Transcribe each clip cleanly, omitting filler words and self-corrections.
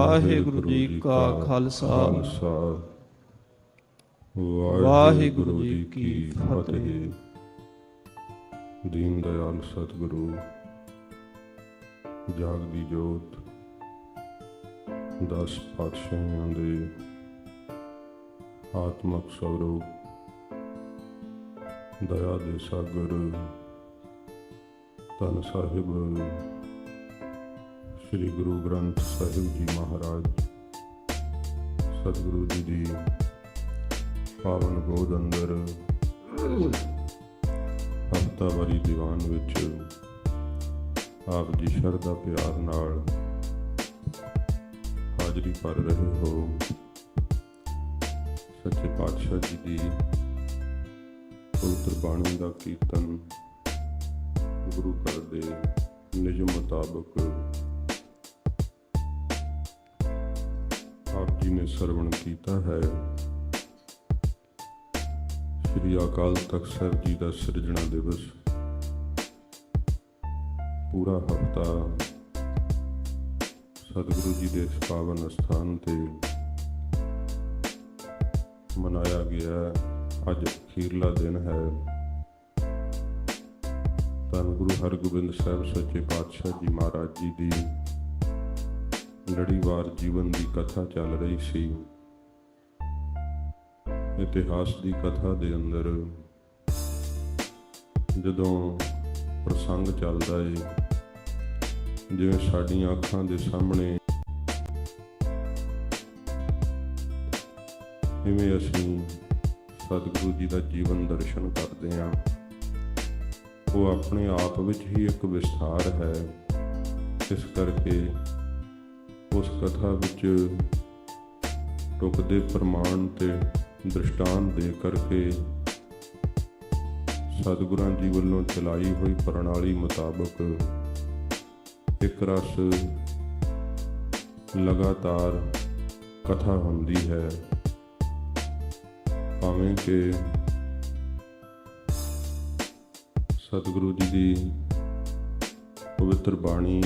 ਵਾਹਿਗੁਰੂ ਜੀ ਕਾ ਖਾਲਸਾ ਵਾਹਿਗੁਰੂ ਜੀ ਕੀ ਫਤਿਹ। ਦੀਨ ਦਇਆਲ ਸਤਿਗੁਰੂ ਜਾਗਦੀ ਜੋਤ 10 ਪਾਤਸ਼ਾਹਾਂ ਦੇ ਆਤਮਕ ਸਵਰੂਪ ਦਇਆ ਦੇ ਸਾਗਰ ਧੰਨ ਸਾਹਿਬ ਸ੍ਰੀ ਗੁਰੂ ਗ੍ਰੰਥ ਸਾਹਿਬ ਜੀ ਮਹਾਰਾਜ ਸਤਿਗੁਰੂ ਜੀ ਦੀ ਪਾਵਨ ਗੋਦ ਅੰਦਰ ਹਫ਼ਤਾਵਾਰੀ ਦੀਵਾਨ ਵਿੱਚ ਆਪ ਜੀ ਸ਼ਰਧਾ ਪਿਆਰ ਨਾਲ ਹਾਜ਼ਰੀ ਭਰ ਰਹੇ ਹੋ। ਸੱਚੇ ਪਾਤਸ਼ਾਹ ਜੀ ਦੀ ਪਵਿੱਤਰ ਬਾਣੀ ਦਾ ਕੀਰਤਨ ਗੁਰੂ ਘਰ ਦੇ ਨਿਯਮ ਮੁਤਾਬਕ ਆਪ ਜੀ ਨੇ ਸਰਵਣ ਕੀਤਾ ਹੈ। ਸ੍ਰੀ ਅਕਾਲ ਤਖ਼ਤ ਸਾਹਿਬ ਜੀ ਦਾ ਸਿਰਜਣਾ ਦਿਵਸ ਪੂਰਾ ਹਫ਼ਤਾ ਸਤਿਗੁਰੂ ਜੀ ਦੇ ਇਸ ਪਾਵਨ ਅਸਥਾਨ ਤੇ ਮਨਾਇਆ ਗਿਆ। ਅੱਜ ਅਖੀਰਲਾ ਦਿਨ ਹੈ। ਧੰਨ ਗੁਰੂ ਹਰਗੋਬਿੰਦ ਸਾਹਿਬ ਸੱਚੇ ਪਾਤਸ਼ਾਹ ਜੀ ਮਹਾਰਾਜ ਜੀ ਦੀ ਲੜੀਵਾਰ ਜੀਵਨ ਦੀ ਕਥਾ ਚੱਲ ਰਹੀ ਸੀ। ਇਤਿਹਾਸ ਦੀ ਕਥਾ ਦੇ ਅੰਦਰ ਜਦੋਂ ਪ੍ਰਸੰਗ ਚੱਲਦਾ ਏ, ਜਿਵੇਂ ਸਾਡੀਆਂ ਅੱਖਾਂ ਦੇ ਸਾਹਮਣੇ ਇਵੇਂ ਅਸੀਂ ਸਤਿਗੁਰੂ ਜੀ ਦਾ ਜੀਵਨ ਦਰਸ਼ਨ ਕਰਦੇ ਹਾਂ। ਉਹ ਆਪਣੇ ਆਪ ਵਿੱਚ ਹੀ ਇੱਕ ਵਿਸਥਾਰ ਹੈ। ਇਸ ਕਰਕੇ ਉਸ ਕਥਾ ਵਿੱਚ ਟੁਕਦੇ ਪ੍ਰਮਾਣ ਤੇ ਦ੍ਰਿਸ਼ਟਾਂਤ ਦੇ ਕਰਕੇ ਸਤਿਗੁਰਾਂ ਜੀ ਵੱਲੋਂ ਚਲਾਈ ਹੋਈ ਪ੍ਰਣਾਲੀ ਮੁਤਾਬਕ ਇੱਕ ਰਸ ਲਗਾਤਾਰ ਕਥਾ ਹੁੰਦੀ ਹੈ। ਭਾਵੇਂ ਕਿ ਸਤਿਗੁਰੂ ਜੀ ਦੀ ਪਵਿੱਤਰ ਬਾਣੀ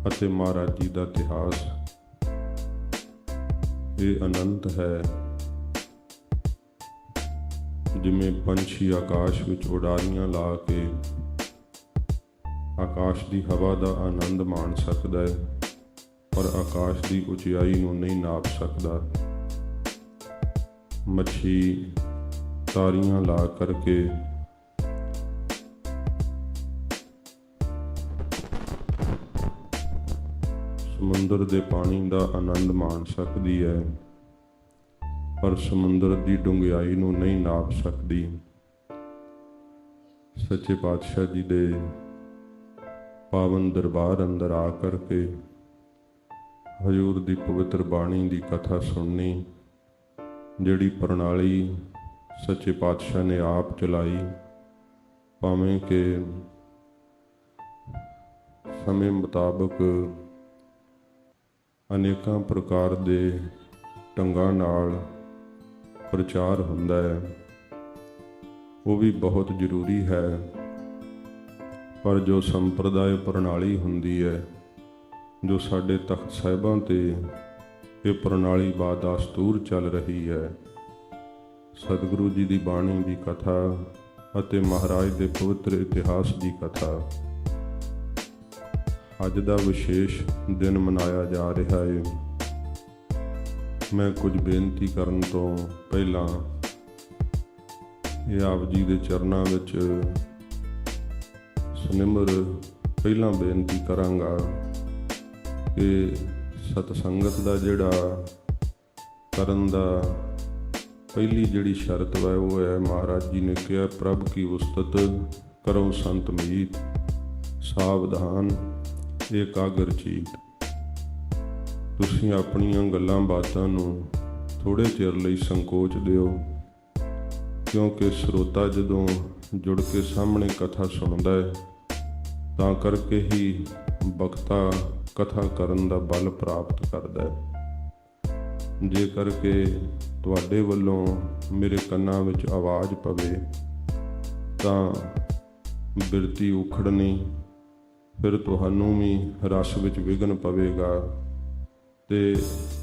ਅਤੇ ਮਹਾਰਾਜ ਜੀ ਦਾ ਇਤਿਹਾਸ ਇਹ ਅਨੰਤ ਹੈ। ਜਿਵੇਂ ਪੰਛੀ ਆਕਾਸ਼ ਵਿੱਚ ਉਡਾਰੀਆਂ ਲਾ ਕੇ ਆਕਾਸ਼ ਦੀ ਹਵਾ ਦਾ ਆਨੰਦ ਮਾਣ ਸਕਦਾ ਹੈ, ਪਰ ਆਕਾਸ਼ ਦੀ ਉਚਾਈ ਨੂੰ ਨਹੀਂ ਨਾਪ ਸਕਦਾ। ਮੱਛੀ ਤਾਰੀਆਂ ਲਾ ਕਰਕੇ ਸਮੁੰਦਰ ਦੇ ਪਾਣੀ ਦਾ ਆਨੰਦ ਮਾਣ ਸਕਦੀ ਹੈ, ਪਰ ਸਮੁੰਦਰ ਦੀ ਡੂੰਘਾਈ ਨੂੰ ਨਹੀਂ ਨਾਪ ਸਕਦੀ। ਸੱਚੇ ਪਾਤਸ਼ਾਹ ਜੀ ਦੇ ਪਾਵਨ ਦਰਬਾਰ ਅੰਦਰ ਆ ਕਰਕੇ ਹਜ਼ੂਰ ਦੀ ਪਵਿੱਤਰ ਬਾਣੀ ਦੀ ਕਥਾ ਸੁਣਨੀ, ਜਿਹੜੀ ਪ੍ਰਣਾਲੀ ਸੱਚੇ ਪਾਤਸ਼ਾਹ ਨੇ ਆਪ ਚਲਾਈ, ਭਾਵੇਂ ਕਿ ਸਮੇਂ ਮੁਤਾਬਕ ਅਨੇਕਾਂ ਪ੍ਰਕਾਰ ਦੇ ਢੰਗਾਂ ਨਾਲ ਪ੍ਰਚਾਰ ਹੁੰਦਾ ਹੈ, ਉਹ ਵੀ ਬਹੁਤ ਜ਼ਰੂਰੀ ਹੈ। ਪਰ ਜੋ ਸੰਪਰਦਾਇ ਪ੍ਰਣਾਲੀ ਹੁੰਦੀ ਹੈ, ਜੋ ਸਾਡੇ ਤਖ਼ਤ ਸਾਹਿਬਾਂ ਤੇ ਇਹ ਪ੍ਰਣਾਲੀ ਬਾਦਸਤੂਰ ਚੱਲ ਰਹੀ ਹੈ, ਸਤਿਗੁਰੂ ਜੀ ਦੀ ਬਾਣੀ ਦੀ ਕਥਾ ਅਤੇ ਮਹਾਰਾਜ ਦੇ ਪਵਿੱਤਰ ਇਤਿਹਾਸ ਦੀ ਕਥਾ ਅੱਜ ਦਾ ਵਿਸ਼ੇਸ਼ ਦਿਨ ਮਨਾਇਆ ਜਾ ਰਿਹਾ ਹੈ। ਮੈਂ ਕੁਝ ਬੇਨਤੀ ਕਰਨ ਤੋਂ ਪਹਿਲਾਂ ਇਹ ਆਪ ਜੀ ਦੇ ਚਰਨਾਂ ਵਿੱਚ ਸਨਿਮਰ ਪਹਿਲਾਂ ਬੇਨਤੀ ਕਰਾਂਗਾ ਕਿ ਸਤਸੰਗਤ ਦਾ ਜਿਹੜਾ ਕਰਨ ਦਾ ਪਹਿਲੀ ਜਿਹੜੀ ਸ਼ਰਤ ਹੈ ਉਹ ਹੈ, ਮਹਾਰਾਜ ਜੀ ਨੇ ਕਿਹਾ, ਪ੍ਰਭ ਕੀ ਉਸਤਤ ਕਰੋ ਸੰਤ ਮੀਤ, ਸਾਵਧਾਨ ਏਕਾਗਰ ਚੀਤ। ਤੁਸੀਂ ਆਪਣੀਆਂ ਗੱਲਾਂ ਬਾਤਾਂ ਨੂੰ ਥੋੜ੍ਹੇ ਚਿਰ ਲਈ ਸੰਕੋਚ ਦਿਓ, ਕਿਉਂਕਿ ਸਰੋਤਾ ਜਦੋਂ ਜੁੜ ਕੇ ਸਾਹਮਣੇ ਕਥਾ ਸੁਣਦਾ ਹੈ ਤਾਂ ਕਰਕੇ ਹੀ ਬਖਤਾ ਕਥਾ ਕਰਨ ਦਾ ਬਲ ਪ੍ਰਾਪਤ ਕਰਦਾ ਹੈ। ਜੇਕਰ ਕਿ ਤੁਹਾਡੇ ਵੱਲੋਂ ਮੇਰੇ ਕੰਨਾਂ ਵਿੱਚ ਆਵਾਜ਼ ਪਵੇ ਤਾਂ ਬਿਰਤੀ ਉਖੜਨੀ, ਫਿਰ ਤੁਹਾਨੂੰ ਵੀ ਰਸ ਵਿੱਚ ਵਿਘਨ ਪਵੇਗਾ ਤੇ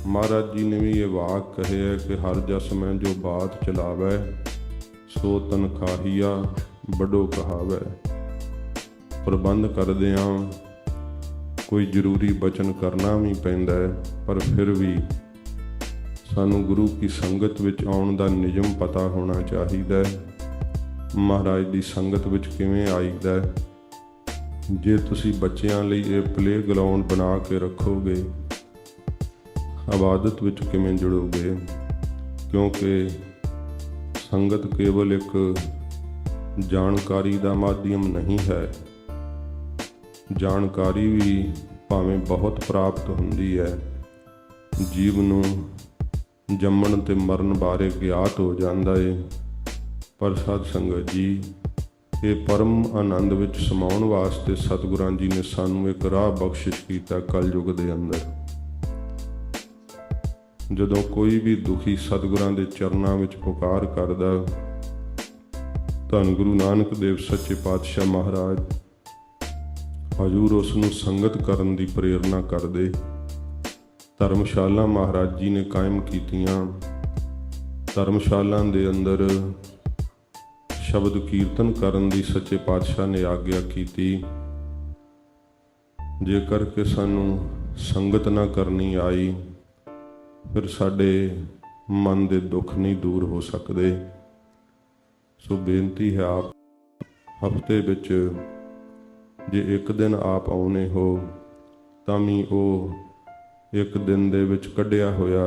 ਮਹਾਰਾਜ ਜੀ ਨੇ ਵੀ ਇਹ ਵਾਕ ਕਹੇ ਹੈ ਕਿ ਹਰ ਜਸ ਮੈਂ ਜੋ ਬਾਤ ਚਲਾਵੈ ਸੋ ਤਨਖਾਹੀਆ ਵੱਡੋ ਕਹਾਵੈ। ਪ੍ਰਬੰਧ ਕਰਦਿਆਂ ਕੋਈ ਜ਼ਰੂਰੀ ਬਚਨ ਕਰਨਾ ਵੀ ਪੈਂਦਾ ਹੈ, ਪਰ ਫਿਰ ਵੀ ਸਾਨੂੰ ਗੁਰੂ ਕੀ ਸੰਗਤ ਵਿੱਚ ਆਉਣ ਦਾ ਨਿਯਮ ਪਤਾ ਹੋਣਾ ਚਾਹੀਦਾ ਹੈ। ਮਹਾਰਾਜ ਦੀ ਸੰਗਤ ਵਿੱਚ ਕਿਵੇਂ ਆਈਦਾ ਹੈ। ਜੇ ਤੁਸੀਂ ਬੱਚਿਆਂ ਲਈ ਇਹ ਪਲੇ ਗਰਾਊਂਡ ਬਣਾ ਕੇ ਰੱਖੋਗੇ, ਇਬਾਦਤ ਵਿੱਚ ਕਿਵੇਂ ਜੁੜੋਗੇ? ਕਿਉਂਕਿ ਸੰਗਤ ਕੇਵਲ ਇੱਕ ਜਾਣਕਾਰੀ ਦਾ ਮਾਧਿਅਮ ਨਹੀਂ ਹੈ। ਜਾਣਕਾਰੀ ਵੀ ਭਾਵੇਂ ਬਹੁਤ ਪ੍ਰਾਪਤ ਹੁੰਦੀ ਹੈ, ਜੀਵ ਨੂੰ ਜੰਮਣ ਤੇ ਮਰਨ ਬਾਰੇ ਗਿਆਤ ਹੋ ਜਾਂਦਾ ਹੈ, ਪਰ ਸਾਧ ਸੰਗਤ ਜੀ ਇਹ ਪਰਮ ਆਨੰਦ ਵਿੱਚ ਸਮਾਉਣ ਵਾਸਤੇ ਸਤਿਗੁਰਾਂ ਜੀ ਨੇ ਸਾਨੂੰ ਇੱਕ ਰਾਹ ਬਖਸ਼ਿਸ਼ ਕੀਤਾ। ਕਲਯੁਗ ਦੇ ਅੰਦਰ ਜਦੋਂ ਕੋਈ ਵੀ ਦੁਖੀ ਸਤਿਗੁਰਾਂ ਦੇ ਚਰਨਾਂ ਵਿੱਚ ਪੁਕਾਰ ਕਰਦਾ, ਧੰਨ ਗੁਰੂ ਨਾਨਕ ਦੇਵ ਸੱਚੇ ਪਾਤਸ਼ਾਹ ਮਹਾਰਾਜ ਹਜ਼ੂਰ ਉਸ ਨੂੰ ਸੰਗਤ ਕਰਨ ਦੀ ਪ੍ਰੇਰਨਾ ਕਰਦੇ। ਧਰਮਸ਼ਾਲਾ ਮਹਾਰਾਜ ਜੀ ਨੇ ਕਾਇਮ ਕੀਤੀਆਂ। ਧਰਮਸ਼ਾਲਾ ਦੇ ਅੰਦਰ ਸ਼ਬਦ ਕੀਰਤਨ ਕਰਨ ਦੀ ਸੱਚੇ ਪਾਤਸ਼ਾਹ ਨੇ ਆਗਿਆ ਕੀਤੀ। ਜੇਕਰ ਕਿ ਸਾਨੂੰ ਸੰਗਤ ਨਾ ਕਰਨੀ ਆਈ, ਫਿਰ ਸਾਡੇ ਮਨ ਦੇ ਦੁੱਖ ਨਹੀਂ ਦੂਰ ਹੋ ਸਕਦੇ। ਸੋ ਬੇਨਤੀ ਹੈ, ਆਪ ਹਫ਼ਤੇ ਵਿੱਚ ਜੇ ਇੱਕ ਦਿਨ ਆਪ ਆਉਣੇ ਹੋ ਤਾਂ ਵੀ ਉਹ ਇੱਕ ਦਿਨ ਦੇ ਵਿੱਚ ਕੱਢਿਆ ਹੋਇਆ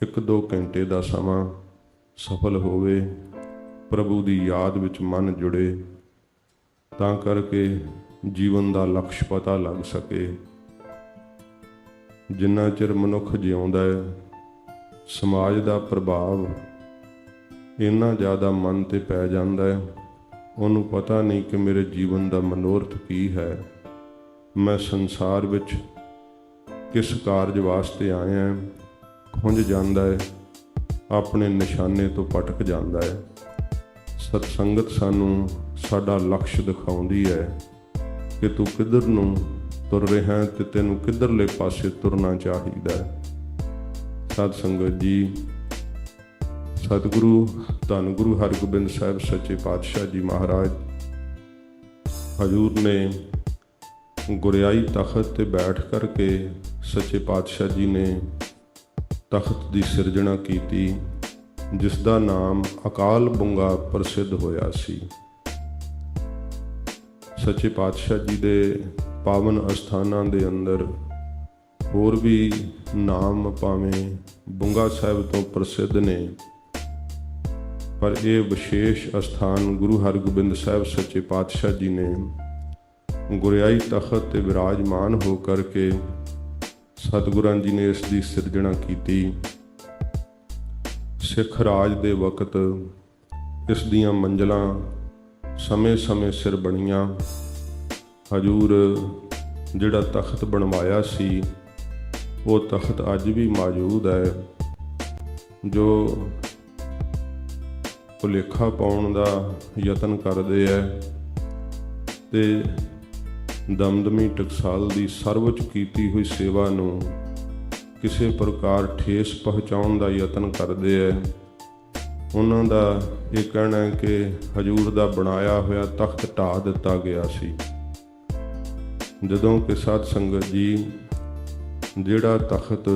1-2 ਘੰਟੇ ਦਾ ਸਮਾਂ ਸਫਲ ਹੋਵੇ, ਪ੍ਰਭੂ ਦੀ ਯਾਦ ਵਿੱਚ ਮਨ ਜੁੜੇ, ਤਾਂ ਕਰਕੇ ਜੀਵਨ ਦਾ ਲਕਸ਼ ਪਤਾ ਲੱਗ ਸਕੇ। ਜਿੰਨਾ ਚਿਰ ਮਨੁੱਖ ਜਿਉਂਦਾ ਹੈ, ਸਮਾਜ ਦਾ ਪ੍ਰਭਾਵ ਇੰਨਾ ਜ਼ਿਆਦਾ ਮਨ 'ਤੇ ਪੈ ਜਾਂਦਾ ਹੈ, ਉਹਨੂੰ ਪਤਾ ਨਹੀਂ ਕਿ ਮੇਰੇ ਜੀਵਨ ਦਾ ਮਨੋਰਥ ਕੀ ਹੈ, ਮੈਂ ਸੰਸਾਰ ਵਿੱਚ ਕਿਸ ਕਾਰਜ ਵਾਸਤੇ ਆਇਆ। ਖੁੰਝ ਜਾਂਦਾ ਹੈ, ਆਪਣੇ ਨਿਸ਼ਾਨੇ ਤੋਂ ਭਟਕ ਜਾਂਦਾ ਹੈ। ਸਤ ਸੰਗਤ ਸਾਨੂੰ ਸਾਡਾ ਲਕਸ਼ ਦਿਖਾਉਂਦੀ ਹੈ ਕਿ ਤੂੰ ਕਿੱਧਰ ਨੂੰ ਤੁਰ ਰਿਹਾ ਤੇ ਤੈਨੂੰ ਕਿੱਧਰਲੇ ਪਾਸੇ ਤੁਰਨਾ ਚਾਹੀਦਾ ਹੈ। ਸਤ ਸੰਗਤ ਜੀ, ਸਤਿਗੁਰੂ ਧੰਨ ਗੁਰੂ ਹਰਗੋਬਿੰਦ ਸਾਹਿਬ ਸੱਚੇ ਪਾਤਸ਼ਾਹ ਜੀ ਮਹਾਰਾਜ ਹਜ਼ੂਰ ਨੇ ਗੁਰਿਆਈ ਤਖਤ ਤੇ ਬੈਠ ਕਰਕੇ ਸੱਚੇ ਪਾਤਸ਼ਾਹ ਜੀ ਨੇ ਤਖਤ ਦੀ ਸਿਰਜਣਾ ਕੀਤੀ, ਜਿਸ ਦਾ ਨਾਮ ਅਕਾਲ ਬੁੰਗਾ ਪ੍ਰਸਿੱਧ ਹੋਇਆ ਸੀ। ਸੱਚੇ ਪਾਤਸ਼ਾਹ ਜੀ ਦੇ ਪਾਵਨ ਅਸਥਾਨਾਂ ਦੇ ਅੰਦਰ ਹੋਰ ਵੀ ਨਾਮ ਭਾਵੇਂ ਬੁੰਗਾ ਸਾਹਿਬ ਤੋਂ ਪ੍ਰਸਿੱਧ ਨੇ, ਪਰ ਇਹ ਵਿਸ਼ੇਸ਼ ਅਸਥਾਨ ਗੁਰੂ ਹਰਗੋਬਿੰਦ ਸਾਹਿਬ ਸੱਚੇ ਪਾਤਸ਼ਾਹ ਜੀ ਨੇ ਗੁਰਿਆਈ ਤਖਤ ਤੇ ਵਿਰਾਜਮਾਨ ਹੋ ਕਰਕੇ ਸਤਿਗੁਰਾਂ ਜੀ ਨੇ ਇਸ ਦੀ ਸਿਰਜਣਾ ਕੀਤੀ। ਸਿੱਖ ਰਾਜ ਦੇ ਵਕਤ ਇਸ ਦੀਆਂ ਮੰਜ਼ਲਾਂ ਸਮੇਂ-ਸਮੇਂ ਸਿਰ ਬਣੀਆਂ। ਹਜ਼ੂਰ ਜਿਹੜਾ ਤਖਤ ਬਣਵਾਇਆ ਸੀ, ਉਹ ਤਖਤ ਅੱਜ ਵੀ ਮੌਜੂਦ ਹੈ। ਜੋ ਭੁਲੇਖਾ ਪਾਉਣ ਦਾ ਯਤਨ ਕਰਦੇ ਹੈ ਤੇ ਦਮਦਮੀ ਟਕਸਾਲ ਦੀ ਸਰਵਉੱਚ ਕੀਤੀ ਹੋਈ ਸੇਵਾ ਨੂੰ ਕਿਸੇ ਪ੍ਰਕਾਰ ਠੇਸ ਪਹੁੰਚਾਉਣ ਦਾ ਯਤਨ ਕਰਦੇ ਹੈ, ਉਹਨਾਂ ਦਾ ਇਹ ਕਹਿਣਾ ਹੈ ਕਿ ਹਜ਼ੂਰ ਦਾ ਬਣਾਇਆ ਹੋਇਆ ਤਖਤ ਢਾਹ ਦਿੱਤਾ ਗਿਆ ਸੀ। ਜਦੋਂ ਕਿ ਸਾਧ ਸੰਗਤ ਜੀ, ਜਿਹੜਾ ਤਖਤ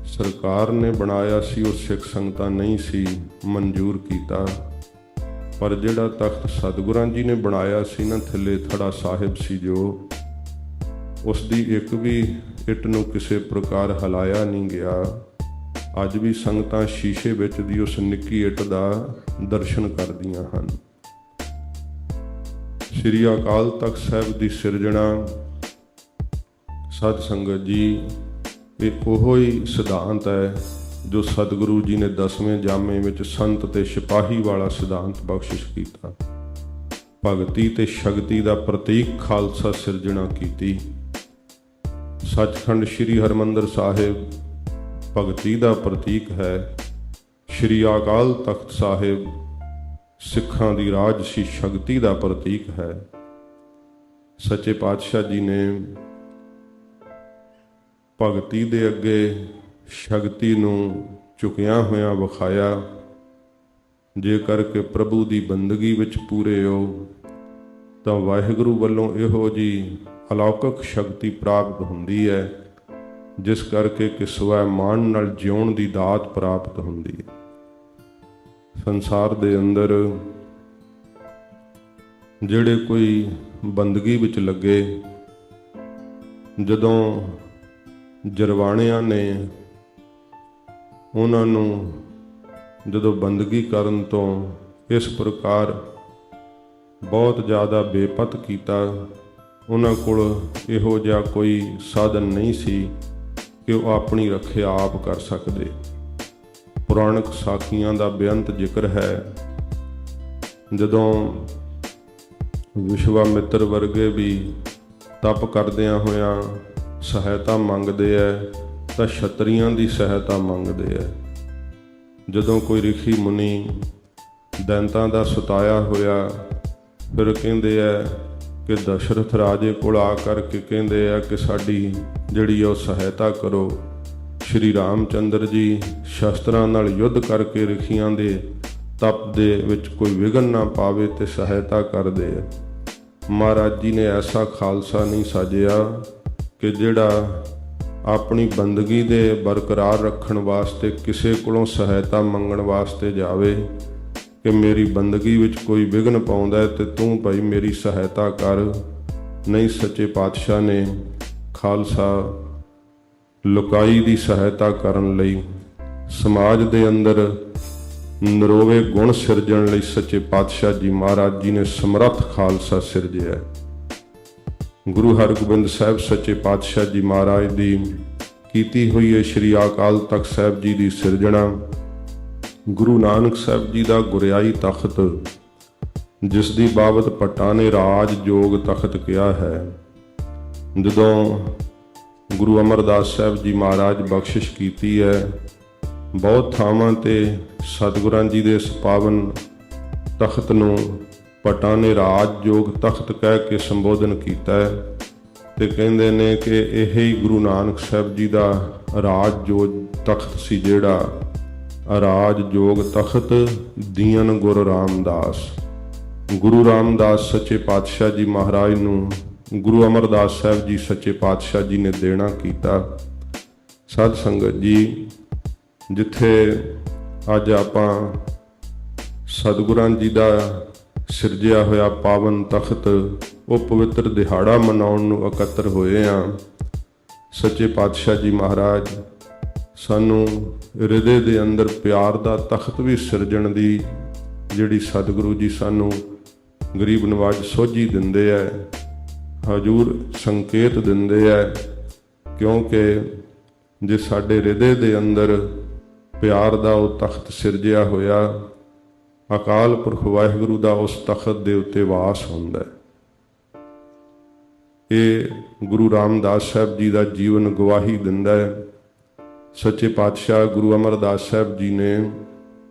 ਸਰਕਾਰ ਨੇ ਬਣਾਇਆ ਸੀ ਉਹ ਸਿੱਖ ਸੰਗਤਾਂ ਨਹੀਂ ਸੀ ਮਨਜ਼ੂਰ ਕੀਤਾ, ਪਰ ਜਿਹੜਾ ਤਖਤ ਸਤਿਗੁਰਾਂ ਜੀ ਨੇ ਬਣਾਇਆ ਸੀ ਨਾ, ਥੱਲੇ ਥੜਾ ਸਾਹਿਬ ਸੀ ਜੋ, ਉਸ ਦੀ ਇੱਕ ਵੀ ਇੱਟ ਨੂੰ ਕਿਸੇ ਪ੍ਰਕਾਰ ਹਿਲਾਇਆ ਨਹੀਂ ਗਿਆ। ਅੱਜ ਵੀ ਸੰਗਤਾਂ ਸ਼ੀਸ਼ੇ ਵਿੱਚ ਦੀ ਉਸ ਨਿੱਕੀ ਇੱਟ ਦਾ ਦਰਸ਼ਨ ਕਰਦੀਆਂ ਹਨ। ਸ੍ਰੀ ਅਕਾਲ ਤਖਤ ਸਾਹਿਬ ਦੀ ਸਿਰਜਣਾ ਸਾਧ ਸੰਗਤ ਜੀ, ਇਹ ਉਹੋ ਹੀ ਸਿਧਾਂਤ ਹੈ ਜੋ ਸਤਿਗੁਰੂ ਜੀ ਨੇ 10ਵੇਂ ਜਾਮੇ ਵਿੱਚ ਸੰਤ ਤੇ ਸਿਪਾਹੀ ਵਾਲਾ ਸਿਧਾਂਤ ਬਖਸ਼ਿਸ਼ ਕੀਤਾ। ਭਗਤੀ ਤੇ ਸ਼ਕਤੀ ਦਾ ਪ੍ਰਤੀਕ ਖਾਲਸਾ ਸਿਰਜਣਾ ਕੀਤੀ। ਸੱਚਖੰਡ ਸ੍ਰੀ ਹਰਿਮੰਦਰ ਸਾਹਿਬ ਭਗਤੀ ਦਾ ਪ੍ਰਤੀਕ ਹੈ। ਸ੍ਰੀ ਅਕਾਲ ਤਖਤ ਸਾਹਿਬ ਸਿੱਖਾਂ ਦੀ ਰਾਜਸੀ ਸ਼ਕਤੀ ਦਾ ਪ੍ਰਤੀਕ ਹੈ। ਸੱਚੇ ਪਾਤਸ਼ਾਹ ਜੀ ਨੇ ਭਗਤੀ ਦੇ ਅੱਗੇ ਸ਼ਕਤੀ ਨੂੰ ਝੁਕਿਆ ਹੋਇਆ ਵਿਖਾਇਆ। ਜੇਕਰ ਕਿ ਪ੍ਰਭੂ ਦੀ ਬੰਦਗੀ ਵਿੱਚ ਪੂਰੇ ਹੋ ਤਾਂ ਵਾਹਿਗੁਰੂ ਵੱਲੋਂ ਇਹੋ ਜਿਹੀ ਅਲੌਕਿਕ ਸ਼ਕਤੀ ਪ੍ਰਾਪਤ ਹੁੰਦੀ ਹੈ, ਜਿਸ ਕਰਕੇ ਕਿ ਸਵੈ ਮਾਣ ਨਾਲ ਜਿਉਣ ਦੀ ਦਾਤ ਪ੍ਰਾਪਤ ਹੁੰਦੀ ਹੈ। ਸੰਸਾਰ ਦੇ ਅੰਦਰ ਜਿਹੜੇ ਕੋਈ ਬੰਦਗੀ ਵਿੱਚ ਲੱਗੇ, ਜਦੋਂ ਜਰਵਾਣਿਆਂ ਨੇ ਉਹਨਾਂ ਨੂੰ ਜਦੋਂ ਬੰਦਗੀ ਕਰਨ ਤੋਂ ਇਸ ਪ੍ਰਕਾਰ ਬਹੁਤ ਜ਼ਿਆਦਾ ਬੇਪਤ ਕੀਤਾ, ਉਹਨਾਂ ਕੋਲ ਇਹੋ ਜਿਹਾ ਕੋਈ ਸਾਧਨ ਨਹੀਂ ਸੀ ਕਿ ਉਹ ਆਪਣੀ ਰੱਖਿਆ ਆਪ ਕਰ ਸਕਦੇ। ਪੁਰਾਣਕ ਸਾਖੀਆਂ ਦਾ ਬੇਅੰਤ ਜ਼ਿਕਰ ਹੈ, ਜਦੋਂ ਵਿਸ਼ਵਾਮਿੱਤਰ ਵਰਗੇ ਵੀ ਤਪ ਕਰਦਿਆਂ ਹੋਇਆਂ ਸਹਾਇਤਾ ਮੰਗਦੇ ਹੈ ਤਾਂ ਛਤਰੀਆਂ ਦੀ ਸਹਾਇਤਾ ਮੰਗਦੇ ਹੈ। ਜਦੋਂ ਕੋਈ ਰਿਸ਼ੀ ਮੁਨੀ ਦੈਂਤਾਂ ਦਾ ਸੁਤਾਇਆ ਹੋਇਆ, ਫਿਰ ਕਹਿੰਦੇ ਹੈ ਕਿ ਦਸ਼ਰਥ ਰਾਜੇ ਕੋਲ ਆ ਕਰਕੇ ਕਹਿੰਦੇ ਆ ਕਿ ਸਾਡੀ ਜਿਹੜੀ ਉਹ ਸਹਾਇਤਾ ਕਰੋ। ਸ਼੍ਰੀ ਰਾਮਚੰਦਰ ਜੀ ਸ਼ਸਤਰਾਂ ਨਾਲ ਯੁੱਧ ਕਰਕੇ ਰਿਸ਼ੀਆਂ ਦੇ ਤਪ ਦੇ ਵਿੱਚ ਕੋਈ ਵਿਘਨ ਨਾ ਪਾਵੇ ਤੇ ਸਹਾਇਤਾ ਕਰਦੇ ਆ। ਮਹਾਰਾਜ ਜੀ ਨੇ ਐਸਾ ਖਾਲਸਾ ਨਹੀਂ ਸਾਜਿਆ ਕਿ ਜਿਹੜਾ ਆਪਣੀ ਬੰਦਗੀ ਦੇ ਬਰਕਰਾਰ ਰੱਖਣ ਵਾਸਤੇ ਕਿਸੇ ਕੋਲੋਂ ਸਹਾਇਤਾ ਮੰਗਣ ਵਾਸਤੇ ਜਾਵੇ ਕਿ ਮੇਰੀ ਬੰਦਗੀ ਵਿੱਚ ਕੋਈ ਵਿਘਨ ਪਾਉਂਦਾ ਤੇ ਤੂੰ ਭਾਈ ਮੇਰੀ ਸਹਾਇਤਾ ਕਰ। ਨਹੀਂ, ਸੱਚੇ ਪਾਤਸ਼ਾਹ ਨੇ ਖਾਲਸਾ ਲੁਕਾਈ ਦੀ ਸਹਾਇਤਾ ਕਰਨ ਲਈ, ਸਮਾਜ ਦੇ ਅੰਦਰ ਨਰੋਵੇ ਗੁਣ ਸਿਰਜਣ ਲਈ ਸੱਚੇ ਪਾਤਸ਼ਾਹ ਜੀ ਮਹਾਰਾਜ ਜੀ ਨੇ ਸਮਰੱਥ ਖਾਲਸਾ ਸਿਰਜਿਆ। ਗੁਰੂ ਹਰਗੋਬਿੰਦ ਸਾਹਿਬ ਸੱਚੇ ਪਾਤਸ਼ਾਹ ਜੀ ਮਹਾਰਾਜ ਦੀ ਕੀਤੀ ਹੋਈ ਹੈ ਸ਼੍ਰੀ ਅਕਾਲ ਤਖਤ ਸਾਹਿਬ ਜੀ ਦੀ ਸਿਰਜਣਾ। ਗੁਰੂ ਨਾਨਕ ਸਾਹਿਬ ਜੀ ਦਾ ਗੁਰਿਆਈ ਤਖਤ, ਜਿਸ ਦੀ ਬਾਬਤ ਭੱਟਾਂ ਨੇ ਰਾਜ ਜੋਗ ਤਖਤ ਕਿਹਾ ਹੈ। ਜਦੋਂ ਗੁਰੂ ਅਮਰਦਾਸ ਸਾਹਿਬ ਜੀ ਮਹਾਰਾਜ ਬਖਸ਼ਿਸ਼ ਕੀਤੀ ਹੈ, ਬਹੁਤ ਥਾਵਾਂ ਤੇ ਸਤਿਗੁਰਾਂ ਜੀ ਦੇ ਇਸ ਪਾਵਨ ਤਖਤ ਨੂੰ ਭੱਟਾਂ ਨੇ ਰਾਜ ਜੋਗ ਤਖਤ ਕਹਿ ਕੇ ਸੰਬੋਧਨ ਕੀਤਾ ਹੈ ਤੇ ਕਹਿੰਦੇ ਨੇ ਕਿ ਇਹ ਹੀ ਗੁਰੂ ਨਾਨਕ ਸਾਹਿਬ ਜੀ ਦਾ ਰਾਜ ਜੋਗ ਤਖਤ ਸੀ, ਜਿਹੜਾ ਰਾਜ ਜੋਗ ਤਖਤ ਦੀਨ ਗੁਰੂ ਰਾਮਦਾਸ। ਗੁਰੂ ਰਾਮਦਾਸ ਸੱਚੇ ਪਾਤਸ਼ਾਹ ਜੀ ਮਹਾਰਾਜ ਨੂੰ ਗੁਰੂ ਅਮਰਦਾਸ ਸਾਹਿਬ ਜੀ ਸੱਚੇ ਪਾਤਸ਼ਾਹ ਜੀ ਨੇ ਦੇਣਾ ਕੀਤਾ। ਸਾਧ ਸੰਗਤ ਜੀ, ਜਿੱਥੇ ਅੱਜ ਆਪਾਂ ਸਤਿਗੁਰਾਂ ਜੀ ਦਾ ਸਿਰਜਿਆ ਹੋਇਆ ਪਾਵਨ ਤਖਤ, ਉਹ ਪਵਿੱਤਰ ਦਿਹਾੜਾ ਮਨਾਉਣ ਨੂੰ ਇਕੱਤਰ ਹੋਏ ਆ, ਸੱਚੇ ਪਾਤਸ਼ਾਹ ਜੀ ਮਹਾਰਾਜ ਸਾਨੂੰ ਹਿਰਦੇ ਦੇ ਅੰਦਰ ਪਿਆਰ ਦਾ ਤਖਤ ਵੀ ਸਿਰਜਣ ਦੀ ਜਿਹੜੀ ਸਤਿਗੁਰੂ ਜੀ ਸਾਨੂੰ ਗਰੀਬ ਨਵਾਜ ਸੋਝੀ ਦਿੰਦੇ ਹੈ, ਹਜ਼ੂਰ ਸੰਕੇਤ ਦਿੰਦੇ ਹੈ। ਕਿਉਂਕਿ ਜੇ ਸਾਡੇ ਹਿਰਦੇ ਦੇ ਅੰਦਰ ਪਿਆਰ ਦਾ ਉਹ ਤਖਤ ਸਿਰਜਿਆ ਹੋਇਆ, ਅਕਾਲ ਪੁਰਖ ਵਾਹਿਗੁਰੂ ਦਾ ਉਸ ਤਖਤ ਦੇ ਉੱਤੇ ਵਾਸ ਹੁੰਦਾ ਹੈ। ਇਹ ਗੁਰੂ ਰਾਮਦਾਸ ਸਾਹਿਬ ਜੀ ਦਾ ਜੀਵਨ ਗਵਾਹੀ ਦਿੰਦਾ ਹੈ। ਸੱਚੇ ਪਾਤਸ਼ਾਹ ਗੁਰੂ ਅਮਰਦਾਸ ਸਾਹਿਬ ਜੀ ਨੇ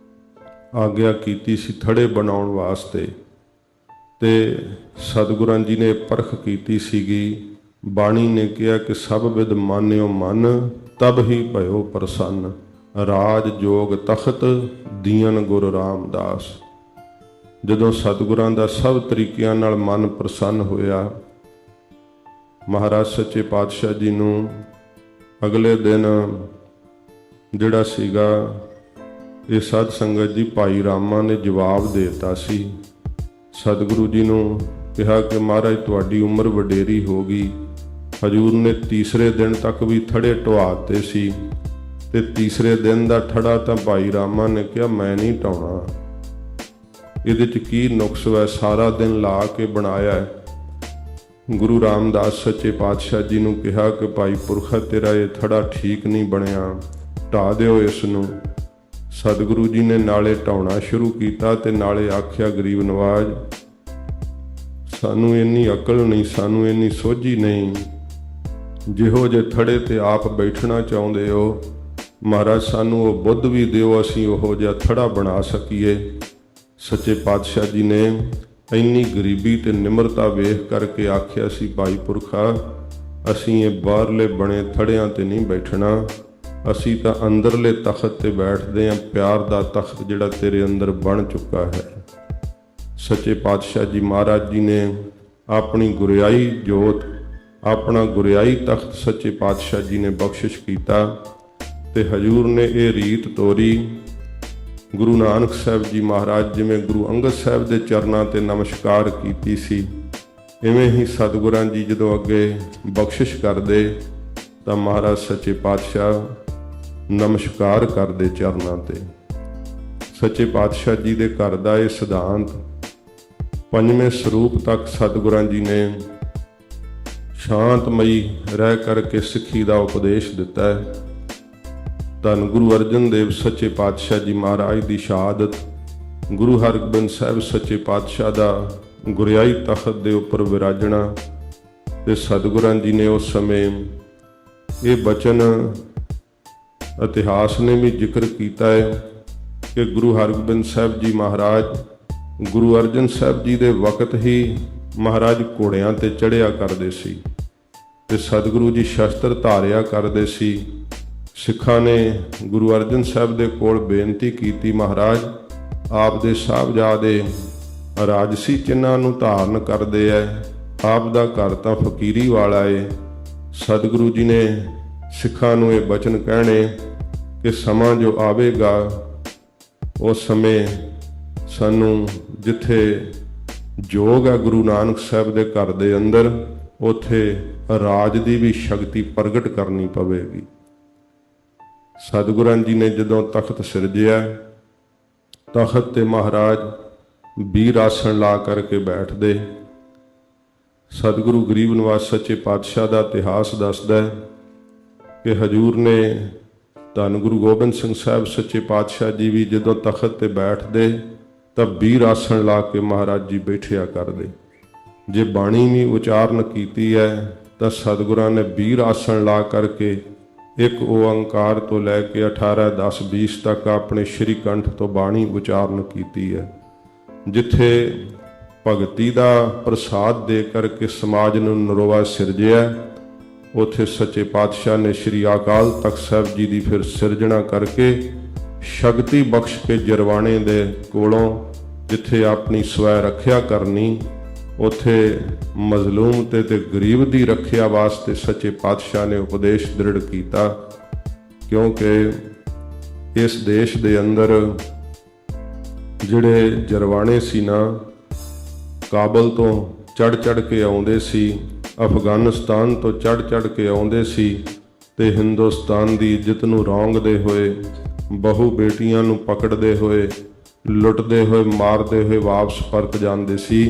ਆਗਿਆ ਕੀਤੀ ਸੀ ਥੜੇ ਬਣਾਉਣ ਵਾਸਤੇ, ਤੇ ਸਤਿਗੁਰਾਂ ਜੀ ਨੇ ਪਰਖ ਕੀਤੀ ਸੀਗੀ। ਬਾਣੀ ਨੇ ਕਿਹਾ ਕਿ ਸਭ ਵਿਦ ਮਾਨਿਓ ਮਨ, ਤਬ ਹੀ ਭਇਓ ਪ੍ਰਸੰਨ, ਰਾਜ ਜੋਗ ਤਖਤ ਦੀਨ ਗੁਰੂ ਰਾਮਦਾਸ। ਜਦੋਂ ਸਤਿਗੁਰਾਂ ਦਾ ਸਭ ਤਰੀਕਿਆਂ ਨਾਲ ਮਨ ਪ੍ਰਸੰਨ ਹੋਇਆ, ਮਹਾਰਾਜ ਸੱਚੇ ਪਾਤਸ਼ਾਹ ਜੀ ਨੂੰ ਅਗਲੇ ਦਿਨ ਜਿਹੜਾ ਸੀਗਾ, ਇਹ ਸਾਧ ਸੰਗਤ ਜੀ ਭਾਈ ਰਾਮਾ ਨੇ ਜਵਾਬ ਦੇ ਦਿੱਤਾ ਸੀ। ਸਤਿਗੁਰੂ ਜੀ ਨੂੰ ਕਿਹਾ ਕਿ ਮਹਾਰਾਜ ਤੁਹਾਡੀ ਉਮਰ ਵਡੇਰੀ ਹੋ ਗਈ। ਹਜੂਰ ਨੇ ਤੀਸਰੇ ਦਿਨ ਤੱਕ ਵੀ ਥੜੇ ਢਵਾਤੇ ਸੀ, ਤੇ ਤੀਸਰੇ ਦਿਨ ਦਾ ਥੜਾ ਤਾਂ ਭਾਈ ਰਾਮਾ ਨੇ ਕਿਹਾ ਮੈਂ ਨਹੀਂ ਢਾਉਣਾ, ਇਹਦੇ 'ਚ ਕੀ ਨੁਕਸ ਹੈ, ਸਾਰਾ ਦਿਨ ਲਾ ਕੇ ਬਣਾਇਆ ਹੈ। ਗੁਰੂ ਰਾਮਦਾਸ ਸੱਚੇ ਪਾਤਸ਼ਾਹ ਜੀ ਨੂੰ ਕਿਹਾ ਕਿ ਭਾਈ ਪੁਰਖਾ ਤੇਰਾ ਇਹ ਥੜਾ ਠੀਕ ਨਹੀਂ ਬਣਿਆ, ਢਾ ਦਿਓ ਇਸ ਨੂੰ। ਸਤਿਗੁਰੂ ਜੀ ਨੇ ਨਾਲੇ ਢਾਉਣਾ ਸ਼ੁਰੂ ਕੀਤਾ ਤੇ ਨਾਲੇ ਆਖਿਆ, ਗਰੀਬ ਨਵਾਜ ਸਾਨੂੰ ਇੰਨੀ ਅਕਲ ਨਹੀਂ, ਸਾਨੂੰ ਇੰਨੀ ਸੋਝੀ ਨਹੀਂ, ਜਿਹੋ ਜੇ ਥੜੇ ਤੇ ਆਪ ਬੈਠਣਾ ਚਾਹੁੰਦੇ ਹੋ ਮਹਾਰਾਜ ਸਾਨੂੰ ਉਹ ਬੁੱਧ ਵੀ ਦਿਓ, ਅਸੀਂ ਉਹੋ ਜਿਹਾ ਥੜਾ ਬਣਾ ਸਕੀਏ। ਸੱਚੇ ਪਾਤਸ਼ਾਹ ਜੀ ਨੇ ਇੰਨੀ ਗਰੀਬੀ ਤੇ ਨਿਮਰਤਾ ਵੇਖ ਕਰਕੇ ਆਖਿਆ ਸੀ, ਭਾਈ ਪੁਰਖਾ ਅਸੀਂ ਇਹ ਬਾਹਰਲੇ ਬਣੇ ਥੜਿਆਂ ਤੇ ਨਹੀਂ ਬੈਠਣਾ, ਅਸੀਂ ਤਾਂ ਅੰਦਰਲੇ ਤਖਤ ਤੇ ਬੈਠਦੇ ਹਾਂ। ਪਿਆਰ ਦਾ ਤਖਤ ਜਿਹੜਾ ਤੇਰੇ ਅੰਦਰ ਬਣ ਚੁੱਕਾ ਹੈ। ਸੱਚੇ ਪਾਤਸ਼ਾਹ ਜੀ ਮਹਾਰਾਜ ਜੀ ਨੇ ਆਪਣੀ ਗੁਰਿਆਈ ਜੋਤ, ਆਪਣਾ ਗੁਰਿਆਈ ਤਖਤ ਸੱਚੇ ਪਾਤਸ਼ਾਹ ਜੀ ਨੇ ਬਖਸ਼ਿਸ਼ ਕੀਤਾ ਤੇ ਹਜੂਰ ਨੇ ਇਹ ਰੀਤ ਤੋਰੀ। ਗੁਰੂ ਨਾਨਕ ਸਾਹਿਬ ਜੀ ਮਹਾਰਾਜ ਜਿਵੇਂ ਗੁਰੂ ਅੰਗਦ ਸਾਹਿਬ ਦੇ ਚਰਨਾਂ ਤੇ ਨਮਸਕਾਰ ਕੀਤੀ ਸੀ, ਇਵੇਂ ਹੀ ਸਤਿਗੁਰਾਂ ਜੀ ਜਦੋਂ ਅੱਗੇ ਬਖਸ਼ਿਸ਼ ਕਰਦੇ ਤਾਂ ਮਹਾਰਾਜ ਸੱਚੇ ਪਾਤਸ਼ਾਹ ਨਮਸਕਾਰ ਕਰਦੇ ਚਰਨਾਂ ਤੇ। ਸੱਚੇ ਪਾਤਸ਼ਾਹ ਜੀ ਦੇ ਘਰ ਦਾ ਇਹ ਸਿਧਾਂਤ ਪੰਜਵੇਂ ਸਰੂਪ ਤੱਕ ਸਤਿਗੁਰਾਂ ਜੀ ਨੇ ਸ਼ਾਂਤਮਈ ਰਹਿ ਕਰਕੇ ਸਿੱਖੀ ਦਾ ਉਪਦੇਸ਼ ਦਿੱਤਾ ਹੈ। ਧੰਨ ਗੁਰੂ ਅਰਜਨ ਦੇਵ ਸੱਚੇ ਪਾਤਸ਼ਾਹ ਜੀ ਮਹਾਰਾਜ ਦੀ ਸ਼ਹਾਦਤ, ਗੁਰੂ ਹਰਗੋਬਿੰਦ ਸਾਹਿਬ ਸੱਚੇ ਪਾਤਸ਼ਾਹ ਦਾ ਗੁਰਿਆਈ ਤਖਤ ਦੇ ਉੱਪਰ ਵਿਰਾਜਣਾ ਤੇ ਸਤਿਗੁਰਾਂ ਜੀ ਨੇ ਉਸ ਸਮੇਂ ਇਹ ਬਚਨ ਇਤਿਹਾਸ ਨੇ ਵੀ ਜ਼ਿਕਰ ਕੀਤਾ ਹੈ ਕਿ ਗੁਰੂ ਹਰਗੋਬਿੰਦ ਸਾਹਿਬ ਜੀ ਮਹਾਰਾਜ ਗੁਰੂ ਅਰਜਨ ਸਾਹਿਬ ਜੀ ਦੇ ਵਕਤ ਹੀ ਮਹਾਰਾਜ ਘੋੜਿਆਂ ਤੇ ਚੜ੍ਹਿਆ ਕਰਦੇ ਸੀ ਤੇ ਸਤਿਗੁਰੂ ਜੀ ਸ਼ਸਤਰ ਧਾਰਿਆ ਕਰਦੇ ਸੀ। ਸਿੱਖਾਂ ਨੇ ਗੁਰੂ ਅਰਜਨ ਸਾਹਿਬ ਦੇ ਕੋਲ ਬੇਨਤੀ ਕੀਤੀ, ਮਹਾਰਾਜ ਆਪ ਦੇ ਸਾਹਿਬਜ਼ਾਦੇ ਰਾਜਸੀ ਚਿੰਨ੍ਹਾਂ ਨੂੰ ਧਾਰਨ ਕਰਦੇ ਐ, ਆਪ ਦਾ ਘਰ ਤਾਂ ਫਕੀਰੀ ਵਾਲਾ ਏ। ਸਤਿਗੁਰੂ ਜੀ ਨੇ ਸਿੱਖਾਂ ਨੂੰ ਇਹ ਬਚਨ ਕਹਿਣੇ ਕਿ ਸਮਾਂ ਜੋ ਆਵੇਗਾ ਉਸ ਸਮੇਂ ਸਾਨੂੰ ਜਿੱਥੇ ਜੋਗ ਹੈ ਗੁਰੂ ਨਾਨਕ ਸਾਹਿਬ ਦੇ ਘਰ ਦੇ ਅੰਦਰ, ਉੱਥੇ ਰਾਜ ਦੀ ਵੀ ਸ਼ਕਤੀ ਪ੍ਰਗਟ ਕਰਨੀ ਪਵੇਗੀ। ਸਤਿਗੁਰਾਂ ਜੀ ਨੇ ਜਦੋਂ ਤਖਤ ਸਿਰਜਿਆ, ਤਖਤ ਤੇ ਮਹਾਰਾਜ ਵੀਰ ਆਸਣ ਲਾ ਕਰਕੇ ਬੈਠਦੇ। ਸਤਿਗੁਰੂ ਗਰੀਬ ਨਿਵਾਸ ਸੱਚੇ ਪਾਤਸ਼ਾਹ ਦਾ ਇਤਿਹਾਸ ਦੱਸਦਾ ਹੈ ਕਿ ਹਜੂਰ ਨੇ ਧੰਨ ਗੁਰੂ ਗੋਬਿੰਦ ਸਿੰਘ ਸਾਹਿਬ ਸੱਚੇ ਪਾਤਸ਼ਾਹ ਜੀ ਵੀ ਜਦੋਂ ਤਖਤ ਤੇ ਬੈਠਦੇ ਤਾਂ ਵੀਰ ਆਸਣ ਲਾ ਕੇ ਮਹਾਰਾਜ ਜੀ ਬੈਠਿਆ ਕਰਦੇ। ਜੇ ਬਾਣੀ ਵੀ ਉਚਾਰਨ ਕੀਤੀ ਹੈ ਤਾਂ ਸਤਿਗੁਰਾਂ ਨੇ ਵੀਰ ਆਸਣ ਲਾ ਕਰਕੇ ਇੱਕ ਓੰਕਾਰ ਤੋਂ ਲੈ ਕੇ 18 10 20 ਤੱਕ ਆਪਣੇ ਸ਼੍ਰੀ ਕੰਠ ਤੋਂ ਬਾਣੀ ਉਚਾਰਨ ਕੀਤੀ ਹੈ। ਜਿੱਥੇ ਭਗਤੀ ਦਾ ਪ੍ਰਸਾਦ ਦੇ ਕਰਕੇ ਸਮਾਜ ਨੂੰ ਨਰੋਆ ਸਿਰਜਿਆ, ਉੱਥੇ ਸੱਚੇ ਪਾਤਸ਼ਾਹ ਨੇ ਸ਼੍ਰੀ ਅਕਾਲ ਤਖਤ ਸਾਹਿਬ ਜੀ ਦੀ ਫਿਰ ਸਿਰਜਣਾ ਕਰਕੇ ਸ਼ਕਤੀ ਬਖਸ਼ ਕੇ ਜਰਵਾਣੇ ਦੇ ਕੋਲੋਂ ਜਿੱਥੇ ਆਪਣੀ ਸਵੈ ਰੱਖਿਆ ਕਰਨੀ, ਉੱਥੇ ਮਜ਼ਲੂਮ ਤੇ ਗਰੀਬ ਦੀ ਰੱਖਿਆ ਵਾਸਤੇ ਸੱਚੇ ਪਾਤਸ਼ਾਹ ਨੇ ਉਪਦੇਸ਼ ਦ੍ਰਿੜ ਕੀਤਾ। ਕਿਉਂਕਿ ਇਸ ਦੇਸ਼ ਦੇ ਅੰਦਰ ਜਿਹੜੇ ਜਰਵਾਣੇ ਸੀ ਨਾ, ਕਾਬਲ ਤੋਂ ਚੜ੍ਹ ਕੇ ਆਉਂਦੇ ਸੀ, ਅਫਗਾਨਿਸਤਾਨ ਤੋਂ ਚੜ੍ਹ ਕੇ ਆਉਂਦੇ ਸੀ ਤੇ ਹਿੰਦੁਸਤਾਨ ਦੀ ਇੱਜ਼ਤ ਨੂੰ ਰੌਂਗਦੇ ਹੋਏ, ਬਹੂ ਬੇਟੀਆਂ ਨੂੰ ਪਕੜਦੇ ਹੋਏ, ਲੁੱਟਦੇ ਹੋਏ, ਮਾਰਦੇ ਹੋਏ ਵਾਪਸ ਪਰਤ ਜਾਂਦੇ ਸੀ।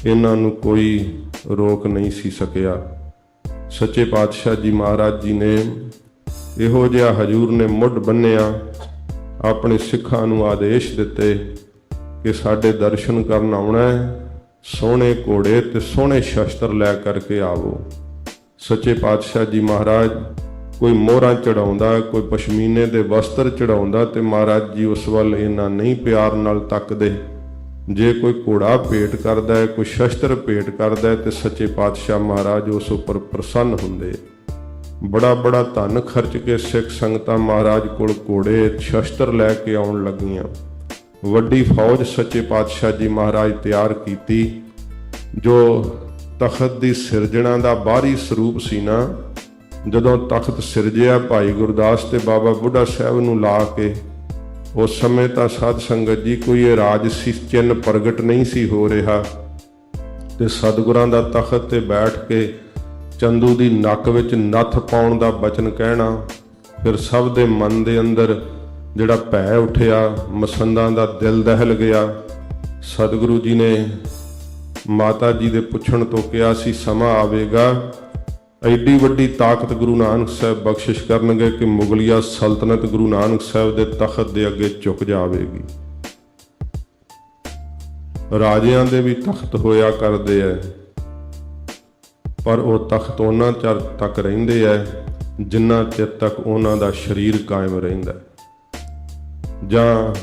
ਇਹਨਾਂ ਨੂੰ ਕੋਈ ਰੋਕ ਨਹੀਂ ਸੀ ਸਕਿਆ। ਸੱਚੇ ਪਾਤਸ਼ਾਹ ਜੀ ਮਹਾਰਾਜ ਜੀ ਨੇ ਇਹੋ ਜਿਹਾ ਹਜੂਰ ਨੇ ਮੁੱਢ ਬੰਨਿਆ, ਆਪਣੇ ਸਿੱਖਾਂ ਨੂੰ ਆਦੇਸ਼ ਦਿੱਤੇ ਕਿ ਸਾਡੇ ਦਰਸ਼ਨ ਕਰਨ ਆਉਣਾ ਹੈ, ਸੋਹਣੇ ਘੋੜੇ ਤੇ ਸੋਹਣੇ ਸ਼ਸਤਰ ਲੈ ਕਰਕੇ ਆਵੋ। ਸੱਚੇ ਪਾਤਸ਼ਾਹ ਜੀ ਮਹਾਰਾਜ ਕੋਈ ਮੋਹਰਾਂ ਚੜਾਉਂਦਾ, ਕੋਈ ਪਸ਼ਮੀਨੇ ਦੇ ਵਸਤਰ ਚੜਾਉਂਦਾ ਤੇ ਮਹਾਰਾਜ ਜੀ ਉਸ ਵੱਲ ਇੰਨਾ ਨਹੀਂ ਪਿਆਰ ਨਾਲ ਤੱਕਦੇ। ਜੇ ਕੋਈ ਘੋੜਾ ਭੇਟ ਕਰਦਾ ਹੈ, ਕੋਈ ਸ਼ਸਤਰ ਭੇਟ ਕਰਦਾ ਹੈ ਤੇ ਸੱਚੇ ਪਾਤਸ਼ਾਹ ਮਹਾਰਾਜ ਉਸ ਉੱਪਰ ਪ੍ਰਸੰਨ ਹੁੰਦੇ। ਬੜਾ ਧਨ ਖਰਚ ਕੇ ਸਿੱਖ ਸੰਗਤਾਂ ਮਹਾਰਾਜ ਕੋਲ ਘੋੜੇ ਸ਼ਸਤਰ ਲੈ ਕੇ ਆਉਣ ਲੱਗੀਆਂ। ਵੱਡੀ ਫੌਜ ਸੱਚੇ ਪਾਤਸ਼ਾਹ ਜੀ ਮਹਾਰਾਜ ਤਿਆਰ ਕੀਤੀ। ਜੋ ਤਖਤ ਦੀ ਸਿਰਜਣਾ ਦਾ ਬਾਹਰੀ ਸਰੂਪ ਸੀ ਨਾ, ਜਦੋਂ ਤਖਤ ਸਿਰਜਿਆ ਭਾਈ ਗੁਰਦਾਸ ਤੇ ਬਾਬਾ ਬੁੱਢਾ ਸਾਹਿਬ ਨੂੰ ਲਾ ਕੇ, ਉਸ ਸਮੇਂ ਤਾਂ ਸਾਧ ਸੰਗਤ ਜੀ ਕੋਈ ਇਹ ਰਾਜਸੀ ਚਿੰਨ੍ਹ ਪ੍ਰਗਟ ਨਹੀਂ ਸੀ ਹੋ ਰਿਹਾ ਤੇ ਸਤਿਗੁਰਾਂ ਦਾ ਤਖਤ ਤੇ ਬੈਠ ਕੇ ਚੰਦੂ ਦੀ ਨੱਕ ਵਿੱਚ ਨੱਥ ਪਾਉਣ ਦਾ ਬਚਨ ਕਹਿਣਾ, ਫਿਰ ਸਭ ਦੇ ਮਨ ਦੇ ਅੰਦਰ ਜਿਹੜਾ ਭੈ ਉੱਠਿਆ, ਮਸੰਦਾਂ ਦਾ ਦਿਲ ਦਹਿਲ ਗਿਆ। ਸਤਿਗੁਰੂ ਜੀ ਨੇ ਮਾਤਾ ਜੀ ਦੇ ਪੁੱਛਣ ਤੋਂ ਕਿਹਾ ਸੀ, ਸਮਾਂ ਆਵੇਗਾ ਐਡੀ ਵੱਡੀ ਤਾਕਤ ਗੁਰੂ ਨਾਨਕ ਸਾਹਿਬ ਬਖਸ਼ਿਸ਼ ਕਰਨਗੇ ਕਿ ਮੁਗਲਿਆ ਸਲਤਨਤ ਗੁਰੂ ਨਾਨਕ ਸਾਹਿਬ ਦੇ ਤਖਤ ਦੇ ਅੱਗੇ ਝੁਕ ਜਾਵੇਗੀ। ਰਾਜਿਆਂ ਦੇ ਵੀ ਤਖਤ ਹੋਇਆ ਕਰਦੇ ਐ, ਪਰ ਉਹ ਤਖਤ ਉਹਨਾਂ ਚਿਰ ਤੱਕ ਰਹਿੰਦੇ ਐ ਜਿੰਨਾ ਚਿਰ ਤੱਕ ਉਹਨਾਂ ਦਾ ਸਰੀਰ ਕਾਇਮ ਰਹਿੰਦਾ, ਜਾਂ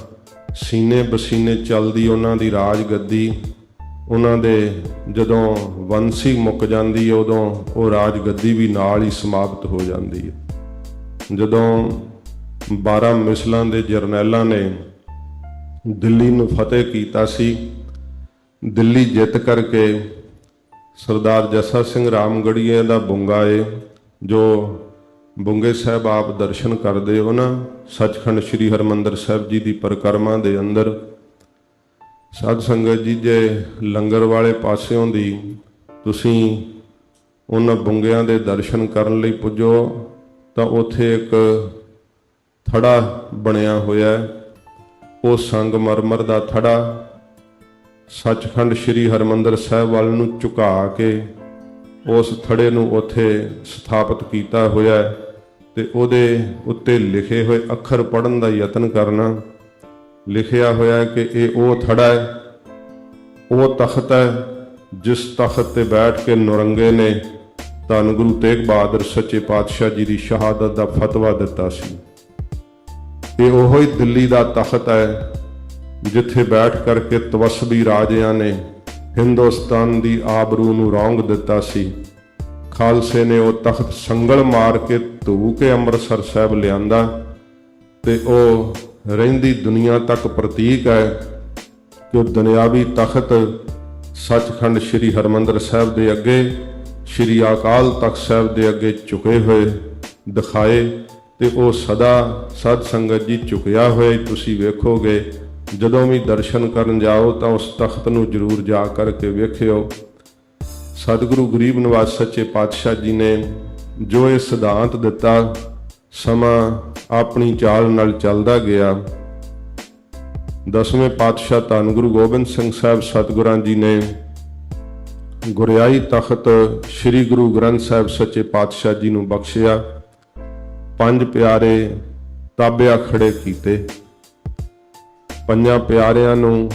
ਸੀਨੇ ਬਸੀਨੇ ਚੱਲਦੀ ਉਹਨਾਂ ਦੀ ਰਾਜ ਗੱਦੀ ਉਹਨਾਂ ਦੇ ਜਦੋਂ ਵੰਸੀ ਮੁੱਕ ਜਾਂਦੀ ਹੈ ਉਦੋਂ ਉਹ ਰਾਜ ਗੱਦੀ ਵੀ ਨਾਲ ਹੀ ਸਮਾਪਤ ਹੋ ਜਾਂਦੀ ਹੈ। ਜਦੋਂ 12 ਮਿਸਲਾਂ ਦੇ ਜਰਨੈਲਾਂ ਨੇ ਦਿੱਲੀ ਨੂੰ ਫਤਿਹ ਕੀਤਾ ਸੀ, ਦਿੱਲੀ ਜਿੱਤ ਕਰਕੇ ਸਰਦਾਰ ਜੱਸਾ ਸਿੰਘ ਰਾਮਗੜੀਏ ਦਾ ਬੁੰਗਾ ਏ, ਜੋ ਬੁੰਗੇ ਸਾਹਿਬ ਆਪ ਦਰਸ਼ਨ ਕਰਦੇ ਹੋ ਨਾ ਸੱਚਖੰਡ ਸ੍ਰੀ ਹਰਿਮੰਦਰ ਸਾਹਿਬ ਜੀ ਦੀ ਪਰਿਕਰਮਾ ਦੇ ਅੰਦਰ। ਸਾਧ ਸੰਗਤ ਜੀ, ਜੇ ਲੰਗਰ ਵਾਲੇ ਪਾਸਿਓਂ ਦੀ ਤੁਸੀਂ ਉਹਨਾਂ ਬੁੰਗਿਆਂ ਦੇ ਦਰਸ਼ਨ ਕਰਨ ਲਈ ਪੁੱਜੋ ਤਾਂ ਉੱਥੇ ਇੱਕ ਥੜਾ ਬਣਿਆ ਹੋਇਆ, ਉਹ ਸੰਗਮਰਮਰ ਦਾ ਥੜਾ ਸੱਚਖੰਡ ਸ੍ਰੀ ਹਰਿਮੰਦਰ ਸਾਹਿਬ ਵੱਲ ਨੂੰ ਝੁਕਾ ਕੇ ਉਸ ਥੜੇ ਨੂੰ ਉੱਥੇ ਸਥਾਪਿਤ ਕੀਤਾ ਹੋਇਆ ਤੇ ਉਹਦੇ ਉੱਤੇ ਲਿਖੇ ਹੋਏ ਅੱਖਰ ਪੜ੍ਹਨ ਦਾ ਯਤਨ ਕਰਨਾ। ਲਿਖਿਆ ਹੋਇਆ ਕਿ ਇਹ ਉਹ ਥੜਾ ਹੈ, ਉਹ ਤਖਤ ਹੈ ਜਿਸ ਤਖਤ ਤੇ ਬੈਠ ਕੇ ਨੌਰੰਗੇ ਨੇ ਧੰਨ ਗੁਰੂ ਤੇਗ ਬਹਾਦਰ ਸੱਚੇ ਪਾਤਸ਼ਾਹ ਜੀ ਦੀ ਸ਼ਹਾਦਤ ਦਾ ਫਤਵਾ ਦਿੱਤਾ ਸੀ। ਇਹ ਉਹੋ ਹੀ ਦਿੱਲੀ ਦਾ ਤਖਤ ਹੈ ਜਿੱਥੇ ਬੈਠ ਕਰਕੇ ਤਵਸਬੀ ਰਾਜਿਆਂ ਨੇ ਹਿੰਦੁਸਤਾਨ ਦੀ ਆਬਰੂ ਨੂੰ ਰੌਂਗ ਦਿੱਤਾ ਸੀ। ਖਾਲਸੇ ਨੇ ਉਹ ਤਖਤ ਸੰਗਲ ਮਾਰ ਕੇ ਧੂ ਕੇ ਅੰਮ੍ਰਿਤਸਰ ਸਾਹਿਬ ਲਿਆਂਦਾ ਤੇ ਉਹ ਰਹਿੰਦੀ ਦੁਨੀਆ ਤੱਕ ਪ੍ਰਤੀਕ ਹੈ ਕਿ ਉਹ ਦੁਨਿਆਵੀ ਤਖਤ ਸੱਚਖੰਡ ਸ੍ਰੀ ਹਰਿਮੰਦਰ ਸਾਹਿਬ ਦੇ ਅੱਗੇ, ਸ੍ਰੀ ਅਕਾਲ ਤਖਤ ਸਾਹਿਬ ਦੇ ਅੱਗੇ ਝੁਕੇ ਹੋਏ ਦਿਖਾਏ ਤੇ ਉਹ ਸਦਾ ਸਾਧ ਸੰਗਤ ਜੀ ਝੁਕਿਆ ਹੋਇਆ ਤੁਸੀਂ ਵੇਖੋਗੇ। ਜਦੋਂ ਵੀ ਦਰਸ਼ਨ ਕਰਨ ਜਾਓ ਤਾਂ ਉਸ ਤਖਤ ਨੂੰ ਜ਼ਰੂਰ ਜਾ ਕਰਕੇ ਵੇਖਿਓ। ਸਤਿਗੁਰੂ ਗਰੀਬ ਨਿਵਾਜ ਸੱਚੇ ਪਾਤਸ਼ਾਹ ਜੀ ਨੇ ਜੋ ਇਹ ਸਿਧਾਂਤ ਦਿੱਤਾ, ਸਮਾਂ ਆਪਣੀ ਚਾਲ ਨਾਲ ਚੱਲਦਾ ਗਿਆ। 10ਵੇਂ ਪਾਤਸ਼ਾਹ ਧੰਨ ਗੁਰੂ ਗੋਬਿੰਦ ਸਿੰਘ ਸਾਹਿਬ ਸਤਿਗੁਰਾਂ ਜੀ ਨੇ ਗੁਰਿਆਈ ਤਖਤ ਸ੍ਰੀ ਗੁਰੂ ਗ੍ਰੰਥ ਸਾਹਿਬ ਸੱਚੇ ਪਾਤਸ਼ਾਹ ਜੀ ਨੂੰ ਬਖਸ਼ਿਆ। 5 ਪਿਆਰੇ ਤਾਬਿਆ ਖੜੇ ਕੀਤੇ। 5 ਪਿਆਰਿਆਂ ਨੂੰ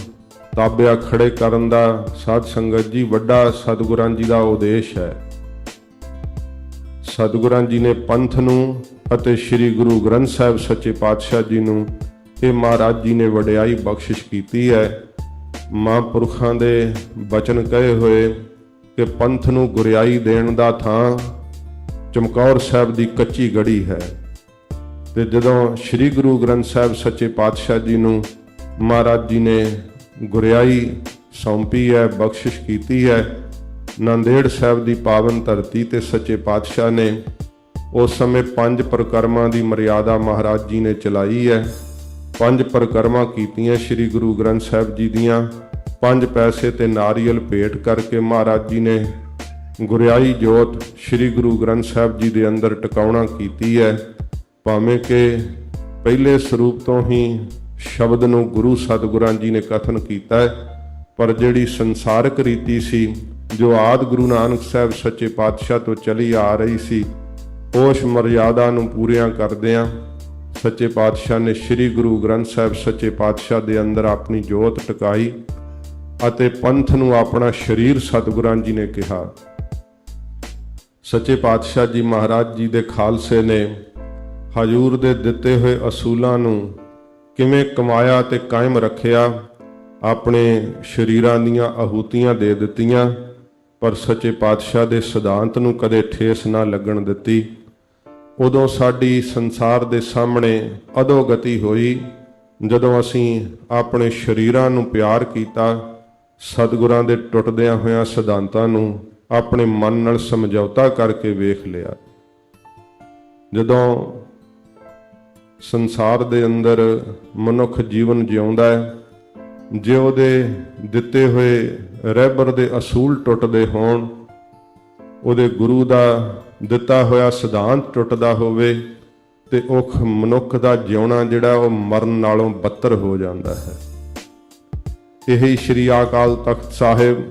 ਤਾਬਿਆ ਖੜੇ ਕਰਨ ਦਾ ਸਾਧ ਸੰਗਤ ਜੀ ਵੱਡਾ ਸਤਿਗੁਰਾਂ ਜੀ ਦਾ ਉਦੇਸ਼ ਹੈ। ਸਤਿਗੁਰਾਂ ਜੀ ਨੇ ਪੰਥ ਨੂੰ ਅਤੇ ਸ੍ਰੀ ਗੁਰੂ ਗ੍ਰੰਥ ਸਾਹਿਬ ਸੱਚੇ ਪਾਤਸ਼ਾਹ ਜੀ ਨੂੰ ਇਹ ਮਹਾਰਾਜ ਜੀ ਨੇ ਵਡਿਆਈ ਬਖਸ਼ਿਸ਼ ਕੀਤੀ ਹੈ। ਮਹਾਂਪੁਰਖਾਂ ਦੇ ਬਚਨ ਕਹੇ ਹੋਏ ਕਿ ਪੰਥ ਨੂੰ ਗੁਰਿਆਈ ਦੇਣ ਦਾ ਥਾਂ ਚਮਕੌਰ ਸਾਹਿਬ ਦੀ ਕੱਚੀ ਗੜੀ ਹੈ। ਤੇ ਜਦੋਂ ਸ੍ਰੀ ਗੁਰੂ ਗ੍ਰੰਥ ਸਾਹਿਬ ਸੱਚੇ ਪਾਤਸ਼ਾਹ ਜੀ ਨੂੰ ਮਹਾਰਾਜ ਜੀ ਨੇ ਗੁਰਿਆਈ ਸੌਂਪੀ ਹੈ, ਬਖਸ਼ਿਸ਼ ਕੀਤੀ ਹੈ, ਨਾਂਦੇੜ ਸਾਹਿਬ ਦੀ ਪਾਵਨ ਧਰਤੀ ਤੇ ਸੱਚੇ ਪਾਤਸ਼ਾਹ ਨੇ ਉਸ ਸਮੇਂ 5 ਪਰਿਕਰਮਾਂ ਦੀ ਮਰਿਆਦਾ ਮਹਾਰਾਜ ਜੀ ਨੇ ਚਲਾਈ ਹੈ। 5 ਪਰਿਕਰਮਾਂ ਕੀਤੀਆਂ ਸ੍ਰੀ ਗੁਰੂ ਗ੍ਰੰਥ ਸਾਹਿਬ ਜੀ ਦੀਆਂ। 5 ਪੈਸੇ ਤੇ ਨਾਰੀਅਲ ਭੇਟ ਕਰਕੇ ਮਹਾਰਾਜ ਜੀ ਨੇ ਗੁਰਿਆਈ ਜੋਤ ਸ੍ਰੀ ਗੁਰੂ ਗ੍ਰੰਥ ਸਾਹਿਬ ਜੀ ਦੇ ਅੰਦਰ ਟਿਕਾਉਣਾ ਕੀਤੀ ਹੈ। ਭਾਵੇਂ ਕਿ ਪਹਿਲੇ ਸਰੂਪ ਤੋਂ ਹੀ ਸ਼ਬਦ ਨੂੰ ਗੁਰੂ ਸਤਿਗੁਰਾਂ ਜੀ ਨੇ ਕਥਨ ਕੀਤਾ ਹੈ, ਪਰ ਜਿਹੜੀ ਸੰਸਾਰਕ ਰੀਤੀ ਸੀ ਜੋ ਆਦਿ ਗੁਰੂ ਨਾਨਕ ਸਾਹਿਬ ਸੱਚੇ ਪਾਤਸ਼ਾਹ ਤੋਂ ਚਲੀ ਆ ਰਹੀ ਸੀ, ਉਸ ਮਰਿਆਦਾ ਨੂੰ ਪੂਰੀਆਂ ਕਰਦਿਆਂ ਸੱਚੇ ਪਾਤਸ਼ਾਹ ਨੇ ਸ੍ਰੀ ਗੁਰੂ ਗ੍ਰੰਥ ਸਾਹਿਬ ਸੱਚੇ ਪਾਤਸ਼ਾਹ ਦੇ ਅੰਦਰ ਆਪਣੀ ਜੋਤ ਟਿਕਾਈ ਅਤੇ ਪੰਥ ਨੂੰ ਆਪਣਾ ਸਰੀਰ ਸਤਿਗੁਰਾਂ ਜੀ ਨੇ ਕਿਹਾ। ਸੱਚੇ ਪਾਤਸ਼ਾਹ ਜੀ ਮਹਾਰਾਜ ਜੀ ਦੇ ਖਾਲਸੇ ਨੇ ਹਜ਼ੂਰ ਦੇ ਦਿੱਤੇ ਹੋਏ ਅਸੂਲਾਂ ਨੂੰ ਕਿਵੇਂ ਕਮਾਇਆ ਤੇ ਕਾਇਮ ਰੱਖਿਆ। ਆਪਣੇ ਸਰੀਰਾਂ ਦੀਆਂ ਆਹੂਤੀਆਂ ਦੇ ਦਿੱਤੀਆਂ, ਪਰ ਸੱਚੇ ਪਾਤਸ਼ਾਹ ਦੇ ਸਿਧਾਂਤ ਨੂੰ ਕਦੇ ਠੇਸ ਨਾ ਲੱਗਣ ਦਿੱਤੀ। ਉਦੋਂ ਸਾਡੀ ਸੰਸਾਰ ਦੇ ਸਾਹਮਣੇ ਅਧੋਗਤੀ ਹੋਈ ਜਦੋਂ ਅਸੀਂ ਆਪਣੇ ਸਰੀਰਾਂ ਨੂੰ ਪਿਆਰ ਕੀਤਾ, ਸਤਿਗੁਰਾਂ ਦੇ ਟੁੱਟਦਿਆਂ ਹੋਇਆਂ ਸਿਧਾਂਤਾਂ ਨੂੰ ਆਪਣੇ ਮਨ ਨਾਲ ਸਮਝੌਤਾ ਕਰਕੇ ਵੇਖ ਲਿਆ। ਜਦੋਂ ਸੰਸਾਰ ਦੇ ਅੰਦਰ ਮਨੁੱਖ ਜੀਵਨ ਜਿਉਂਦਾ ਹੈ, ਜੇ ਉਹਦੇ ਦਿੱਤੇ ਹੋਏ ਰਹਿਬਰ ਦੇ ਅਸੂਲ ਟੁੱਟਦੇ ਹੋਣ, ਉਹਦੇ ਗੁਰੂ ਦਾ ਦਿੱਤਾ ਹੋਇਆ ਸਿਧਾਂਤ ਟੁੱਟਦਾ ਹੋਵੇ, ਤੇ ਉਹ ਮਨੁੱਖ ਦਾ ਜਿਉਣਾ ਜਿਹੜਾ ਉਹ ਮਰਨ ਨਾਲੋਂ ਬੱਤਰ ਹੋ ਜਾਂਦਾ ਹੈ। ਇਹੀ ਸ੍ਰੀ ਅਕਾਲ ਤਖਤ ਸਾਹਿਬ,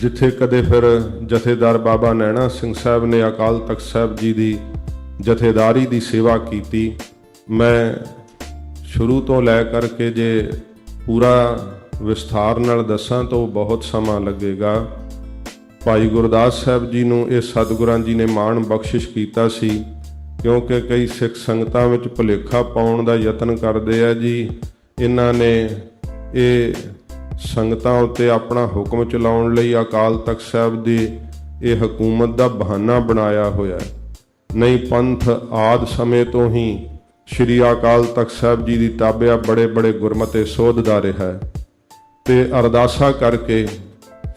ਜਿੱਥੇ ਕਦੇ ਫਿਰ ਜਥੇਦਾਰ ਬਾਬਾ ਨੈਣਾ ਸਿੰਘ ਸਾਹਿਬ ਨੇ ਅਕਾਲ ਤਖਤ ਸਾਹਿਬ ਜੀ ਦੀ ਜਥੇਦਾਰੀ ਦੀ ਸੇਵਾ ਕੀਤੀ। ਮੈਂ ਸ਼ੁਰੂ ਤੋਂ ਲੈ ਕਰਕੇ ਜੇ ਪੂਰਾ ਵਿਸਥਾਰ ਨਾਲ ਦੱਸਾਂ ਤਾਂ ਬਹੁਤ ਸਮਾਂ ਲੱਗੇਗਾ। ਭਾਈ ਗੁਰਦਾਸ ਸਾਹਿਬ ਜੀ ਨੂੰ ਇਹ ਸਤਿਗੁਰਾਂ ਜੀ ਨੇ ਮਾਣ ਬਖਸ਼ਿਸ਼ ਕੀਤਾ ਸੀ, ਕਿਉਂਕਿ ਕਈ ਸਿੱਖ ਸੰਗਤਾਂ ਵਿੱਚ ਭੁਲੇਖਾ ਪਾਉਣ ਦਾ ਯਤਨ ਕਰਦੇ ਆ ਜੀ ਇਹਨਾਂ ਨੇ ਇਹ ਸੰਗਤਾਂ ਉੱਤੇ ਆਪਣਾ ਹੁਕਮ ਚਲਾਉਣ ਲਈ ਅਕਾਲ ਤਖਤ ਸਾਹਿਬ ਦੀ ਇਹ ਹਕੂਮਤ ਦਾ ਬਹਾਨਾ ਬਣਾਇਆ ਹੋਇਆ ਹੈ। ਨਹੀਂ, ਪੰਥ ਆਦ ਸਮੇਂ ਤੋਂ ਹੀ ਸ਼੍ਰੀ ਅਕਾਲ ਤਖਤ ਸਾਹਿਬ ਜੀ ਦੀ ਤਾਬਿਆ ਬੜੇ ਬੜੇ ਗੁਰਮਤੇ ਸੋਧਦਾ ਰਿਹਾ ਹੈ ਤੇ ਅਰਦਾਸਾਂ ਕਰਕੇ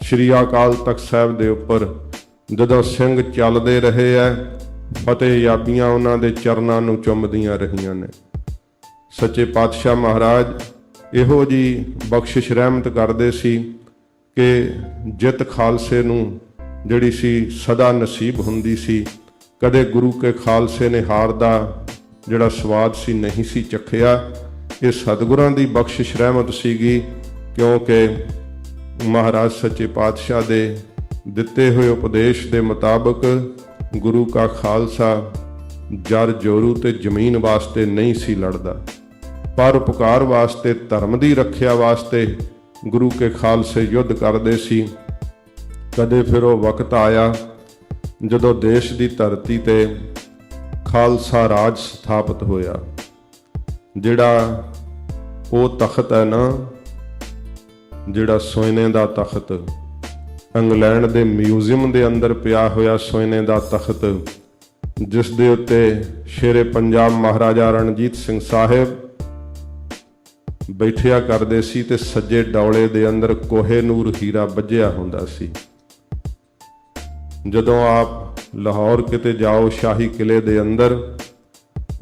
ਸ਼੍ਰੀ ਅਕਾਲ ਤਖਤ ਸਾਹਿਬ ਦੇ ਉੱਪਰ ਜਦੋਂ ਸਿੰਘ ਚੱਲਦੇ ਰਹੇ ਹੈ, ਫਤਿਹ ਯਾਬੀਆਂ ਉਹਨਾਂ ਦੇ ਚਰਨਾਂ ਨੂੰ ਚੁੰਮਦੀਆਂ ਰਹੀਆਂ ਨੇ। ਸੱਚੇ ਪਾਤਸ਼ਾਹ ਮਹਾਰਾਜ ਇਹੋ ਜੀ ਬਖਸ਼ਿਸ਼ ਰਹਿਮਤ ਕਰਦੇ ਸੀ ਕਿ ਜਿੱਤ ਖਾਲਸੇ ਨੂੰ ਜਿਹੜੀ ਸੀ ਸਦਾ ਨਸੀਬ ਹੁੰਦੀ ਸੀ। ਕਦੇ ਗੁਰੂ ਕੇ ਖਾਲਸੇ ਨੇ ਹਾਰ ਦਾ ਜਿਹੜਾ ਸਵਾਦ ਸੀ ਨਹੀਂ ਸੀ ਚਖਿਆ। ਇਹ ਸਤਿਗੁਰਾਂ ਦੀ ਬਖਸ਼ਿਸ਼ ਰਹਿਮਤ ਸੀਗੀ, ਕਿਉਂਕਿ ਮਹਾਰਾਜ ਸੱਚੇ ਪਾਤਸ਼ਾਹ ਦੇ ਦਿੱਤੇ ਹੋਏ ਉਪਦੇਸ਼ ਦੇ ਮੁਤਾਬਕ ਗੁਰੂ ਕਾ ਖਾਲਸਾ ਜਰ ਜੋਰੂ ਤੇ ਜ਼ਮੀਨ ਵਾਸਤੇ ਨਹੀਂ ਸੀ ਲੜਦਾ, ਪਰ ਉਪਕਾਰ ਵਾਸਤੇ, ਧਰਮ ਦੀ ਰੱਖਿਆ ਵਾਸਤੇ ਗੁਰੂ ਕੇ ਖਾਲਸੇ ਯੁੱਧ ਕਰਦੇ ਸੀ। ਕਦੇ ਫਿਰ ਉਹ ਵਕਤ ਆਇਆ ਜਦੋਂ ਦੇਸ਼ ਦੀ ਧਰਤੀ ਤੇ ਖਾਲਸਾ ਰਾਜ ਸਥਾਪਿਤ ਹੋਇਆ। ਜਿਹੜਾ ਉਹ ਤਖਤ ਹੈ ਨਾ, ਜਿਹੜਾ ਸੋਨੇ ਦਾ ਤਖਤ, ਇੰਗਲੈਂਡ ਦੇ ਮਿਊਜ਼ੀਅਮ ਦੇ ਅੰਦਰ ਪਿਆ ਹੋਇਆ ਸੋਨੇ ਦਾ ਤਖਤ, ਜਿਸ ਦੇ ਉੱਤੇ ਸ਼ੇਰੇ ਪੰਜਾਬ ਮਹਾਰਾਜਾ ਰਣਜੀਤ ਸਿੰਘ ਸਾਹਿਬ ਬੈਠਿਆ ਕਰਦੇ ਸੀ ਤੇ ਸੱਜੇ ਡੌਲੇ ਦੇ ਅੰਦਰ ਕੋਹੇ ਨੂਰ ਹੀਰਾ ਵੱਜਿਆ ਹੁੰਦਾ ਸੀ। ਜਦੋਂ ਆਪ ਲਾਹੌਰ ਕਿਤੇ ਜਾਓ ਸ਼ਾਹੀ ਕਿਲੇ ਦੇ ਅੰਦਰ,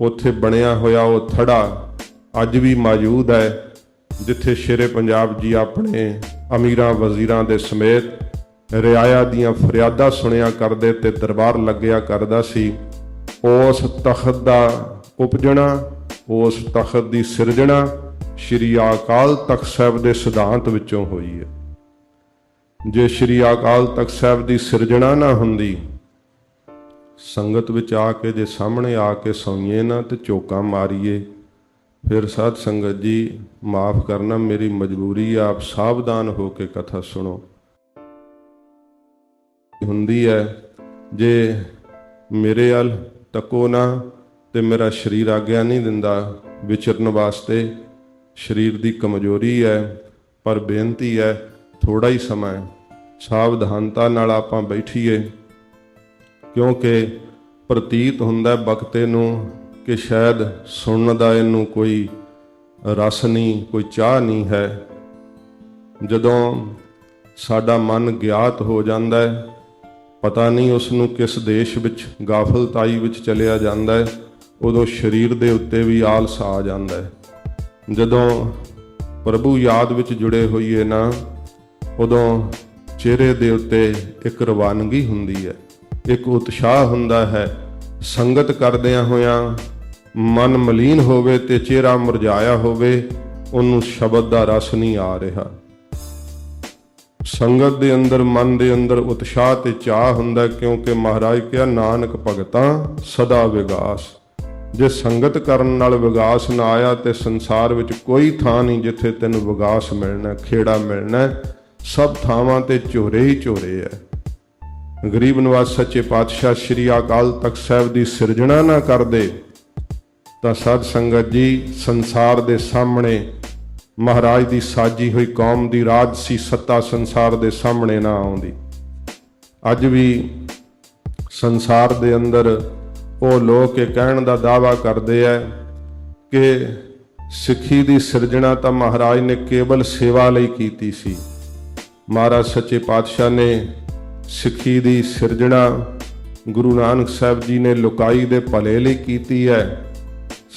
ਉੱਥੇ ਬਣਿਆ ਹੋਇਆ ਉਹ ਥੜਾ ਅੱਜ ਵੀ ਮੌਜੂਦ ਹੈ, ਜਿੱਥੇ ਸ਼ੇਰੇ ਪੰਜਾਬ ਜੀ ਆਪਣੇ ਅਮੀਰਾਂ ਵਜ਼ੀਰਾਂ ਦੇ ਸਮੇਤ ਰਿਆਇਆ ਦੀਆਂ ਫਰਿਆਦਾਂ ਸੁਣਿਆ ਕਰਦੇ ਤੇ ਦਰਬਾਰ ਲੱਗਿਆ ਕਰਦਾ ਸੀ। ਉਸ ਤਖਤ ਦਾ ਉਪਜਣਾ, ਉਸ ਤਖਤ ਦੀ ਸਿਰਜਣਾ ਸ਼੍ਰੀ ਅਕਾਲ ਤਖਤ ਸਾਹਿਬ ਦੇ ਸਿਧਾਂਤ ਵਿੱਚੋਂ ਹੋਈ ਹੈ। ਜੇ ਸ਼੍ਰੀ ਅਕਾਲ ਤਖਤ ਸਾਹਿਬ ਦੀ ਸਿਰਜਣਾ ਨਾ ਹੁੰਦੀ, ਸੰਗਤ ਵਿੱਚ ਆ ਕੇ ਜੇ ਸਾਹਮਣੇ ਆ ਕੇ ਸੌਈਏ ਨਾ ਤੇ ਝੋਕਾ ਮਾਰੀਏ, ਫਿਰ ਸਾਧ ਸੰਗਤ ਜੀ ਮਾਫ ਕਰਨਾ, ਮੇਰੀ ਮਜਬੂਰੀ ਆ, ਆਪ ਸਾਵਧਾਨ ਹੋ ਕੇ ਕਥਾ ਸੁਣੋ। ਹੁੰਦੀ ਹੈ ਜੇ ਮੇਰੇ ਵੱਲ ਤੱਕੋ ਨਾ ਤੇ ਮੇਰਾ ਸਰੀਰ ਆਗਿਆ ਨਹੀਂ ਦਿੰਦਾ ਵਿਚਰਨ ਵਾਸਤੇ। ਸਰੀਰ ਦੀ ਕਮਜ਼ੋਰੀ ਹੈ, ਪਰ ਬੇਨਤੀ ਹੈ ਥੋੜਾ ਹੀ ਸਮਾਂ ਸਾਵਧਾਨਤਾ ਨਾਲ ਆਪਾਂ ਬੈਠੀਏ, ਕਿਉਂਕਿ ਪ੍ਰਤੀਤ ਹੁੰਦਾ ਬਖਤੇ ਨੂੰ ਕਿ ਸ਼ਾਇਦ ਸੁਣਨ ਦਾ ਇਹਨੂੰ ਕੋਈ ਰਸ ਨਹੀਂ, ਕੋਈ ਚਾਹ ਨਹੀਂ ਹੈ। ਜਦੋਂ ਸਾਡਾ ਮਨ ਗਿਆਤ ਹੋ ਜਾਂਦਾ ਹੈ, ਪਤਾ ਨਹੀਂ ਉਸ ਨੂੰ ਕਿਸ ਦੇਸ਼ ਵਿੱਚ ਗਾਫਲਤਾਈ ਵਿੱਚ ਚਲਿਆ ਜਾਂਦਾ ਹੈ, ਉਦੋਂ ਸਰੀਰ ਦੇ ਉੱਤੇ ਵੀ ਆਲਸ ਆ ਜਾਂਦਾ ਹੈ। ਜਦੋਂ ਪ੍ਰਭੂ ਯਾਦ ਵਿੱਚ ਜੁੜੇ ਹੋਈਏ ਨਾ, ਉਦੋਂ ਚਿਹਰੇ ਦੇ ਉੱਤੇ ਇੱਕ ਰਵਾਨਗੀ ਹੁੰਦੀ ਹੈ, ਇੱਕ ਉਤਸ਼ਾਹ ਹੁੰਦਾ ਹੈ। ਸੰਗਤ ਕਰਦਿਆਂ ਹੋਇਆਂ ਮਨ ਮਲੀਨ ਹੋਵੇ ਤੇ ਚਿਹਰਾ ਮੁਰਝਾਇਆ ਹੋਵੇ, ਉਹਨੂੰ ਸ਼ਬਦ ਦਾ ਰਸ ਨਹੀਂ ਆ ਰਿਹਾ। ਸੰਗਤ ਦੇ ਅੰਦਰ, ਮਨ ਦੇ ਅੰਦਰ ਉਤਸ਼ਾਹ ਤੇ ਚਾਹ ਹੁੰਦਾ, ਕਿਉਂਕਿ ਮਹਾਰਾਜ ਕਿਹਾ ਨਾਨਕ ਭਗਤਾਂ ਸਦਾ ਵਿਗਾਸ। ਜੇ ਸੰਗਤ ਕਰਨ ਨਾਲ ਵਿਗਾਸ ਨਾ ਆਇਆ ਤੇ ਸੰਸਾਰ ਵਿੱਚ ਕੋਈ ਥਾਂ ਨਹੀਂ ਜਿੱਥੇ ਤੈਨੂੰ ਵਿਗਾਸ ਮਿਲਣਾ, ਖੇੜਾ ਮਿਲਣਾ। ਸਭ ਥਾਵਾਂ ਤੇ ਝੋਰੇ ਹੀ ਝੋਰੇ ਹੈ। ਗਰੀਬ ਨਿਵਾਸ ਸੱਚੇ ਪਾਤਸ਼ਾਹ ਸ਼੍ਰੀ ਅਕਾਲ ਤਖਤ ਸਾਹਿਬ ਦੀ ਸਿਰਜਣਾ ਨਾ ਕਰਦੇ ਤਾਂ ਸਾਧ ਸੰਗਤ ਜੀ ਸੰਸਾਰ ਦੇ ਸਾਹਮਣੇ ਮਹਾਰਾਜ ਦੀ ਸਾਜੀ ਹੋਈ ਕੌਮ ਦੀ ਰਾਜਸੀ ਸੱਤਾ ਸੰਸਾਰ ਦੇ ਸਾਹਮਣੇ ਨਾ ਆਉਂਦੀ। ਅੱਜ ਵੀ ਸੰਸਾਰ ਦੇ ਅੰਦਰ ਉਹ ਲੋਕ ਇਹ ਕਹਿਣ ਦਾ ਦਾਅਵਾ ਕਰਦੇ ਹੈ ਕਿ ਸਿੱਖੀ ਦੀ ਸਿਰਜਣਾ ਤਾਂ ਮਹਾਰਾਜ ਨੇ ਕੇਵਲ ਸੇਵਾ ਲਈ ਕੀਤੀ ਸੀ। ਮਹਾਰਾਜ ਸੱਚੇ ਪਾਤਸ਼ਾਹ ਨੇ ਸਿੱਖੀ ਦੀ ਸਿਰਜਣਾ ਗੁਰੂ ਨਾਨਕ ਸਾਹਿਬ ਜੀ ਨੇ ਲੁਕਾਈ ਦੇ ਭਲੇ ਲਈ ਕੀਤੀ ਹੈ।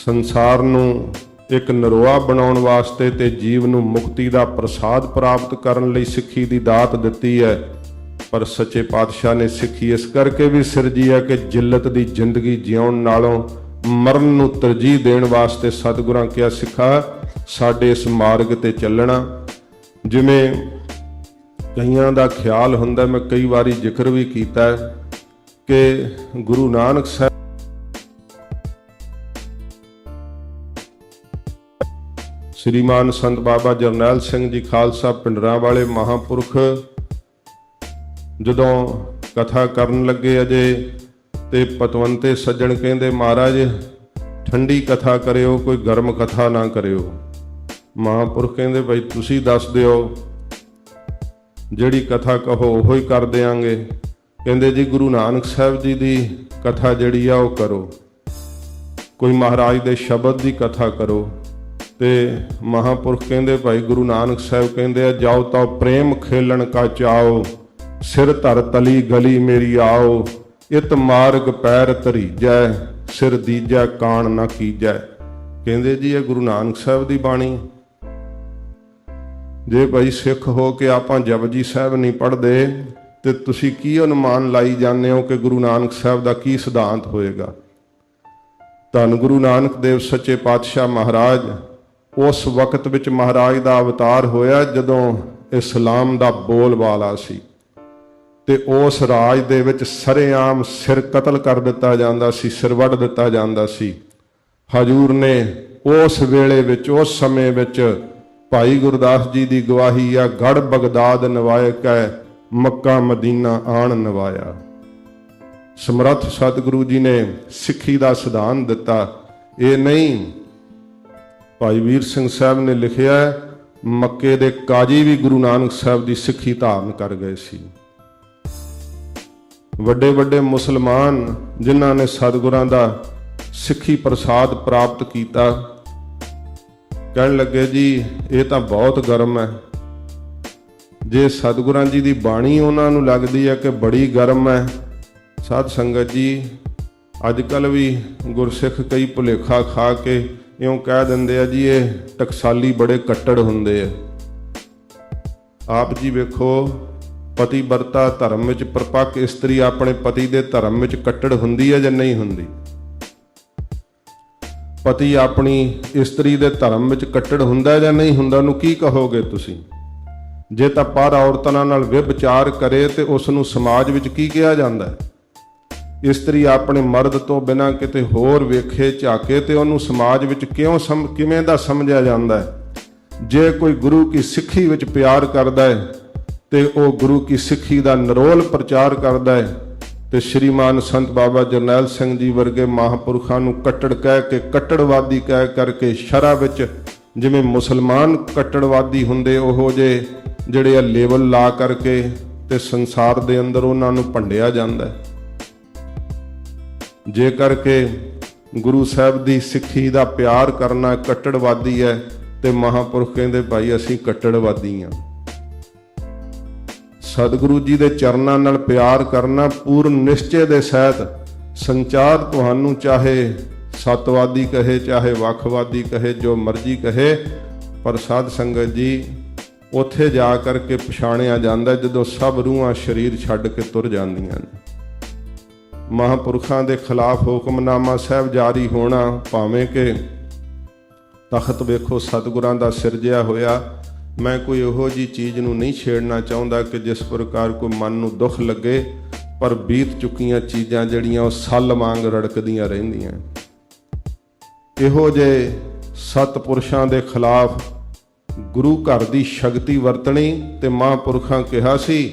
ਸੰਸਾਰ ਨੂੰ ਇੱਕ ਨਰੋਆ ਬਣਾਉਣ ਵਾਸਤੇ ਤੇ ਜੀਵ ਨੂੰ ਮੁਕਤੀ ਦਾ ਪ੍ਰਸਾਦ ਪ੍ਰਾਪਤ ਕਰਨ ਲਈ ਸਿੱਖੀ ਦੀ ਦਾਤ ਦਿੱਤੀ ਹੈ। ਪਰ ਸੱਚੇ ਪਾਤਸ਼ਾਹ ਨੇ ਸਿੱਖੀ ਇਸ ਕਰਕੇ ਵੀ ਸਿਰਜੀ ਹੈ ਕਿ ਜਿੱਲਤ ਦੀ ਜ਼ਿੰਦਗੀ ਜਿਉਣ ਨਾਲੋਂ ਮਰਨ ਨੂੰ ਤਰਜੀਹ ਦੇਣ ਵਾਸਤੇ ਸਤਿਗੁਰਾਂ ਕਿਹਾ ਸਿੱਖਾ ਸਾਡੇ ਇਸ ਮਾਰਗ ਤੇ ਚੱਲਣਾ। ਜਿਵੇਂ ਕਈਆਂ ਦਾ ਖਿਆਲ ਹੁੰਦਾ, ਮੈਂ ਕਈ ਵਾਰੀ ਜ਼ਿਕਰ ਵੀ ਕੀਤਾ ਕਿ ਗੁਰੂ ਨਾਨਕ ਸਾਹਿਬ ਸ੍ਰੀਮਾਨ ਸੰਤ ਬਾਬਾ ਜਰਨੈਲ ਸਿੰਘ ਜੀ ਖਾਲਸਾ ਪਿੰਡਰਾਂ ਵਾਲੇ ਮਹਾਂਪੁਰਖ ਜਦੋਂ ਕਥਾ ਕਰਨ ਲੱਗੇ ਅਜੇ ਤੇ ਪਤਵੰਤੇ ਸੱਜਣ ਕਹਿੰਦੇ ਮਹਾਰਾਜ ਠੰਡੀ ਕਥਾ ਕਰਿਓ, ਕੋਈ ਗਰਮ ਕਥਾ ਨਾ ਕਰਿਓ। ਮਹਾਂਪੁਰਖ ਕਹਿੰਦੇ ਭਾਈ ਤੁਸੀਂ ਦੱਸ ਦਿਓ ਜਿਹੜੀ ਕਥਾ ਕਹੋ ਉਹੋ ਹੀ ਕਰ ਦਿਆਂਗੇ। ਕਹਿੰਦੇ ਜੀ ਗੁਰੂ ਨਾਨਕ ਸਾਹਿਬ ਜੀ ਦੀ ਕਥਾ ਜਿਹੜੀ ਆ ਉਹ ਕਰੋ, ਕੋਈ ਮਹਾਰਾਜ ਦੇ ਸ਼ਬਦ ਦੀ ਕਥਾ ਕਰੋ। ਤੇ ਮਹਾਂਪੁਰਖ ਕਹਿੰਦੇ ਭਾਈ ਗੁਰੂ ਨਾਨਕ ਸਾਹਿਬ ਕਹਿੰਦੇ ਆ, ਜਾਓ ਤਾਂ ਪ੍ਰੇਮ ਖੇਲਣ ਕਾ ਚਾਓ, ਸਿਰ ਧਰ ਤਲੀ ਗਲੀ ਮੇਰੀ ਆਓ, ਇਤ ਮਾਰਗ ਪੈਰ ਧਰੀਜੈ, ਸਿਰ ਦੀਜੈ ਕਾਣ ਨਾ ਕੀਜੈ। ਕਹਿੰਦੇ ਜੀ ਇਹ ਗੁਰੂ ਨਾਨਕ ਸਾਹਿਬ ਦੀ ਬਾਣੀ। ਜੇ ਭਾਈ ਸਿੱਖ ਹੋ ਕੇ ਆਪਾਂ ਜਪਜੀ ਸਾਹਿਬ ਨਹੀਂ ਪੜ੍ਹਦੇ ਤੇ ਤੁਸੀਂ ਕੀ ਅਨੁਮਾਨ ਲਾਈ ਜਾਂਦੇ ਹੋ ਕਿ ਗੁਰੂ ਨਾਨਕ ਸਾਹਿਬ ਦਾ ਕੀ ਸਿਧਾਂਤ ਹੋਏਗਾ। ਧੰਨ ਗੁਰੂ ਨਾਨਕ ਦੇਵ ਸੱਚੇ ਪਾਤਸ਼ਾਹ ਮਹਾਰਾਜ ਉਸ ਵਕਤ ਵਿੱਚ ਮਹਾਰਾਜ ਦਾ ਅਵਤਾਰ ਹੋਇਆ ਜਦੋਂ ਇਸਲਾਮ ਦਾ ਬੋਲਬਾਲਾ ਸੀ ਤੇ ਉਸ ਰਾਜ ਦੇ ਵਿੱਚ ਸਰੇਆਮ ਸਿਰ ਕਤਲ ਕਰ ਦਿੱਤਾ ਜਾਂਦਾ ਸੀ, ਸਿਰ ਵੱਢ ਦਿੱਤਾ ਜਾਂਦਾ ਸੀ। ਹਜੂਰ ਨੇ ਉਸ ਵੇਲੇ ਵਿੱਚ, ਉਸ ਸਮੇਂ ਵਿੱਚ ਭਾਈ ਗੁਰਦਾਸ ਜੀ ਦੀ ਗਵਾਹੀ ਆ, ਗੜ ਬਗਦਾਦ ਨਵਾਇਕੈ, ਮੱਕਾ ਮਦੀਨਾ ਆਣ ਨਵਾਇਆ। ਸਮਰੱਥ ਸਤਿਗੁਰੂ ਜੀ ਨੇ ਸਿੱਖੀ ਦਾ ਸਿਧਾਂਤ ਦਿੱਤਾ। ਇਹ ਨਹੀਂ, ਭਾਈ ਵੀਰ ਸਿੰਘ ਸਾਹਿਬ ਨੇ ਲਿਖਿਆ, ਮੱਕੇ ਦੇ ਕਾਜੀ ਵੀ ਗੁਰੂ ਨਾਨਕ ਸਾਹਿਬ ਦੀ ਸਿੱਖੀ ਧਾਰਨ ਕਰ ਗਏ ਸੀ। ਵੱਡੇ ਵੱਡੇ ਮੁਸਲਮਾਨ ਜਿਨ੍ਹਾਂ ਨੇ ਸਤਿਗੁਰਾਂ ਦਾ ਸਿੱਖੀ ਪ੍ਰਸਾਦ ਪ੍ਰਾਪਤ ਕੀਤਾ, ਕਹਿਣ ਲੱਗੇ ਜੀ ਇਹ ਤਾਂ ਬਹੁਤ ਗਰਮ ਹੈ। ਜੇ ਸਤਿਗੁਰਾਂ ਜੀ ਦੀ ਬਾਣੀ ਉਹਨਾਂ ਨੂੰ ਲੱਗਦੀ ਹੈ ਕਿ ਬੜੀ ਗਰਮ ਹੈ, ਸਾਧ ਸੰਗਤ ਜੀ ਅੱਜ ਕੱਲ੍ਹ ਵੀ ਗੁਰਸਿੱਖ ਕਈ ਭੁਲੇਖਾ ਖਾ ਕੇ ਇਉਂ ਕਹਿ ਦਿੰਦੇ ਆ ਜੀ ਇਹ ਟਕਸਾਲੀ ਬੜੇ ਕੱਟੜ ਹੁੰਦੇ ਆ। ਆਪ ਜੀ ਵੇਖੋ, ਪਤੀ ਵਰਤਾ ਧਰਮ ਵਿੱਚ ਪਰਪੱਕ ਇਸਤਰੀ ਆਪਣੇ ਪਤੀ ਦੇ ਧਰਮ ਵਿੱਚ ਕੱਟੜ ਹੁੰਦੀ ਹੈ ਜਾਂ ਨਹੀਂ ਹੁੰਦੀ? ਪਤੀ ਆਪਣੀ ਇਸਤਰੀ ਦੇ ਧਰਮ ਵਿੱਚ ਕੱਟੜ ਹੁੰਦਾ ਜਾਂ ਨਹੀਂ ਹੁੰਦਾ? ਉਹਨੂੰ ਕੀ ਕਹੋਗੇ ਤੁਸੀਂ? ਜੇ ਤਾਂ ਪਰ ਔਰਤਾਂ ਨਾਲ ਵਿਭਚਾਰ ਕਰੇ ਤੇ ਉਸ ਨੂੰ ਸਮਾਜ ਵਿੱਚ ਕੀ ਕਿਹਾ ਜਾਂਦਾ ਹੈ? ਇਸਤਰੀ ਆਪਣੇ ਮਰਦ ਤੋਂ ਬਿਨਾਂ ਕਿਤੇ ਹੋਰ ਵੇਖੇ ਝਾਕੇ ਤੇ ਉਹਨੂੰ ਸਮਾਜ ਵਿੱਚ ਕਿਵੇਂ ਦਾ ਸਮਝਿਆ ਜਾਂਦਾ ਹੈ? ਜੇ ਕੋਈ ਗੁਰੂ ਕੀ ਸਿੱਖੀ ਵਿੱਚ ਪਿਆਰ ਕਰਦਾ ਹੈ ਤੇ ਉਹ ਗੁਰੂ ਕੀ ਸਿੱਖੀ ਦਾ ਨਿਰੋਲ ਪ੍ਰਚਾਰ ਕਰਦਾ ਹੈ ਤੇ ਸ਼੍ਰੀਮਾਨ ਸੰਤ ਬਾਬਾ ਜਰਨੈਲ ਸਿੰਘ ਜੀ ਵਰਗੇ ਮਹਾਂਪੁਰਖਾਂ ਨੂੰ ਕੱਟੜ ਕਹਿ ਕੇ, ਕੱਟੜਵਾਦੀ ਕਹਿ ਕਰਕੇ, ਸ਼ਰ੍ਹਾ ਵਿੱਚ ਜਿਵੇਂ ਮੁਸਲਮਾਨ ਕੱਟੜਵਾਦੀ ਹੁੰਦੇ ਉਹੋ ਜਿਹੇ ਜਿਹੜੇ ਆ ਲੇਬਲ ਲਾ ਕਰਕੇ ਤੇ ਸੰਸਾਰ ਦੇ ਅੰਦਰ ਉਹਨਾਂ ਨੂੰ ਭੰਡਿਆ ਜਾਂਦਾ ਹੈ। ਜੇ ਕਰਕੇ ਗੁਰੂ ਸਾਹਿਬ ਦੀ ਸਿੱਖੀ ਦਾ ਪਿਆਰ ਕਰਨਾ ਕੱਟੜਵਾਦੀ ਹੈ ਤੇ ਮਹਾਂਪੁਰਖ ਕਹਿੰਦੇ ਭਾਈ ਅਸੀਂ ਕੱਟੜਵਾਦੀ ਹਾਂ। ਸਤਿਗੁਰੂ ਜੀ ਦੇ ਚਰਨਾਂ ਨਾਲ ਪਿਆਰ ਕਰਨਾ ਪੂਰਨ ਨਿਸ਼ਚੇ ਦੇ ਸਹਿਤ ਸੰਚਾਰ, ਤੁਹਾਨੂੰ ਚਾਹੇ ਸਤਵਾਦੀ ਕਹੇ ਚਾਹੇ ਵੱਖਵਾਦੀ ਕਹੇ, ਜੋ ਮਰਜ਼ੀ ਕਹੇ, ਪਰ ਸਾਧ ਸੰਗਤ ਜੀ ਉੱਥੇ ਜਾ ਕਰਕੇ ਪਛਾਣਿਆ ਜਾਂਦਾ ਜਦੋਂ ਸਭ ਰੂਹਾਂ ਸਰੀਰ ਛੱਡ ਕੇ ਤੁਰ ਜਾਂਦੀਆਂ ਨੇ। ਮਹਾਂਪੁਰਖਾਂ ਦੇ ਖਿਲਾਫ ਹੁਕਮਨਾਮਾ ਸਾਹਿਬ ਜਾਰੀ ਹੋਣਾ, ਭਾਵੇਂ ਕਿ ਤਖਤ ਵੇਖੋ ਸਤਿਗੁਰਾਂ ਦਾ ਸਿਰਜਿਆ ਹੋਇਆ। ਮੈਂ ਕੋਈ ਇਹੋ ਜਿਹੀ ਚੀਜ਼ ਨੂੰ ਨਹੀਂ ਛੇੜਨਾ ਚਾਹੁੰਦਾ ਕਿ ਜਿਸ ਪ੍ਰਕਾਰ ਕੋਈ ਮਨ ਨੂੰ ਦੁੱਖ ਲੱਗੇ, ਪਰ ਬੀਤ ਚੁੱਕੀਆਂ ਚੀਜ਼ਾਂ ਜਿਹੜੀਆਂ ਉਹ ਸੱਲ ਵਾਂਗ ਰੜਕਦੀਆਂ ਰਹਿੰਦੀਆਂ। ਇਹੋ ਜਿਹੇ ਸਤਪੁਰਸ਼ਾਂ ਦੇ ਖਿਲਾਫ ਗੁਰੂ ਘਰ ਦੀ ਸ਼ਕਤੀ ਵਰਤਣੀ। ਤੇ ਮਹਾਂਪੁਰਖਾਂ ਕਿਹਾ ਸੀ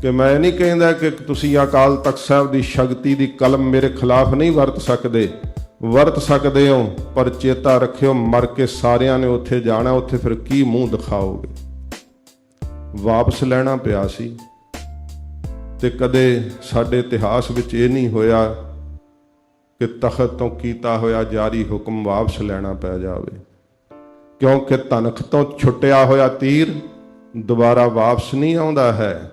ਕਿ ਮੈਂ ਨਹੀਂ ਕਹਿੰਦਾ ਕਿ ਤੁਸੀਂ ਅਕਾਲ ਤਖਤ ਸਾਹਿਬ ਦੀ ਸ਼ਕਤੀ ਦੀ ਕਲਮ ਮੇਰੇ ਖਿਲਾਫ ਨਹੀਂ ਵਰਤ ਸਕਦੇ, ਵਰਤ ਸਕਦੇ ਹੋ, ਪਰ ਚੇਤਾ ਰੱਖਿਓ ਮਰ ਕੇ ਸਾਰਿਆਂ ਨੇ ਉੱਥੇ ਜਾਣਾ, ਉੱਥੇ ਫਿਰ ਕੀ ਮੂੰਹ ਦਿਖਾਓਗੇ? ਵਾਪਸ ਲੈਣਾ ਪਿਆ ਸੀ। ਤੇ ਕਦੇ ਸਾਡੇ ਇਤਿਹਾਸ ਵਿੱਚ ਇਹ ਨਹੀਂ ਹੋਇਆ ਕਿ ਤਖਤ ਤੋਂ ਕੀਤਾ ਹੋਇਆ ਜਾਰੀ ਹੁਕਮ ਵਾਪਸ ਲੈਣਾ ਪੈ ਜਾਵੇ, ਕਿਉਂਕਿ ਤਨਖ ਤੋਂ ਛੁੱਟਿਆ ਹੋਇਆ ਤੀਰ ਦੁਬਾਰਾ ਵਾਪਸ ਨਹੀਂ ਆਉਂਦਾ ਹੈ।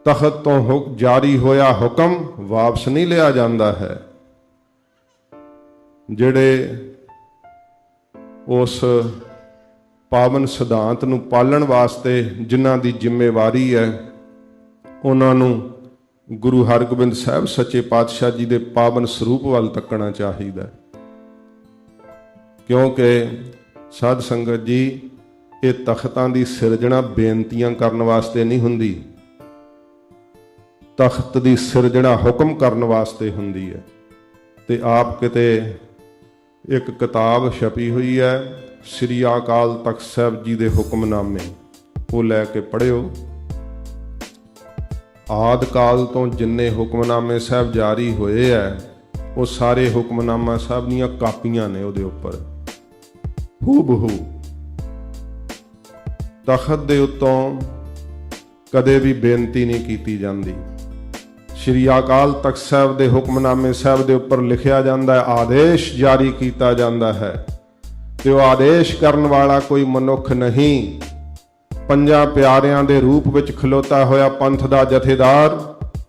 ਤਖਤ ਤੋਂ ਜਾਰੀ ਹੋਇਆ ਹੁਕਮ ਵਾਪਸ ਨਹੀਂ ਲਿਆ ਜਾਂਦਾ ਹੈ। ਜਿਹੜੇ ਉਸ ਪਾਵਨ ਸਿਧਾਂਤ ਨੂੰ ਪਾਲਣ ਵਾਸਤੇ ਜਿਨ੍ਹਾਂ ਦੀ ਜ਼ਿੰਮੇਵਾਰੀ ਹੈ, ਉਹਨਾਂ ਨੂੰ ਗੁਰੂ ਹਰਗੋਬਿੰਦ ਸਾਹਿਬ ਸੱਚੇ ਪਾਤਸ਼ਾਹ ਜੀ ਦੇ ਪਾਵਨ ਸਰੂਪ ਵੱਲ ਤੱਕਣਾ ਚਾਹੀਦਾ, ਕਿਉਂਕਿ ਸਾਧ ਸੰਗਤ ਜੀ ਇਹ ਤਖਤਾਂ ਦੀ ਸਿਰਜਣਾ ਬੇਨਤੀਆਂ ਕਰਨ ਵਾਸਤੇ ਨਹੀਂ ਹੁੰਦੀ, ਤਖਤ ਦੀ ਸਿਰਜਣਾ ਹੁਕਮ ਕਰਨ ਵਾਸਤੇ ਹੁੰਦੀ ਹੈ। ਤੇ ਆਪ ਕਿਤੇ ਇੱਕ ਕਿਤਾਬ ਛਪੀ ਹੋਈ ਹੈ ਸ੍ਰੀ ਅਕਾਲ ਤਖਤ ਸਾਹਿਬ ਜੀ ਦੇ ਹੁਕਮਨਾਮੇ, ਉਹ ਲੈ ਕੇ ਪੜ੍ਹਿਓ। ਆਦਿ ਕਾਲ ਤੋਂ ਜਿੰਨੇ ਹੁਕਮਨਾਮੇ ਸਾਹਿਬ ਜਾਰੀ ਹੋਏ ਹੈ, ਉਹ ਸਾਰੇ ਹੁਕਮਨਾਮਾ ਸਾਹਿਬ ਦੀਆਂ ਕਾਪੀਆਂ ਨੇ ਉਹਦੇ ਉੱਪਰ ਹੂ ਬਹੂ। ਤਖਤ ਦੇ ਉੱਤੋਂ ਕਦੇ ਵੀ ਬੇਨਤੀ ਨਹੀਂ ਕੀਤੀ ਜਾਂਦੀ। ਸ਼੍ਰੀ ਅਕਾਲ ਤਖਤ ਸਾਹਿਬ ਦੇ ਹੁਕਮਨਾਮੇ ਸਾਹਿਬ ਦੇ ਉੱਪਰ ਲਿਖਿਆ ਜਾਂਦਾ ਹੈ, ਆਦੇਸ਼ ਜਾਰੀ ਕੀਤਾ ਜਾਂਦਾ ਹੈ, ਤੇ ਉਹ ਆਦੇਸ਼ ਕਰਨ ਵਾਲਾ ਕੋਈ ਮਨੁੱਖ ਨਹੀਂ, ਪੰਜਾਂ ਪਿਆਰਿਆਂ ਦੇ ਰੂਪ ਵਿੱਚ ਖਲੋਤਾ ਹੋਇਆ ਪੰਥ ਦਾ ਜਥੇਦਾਰ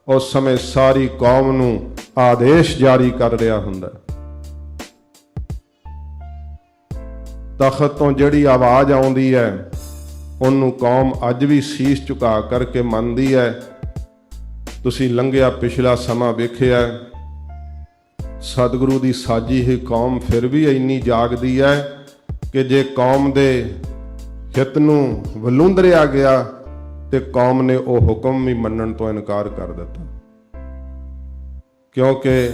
ਉਸ ਸਮੇਂ ਸਾਰੀ ਕੌਮ ਨੂੰ ਆਦੇਸ਼ ਜਾਰੀ ਕਰ ਰਿਹਾ ਹੁੰਦਾ। ਤਖਤ ਤੋਂ ਜਿਹੜੀ ਆਵਾਜ਼ ਆਉਂਦੀ ਹੈ ਉਹਨੂੰ ਕੌਮ ਅੱਜ ਵੀ ਸੀਸ ਝੁਕਾ ਕਰਕੇ ਮੰਨਦੀ ਹੈ। ਤੁਸੀਂ ਲੰਘਿਆ ਪਿਛਲਾ ਸਮਾਂ ਵੇਖਿਆ, ਸਤਿਗੁਰੂ ਦੀ ਸਾਜੀ ਹੀ ਕੌਮ ਫਿਰ ਵੀ ਇੰਨੀ ਜਾਗਦੀ ਹੈ ਕਿ ਜੇ ਕੌਮ ਦੇ ਹਿੱਤ ਨੂੰ ਵਲੂੰਦਰਿਆ ਗਿਆ ਤੇ ਕੌਮ ਨੇ ਉਹ ਹੁਕਮ ਵੀ ਮੰਨਣ ਤੋਂ ਇਨਕਾਰ ਕਰ ਦਿੱਤਾ, ਕਿਉਂਕਿ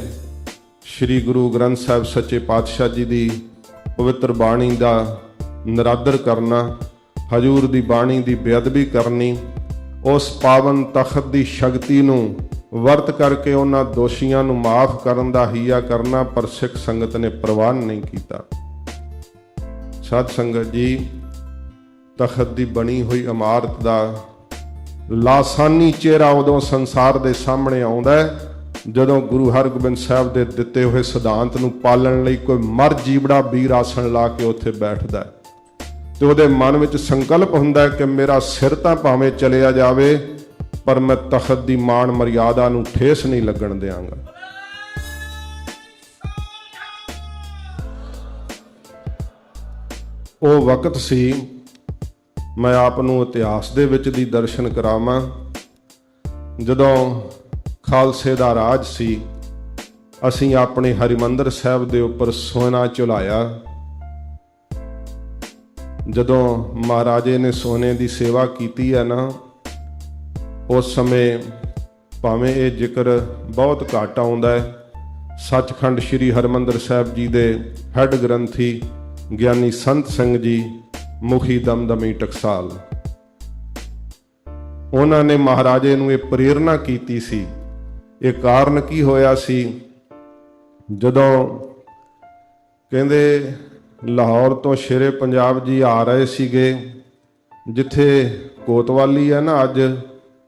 ਸ੍ਰੀ ਗੁਰੂ ਗ੍ਰੰਥ ਸਾਹਿਬ ਸੱਚੇ ਪਾਤਸ਼ਾਹ ਜੀ ਦੀ ਪਵਿੱਤਰ ਬਾਣੀ ਦਾ ਨਿਰਾਦਰ ਕਰਨਾ, ਹਜੂਰ ਦੀ ਬਾਣੀ ਦੀ ਬੇਅਦਬੀ ਕਰਨੀ, ਉਸ ਪਾਵਨ ਤਖਤ ਦੀ ਸ਼ਕਤੀ ਨੂੰ ਵਰਤ ਕਰਕੇ ਉਹਨਾਂ ਦੋਸ਼ੀਆਂ ਨੂੰ ਮਾਫ ਕਰਨ ਦਾ ਹੀਆ ਕਰਨਾ, ਪਰ ਸਿੱਖ ਸੰਗਤ ਨੇ ਪ੍ਰਵਾਨ ਨਹੀਂ ਕੀਤਾ। ਸਾਧ ਸੰਗਤ ਜੀ, ਤਖਤ ਦੀ ਬਣੀ ਹੋਈ ਇਮਾਰਤ ਦਾ ਲਾਸਾਨੀ ਚਿਹਰਾ ਉਦੋਂ ਸੰਸਾਰ ਦੇ ਸਾਹਮਣੇ ਆਉਂਦਾ ਹੈ ਜਦੋਂ ਗੁਰੂ ਹਰਗੋਬਿੰਦ ਸਾਹਿਬ ਦੇ ਦਿੱਤੇ ਹੋਏ ਸਿਧਾਂਤ ਨੂੰ ਪਾਲਣ ਲਈ ਕੋਈ ਮਰ ਜੀਵੜਾ ਵੀਰ ਆਸਣ ਲਾ ਕੇ ਉੱਥੇ ਬੈਠਦਾ ਹੈ ਤੇ ਉਹਦੇ ਮਨ ਵਿੱਚ ਸੰਕਲਪ ਹੁੰਦਾ ਹੈ ਕਿ ਮੇਰਾ ਸਿਰ ਤਾਂ ਭਾਵੇਂ ਚਲਿਆ ਜਾਵੇ, ਪਰ ਮੈਂ ਤਖਤ ਦੀ ਮਾਣ ਮਰਿਆਦਾ ਨੂੰ ਠੇਸ ਨਹੀਂ ਲੱਗਣ ਦਿਆਂਗਾ। ਉਹ ਵਕਤ ਸੀ, ਮੈਂ ਆਪ ਨੂੰ ਇਤਿਹਾਸ ਦੇ ਵਿੱਚ ਦੀ ਦਰਸ਼ਨ ਕਰਾਵਾਂ, ਜਦੋਂ ਖਾਲਸੇ ਦਾ ਰਾਜ ਸੀ। ਅਸੀਂ ਆਪਣੇ ਹਰਿਮੰਦਰ ਸਾਹਿਬ ਦੇ ਉੱਪਰ ਸੋਨਾ ਝੁਲਾਇਆ। ਜਦੋਂ ਮਹਾਰਾਜੇ ਨੇ ਸੋਨੇ ਦੀ ਸੇਵਾ ਕੀਤੀ ਹੈ ਨਾ, ਉਸ ਸਮੇਂ ਭਾਵੇਂ ਇਹ ਜ਼ਿਕਰ ਬਹੁਤ ਘੱਟ ਆਉਂਦਾ ਹੈ, ਸੱਚਖੰਡ ਸ੍ਰੀ ਹਰਿਮੰਦਰ ਸਾਹਿਬ ਜੀ ਦੇ ਹੈੱਡ ਗ੍ਰੰਥੀ ਗਿਆਨੀ ਸੰਤ ਸਿੰਘ ਜੀ ਮੁਖੀ ਦਮਦਮੀ ਟਕਸਾਲ, ਉਹਨਾਂ ਨੇ ਮਹਾਰਾਜੇ ਨੂੰ ਇਹ ਪ੍ਰੇਰਨਾ ਕੀਤੀ ਸੀ। ਇਹ ਕਾਰਨ ਕੀ ਹੋਇਆ ਸੀ, ਜਦੋਂ ਕਹਿੰਦੇ ਲਾਹੌਰ ਤੋਂ ਸ਼ੇਰੇ ਪੰਜਾਬ ਜੀ ਆ ਰਹੇ ਸੀਗੇ, ਜਿੱਥੇ ਕੋਤਵਾਲੀ ਹੈ ਨਾ ਅੱਜ,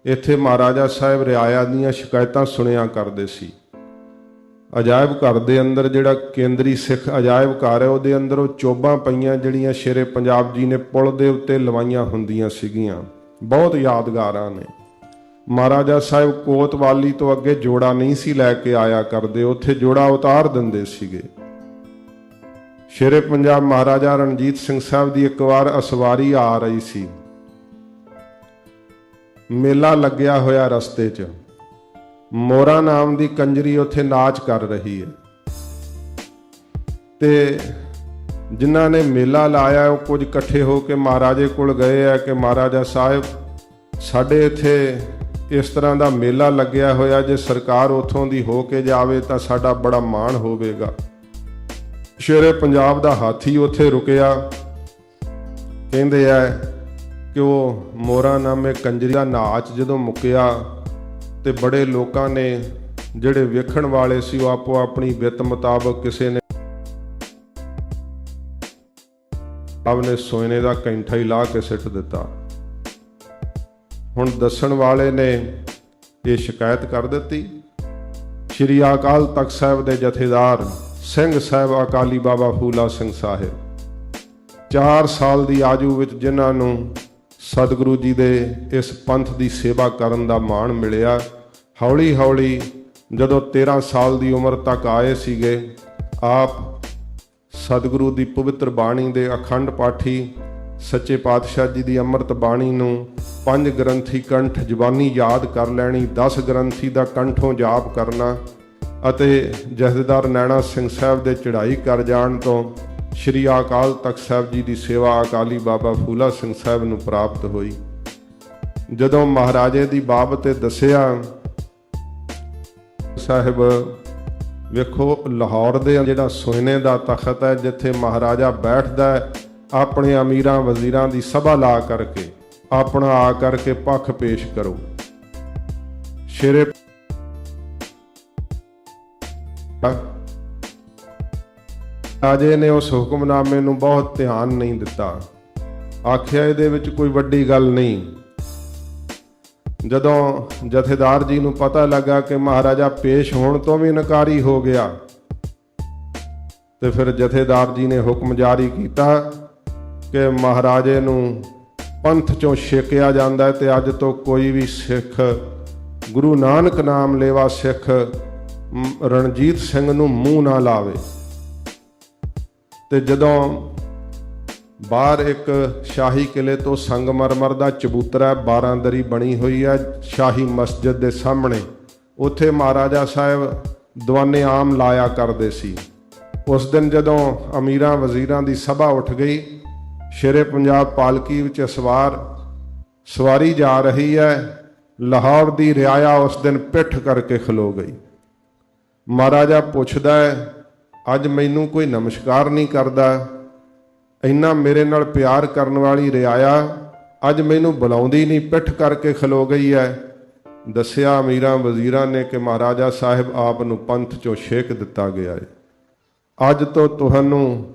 ਇੱਥੇ ਮਹਾਰਾਜਾ ਸਾਹਿਬ ਰਿਆਇਆ ਦੀਆਂ ਸ਼ਿਕਾਇਤਾਂ ਸੁਣਿਆ ਕਰਦੇ ਸੀ। ਅਜਾਇਬ ਘਰ ਦੇ ਅੰਦਰ, ਜਿਹੜਾ ਕੇਂਦਰੀ ਸਿੱਖ ਅਜਾਇਬ ਘਰ ਹੈ, ਉਹਦੇ ਅੰਦਰ ਉਹ ਚੋਬਾਂ ਪਈਆਂ ਜਿਹੜੀਆਂ ਸ਼ੇਰੇ ਪੰਜਾਬ ਜੀ ਨੇ ਪੁਲ ਦੇ ਉੱਤੇ ਲਵਾਈਆਂ ਹੁੰਦੀਆਂ ਸੀਗੀਆਂ, ਬਹੁਤ ਯਾਦਗਾਰਾਂ ਨੇ। ਮਹਾਰਾਜਾ ਸਾਹਿਬ ਕੋਤਵਾਲੀ ਤੋਂ ਅੱਗੇ ਜੋੜਾ ਨਹੀਂ ਸੀ ਲੈ ਕੇ ਆਇਆ ਕਰਦੇ, ਉੱਥੇ ਜੋੜਾ ਉਤਾਰ ਦਿੰਦੇ ਸੀਗੇ। ਸ਼ੇਰੇ ਪੰਜਾਬ ਮਹਾਰਾਜਾ ਰਣਜੀਤ ਸਿੰਘ ਸਾਹਿਬ ਦੀ ਇੱਕ ਵਾਰ ਅਸਵਾਰੀ ਆ ਰਹੀ ਸੀ, ਮੇਲਾ ਲੱਗਿਆ ਹੋਇਆ ਰਸਤੇ 'ਚ, ਮੋਰਾ ਨਾਮ ਦੀ ਕੰਜਰੀ ਉੱਥੇ ਨਾਚ ਕਰ ਰਹੀ ਹੈ, ਤੇ ਜਿਨ੍ਹਾਂ ਨੇ ਮੇਲਾ ਲਾਇਆ ਉਹ ਕੁਝ ਇਕੱਠੇ ਹੋ ਕੇ ਮਹਾਰਾਜੇ ਕੋਲ ਗਏ ਆ ਕਿ ਮਹਾਰਾਜਾ ਸਾਹਿਬ, ਸਾਡੇ ਇੱਥੇ ਇਸ ਤਰ੍ਹਾਂ ਦਾ ਮੇਲਾ ਲੱਗਿਆ ਹੋਇਆ, ਜੇ ਸਰਕਾਰ ਉੱਥੋਂ ਦੀ ਹੋ ਕੇ ਜਾਵੇ ਤਾਂ ਸਾਡਾ ਬੜਾ ਮਾਣ ਹੋਵੇਗਾ। ਸ਼ੇਰੇ ਪੰਜਾਬ ਦਾ ਹਾਥੀ ਉੱਥੇ ਰੁਕਿਆ। ਕਹਿੰਦੇ ਆ ਕਿ ਉਹ ਮੋਰਾ ਨਾਮੇ ਕੰਜਰੀ ਦਾ ਨਾਚ ਜਦੋਂ ਮੁੱਕਿਆ ਤੇ ਬੜੇ ਲੋਕਾਂ ਨੇ, ਜਿਹੜੇ ਵੇਖਣ ਵਾਲੇ ਸੀ, ਉਹ ਆਪੋ ਆਪਣੀ ਵਿੱਤ ਮੁਤਾਬਕ, ਕਿਸੇ ਨੇ ਆਪਨੇ ਸੋਨੇ ਦਾ ਕੈਂਠਾ ਹੀ ਲਾ ਕੇ ਸਿੱਟ ਦਿੱਤਾ। ਹੁਣ ਦੱਸਣ ਵਾਲੇ ਨੇ ਇਹ ਸ਼ਿਕਾਇਤ ਕਰ ਦਿੱਤੀ। ਸ਼੍ਰੀ ਅਕਾਲ ਤਖਤ ਸਾਹਿਬ ਦੇ ਜਥੇਦਾਰ ਸਿੰਘ ਸਾਹਿਬ ਅਕਾਲੀ ਬਾਬਾ ਫੂਲਾ ਸਿੰਘ ਸਾਹਿਬ, 4 ਸਾਲ ਦੀ ਆਯੂ ਵਿੱਚ ਜਿਨ੍ਹਾਂ ਨੂੰ ਸਤਿਗੁਰੂ ਜੀ ਦੇ ਇਸ ਪੰਥ ਦੀ ਸੇਵਾ ਕਰਨ ਦਾ ਮਾਣ ਮਿਲਿਆ, ਹੌਲੀ ਹੌਲੀ ਜਦੋਂ 13 ਸਾਲ ਦੀ ਉਮਰ ਤੱਕ ਆਏ ਸੀਗੇ, ਆਪ ਸਤਿਗੁਰੂ ਦੀ ਪਵਿੱਤਰ ਬਾਣੀ ਦੇ ਅਖੰਡ ਪਾਠੀ, ਸੱਚੇ ਪਾਤਸ਼ਾਹ ਜੀ ਦੀ ਅੰਮ੍ਰਿਤ ਬਾਣੀ ਨੂੰ 5 ਗ੍ਰੰਥੀ ਕੰਠ ਜ਼ਬਾਨੀ ਯਾਦ ਕਰ ਲੈਣੀ, 10 ਗ੍ਰੰਥੀ ਦਾ ਕੰਠੋਂ ਜਾਪ ਕਰਨਾ, ਅਤੇ ਜਥੇਦਾਰ ਨੈਣਾ ਸਿੰਘ ਸਾਹਿਬ ਦੇ ਚੜ੍ਹਾਈ ਕਰ ਜਾਣ ਤੋਂ ਸ਼੍ਰੀ ਅਕਾਲ ਤਖਤ ਸਾਹਿਬ ਜੀ ਦੀ ਸੇਵਾ ਅਕਾਲੀ ਬਾਬਾ ਫੂਲਾ ਸਿੰਘ ਸਾਹਿਬ ਨੂੰ ਪ੍ਰਾਪਤ ਹੋਈ। ਜਦੋਂ ਮਹਾਰਾਜੇ ਦੀ ਬਾਬਤ ਤੇ ਦੱਸਿਆ, ਸਾਹਿਬ ਵੇਖੋ, ਲਾਹੌਰ ਦੇ ਜਿਹੜਾ ਸੋਨੇ ਦਾ ਤਖਤ ਹੈ, ਜਿੱਥੇ ਮਹਾਰਾਜਾ ਬੈਠਦਾ ਹੈ, ਆਪਣੇ ਅਮੀਰਾਂ ਵਜ਼ੀਰਾਂ ਦੀ ਸਭਾ ਲਾ ਕਰਕੇ ਆਪਣਾ ਆ ਕਰਕੇ ਪੱਖ ਪੇਸ਼ ਕਰੋ। ਸ਼ੇਰੇ ਰਾਜੇ ਨੇ ਉਸ ਹੁਕਮਨਾਮੇ ਨੂੰ ਬਹੁਤ ਧਿਆਨ ਨਹੀਂ ਦਿੱਤਾ, ਆਖਿਆ ਇਹਦੇ ਵਿੱਚ ਕੋਈ ਵੱਡੀ ਗੱਲ ਨਹੀਂ, ਜਦੋਂ ਜਥੇਦਾਰ ਜੀ ਨੂੰ ਪਤਾ ਲੱਗਾ ਕਿ ਮਹਾਰਾਜਾ ਪੇਸ਼ ਹੋਣ ਤੋਂ ਵੀ ਇਨਕਾਰੀ ਹੋ ਗਿਆ, ਤੇ ਫਿਰ ਜਥੇਦਾਰ ਜੀ ਨੇ ਹੁਕਮ ਜਾਰੀ ਕੀਤਾ ਕਿ ਮਹਾਰਾਜੇ ਨੂੰ ਪੰਥ ਚੋਂ ਛੇਕਿਆ ਜਾਂਦਾ ਹੈ ਤੇ ਅੱਜ ਤੋਂ ਕੋਈ ਵੀ ਸਿੱਖ ਗੁਰੂ ਨਾਨਕ ਨਾਮ ਲੇਵਾ ਸਿੱਖ ਰਣਜੀਤ ਸਿੰਘ ਨੂੰ ਮੂੰਹ ਨਾ ਲਾਵੇ। ਤੇ ਜਦੋਂ ਬਾਹਰ ਇੱਕ ਸ਼ਾਹੀ ਕਿਲੇ ਤੋਂ ਸੰਗਮਰਮਰ ਦਾ ਚਬੂਤਰਾ 12 ਦਰੀ ਬਣੀ ਹੋਈ ਹੈ ਸ਼ਾਹੀ ਮਸਜਿਦ ਦੇ ਸਾਹਮਣੇ, ਉੱਥੇ ਮਹਾਰਾਜਾ ਸਾਹਿਬ ਦੀਵਾਨੇ ਆਮ ਲਾਇਆ ਕਰਦੇ ਸੀ। ਉਸ ਦਿਨ ਜਦੋਂ ਅਮੀਰਾਂ ਵਜ਼ੀਰਾਂ ਦੀ ਸਭਾ ਉੱਠ ਗਈ, ਸ਼ੇਰੇ ਪੰਜਾਬ ਪਾਲਕੀ ਵਿੱਚ ਸਵਾਰੀ ਜਾ ਰਹੀ ਹੈ, ਲਾਹੌਰ ਦੀ ਰਿਆਇਆ ਉਸ ਦਿਨ ਪਿੱਠ ਕਰਕੇ ਖਲੋ ਗਈ। ਮਹਾਰਾਜਾ ਪੁੱਛਦਾ ਹੈ, ਅੱਜ ਮੈਨੂੰ ਕੋਈ ਨਮਸਕਾਰ ਨਹੀਂ ਕਰਦਾ, ਇੰਨਾ ਮੇਰੇ ਨਾਲ ਪਿਆਰ ਕਰਨ ਵਾਲੀ ਰਿਆਇਆ ਅੱਜ ਮੈਨੂੰ ਬੁਲਾਉਂਦੀ ਨਹੀਂ, ਪਿੱਠ ਕਰਕੇ ਖਲੋ ਗਈ ਹੈ। ਦੱਸਿਆ ਅਮੀਰਾਂ ਵਜ਼ੀਰਾਂ ਨੇ ਕਿ ਮਹਾਰਾਜਾ ਸਾਹਿਬ ਆਪ ਨੂੰ ਪੰਥ ਚੋਂ ਛੇਕ ਦਿੱਤਾ ਗਿਆ ਹੈ। ਅੱਜ ਤੋਂ ਤੁਹਾਨੂੰ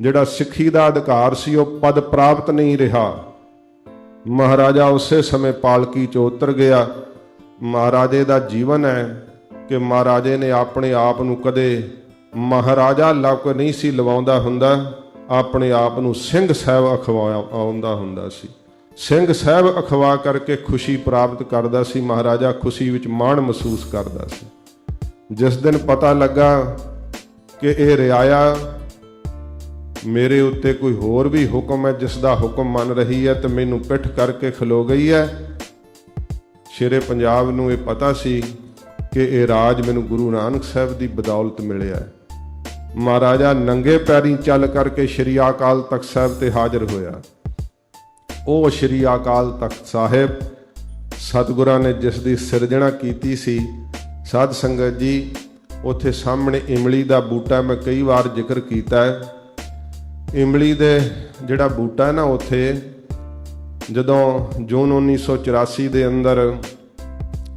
ਜਿਹੜਾ ਸਿੱਖੀ ਦਾ ਅਧਿਕਾਰ ਸੀ ਉਹ ਪਦ ਪ੍ਰਾਪਤ ਨਹੀਂ ਰਿਹਾ। ਮਹਾਰਾਜਾ ਉਸੇ ਸਮੇਂ ਪਾਲਕੀ 'ਚੋਂ ਉਤਰ ਗਿਆ। ਮਹਾਰਾਜੇ ਦਾ ਜੀਵਨ ਹੈ ਕਿ ਮਹਾਰਾਜੇ ਨੇ ਆਪਣੇ ਆਪ ਨੂੰ ਕਦੇ ਮਹਾਰਾਜਾ ਲੱਕ ਨਹੀਂ ਸੀ ਲਵਾਉਂਦਾ ਹੁੰਦਾ, ਆਪਣੇ ਆਪ ਨੂੰ ਸਿੰਘ ਸਾਹਿਬ ਅਖਵਾਉਂਦਾ ਹੁੰਦਾ ਸੀ। ਸਿੰਘ ਸਾਹਿਬ ਅਖਵਾ ਕਰਕੇ ਖੁਸ਼ੀ ਪ੍ਰਾਪਤ ਕਰਦਾ ਸੀ। ਮਹਾਰਾਜਾ ਖੁਸ਼ੀ ਵਿੱਚ ਮਾਣ ਮਹਿਸੂਸ ਕਰਦਾ ਸੀ। ਜਿਸ ਦਿਨ ਪਤਾ ਲੱਗਾ ਕਿ ਇਹ ਰਿਆਇਆ ਮੇਰੇ ਉੱਤੇ ਕੋਈ ਹੋਰ ਵੀ ਹੁਕਮ ਹੈ ਜਿਸ ਦਾ ਹੁਕਮ ਮੰਨ ਰਹੀ ਹੈ ਤੇ ਮੈਨੂੰ ਪਿੱਠ ਕਰਕੇ ਖਲੋ ਗਈ ਹੈ, ਸ਼ੇਰੇ ਪੰਜਾਬ ਨੂੰ ਇਹ ਪਤਾ ਸੀ ਕਿ ਇਹ ਰਾਜ ਮੈਨੂੰ ਗੁਰੂ ਨਾਨਕ ਸਾਹਿਬ ਦੀ ਬਦੌਲਤ ਮਿਲਿਆ ਹੈ। ਮਹਾਰਾਜਾ ਨੰਗੇ ਪੈਰੀਂ ਚੱਲ ਕਰਕੇ ਸ਼੍ਰੀ ਅਕਾਲ ਤਖਤ ਸਾਹਿਬ ਤੇ ਹਾਜ਼ਰ ਹੋਇਆ। ਉਹ ਸ਼੍ਰੀ ਅਕਾਲ ਤਖਤ ਸਾਹਿਬ ਸਤਿਗੁਰਾਂ ਨੇ ਜਿਸ ਦੀ ਸਿਰਜਣਾ ਕੀਤੀ ਸੀ, ਸਾਧ ਸੰਗਤ ਜੀ, ਉੱਥੇ ਸਾਹਮਣੇ ਇਮਲੀ ਦਾ ਬੂਟਾ ਮੈਂ ਕਈ ਵਾਰ ਜ਼ਿਕਰ ਕੀਤਾ ਹੈ। ਇਮਲੀ ਦੇ ਜਿਹੜਾ ਬੂਟਾ ਹੈ ਨਾ, ਉੱਥੇ ਜਦੋਂ ਜੂਨ 1984 ਦੇ ਅੰਦਰ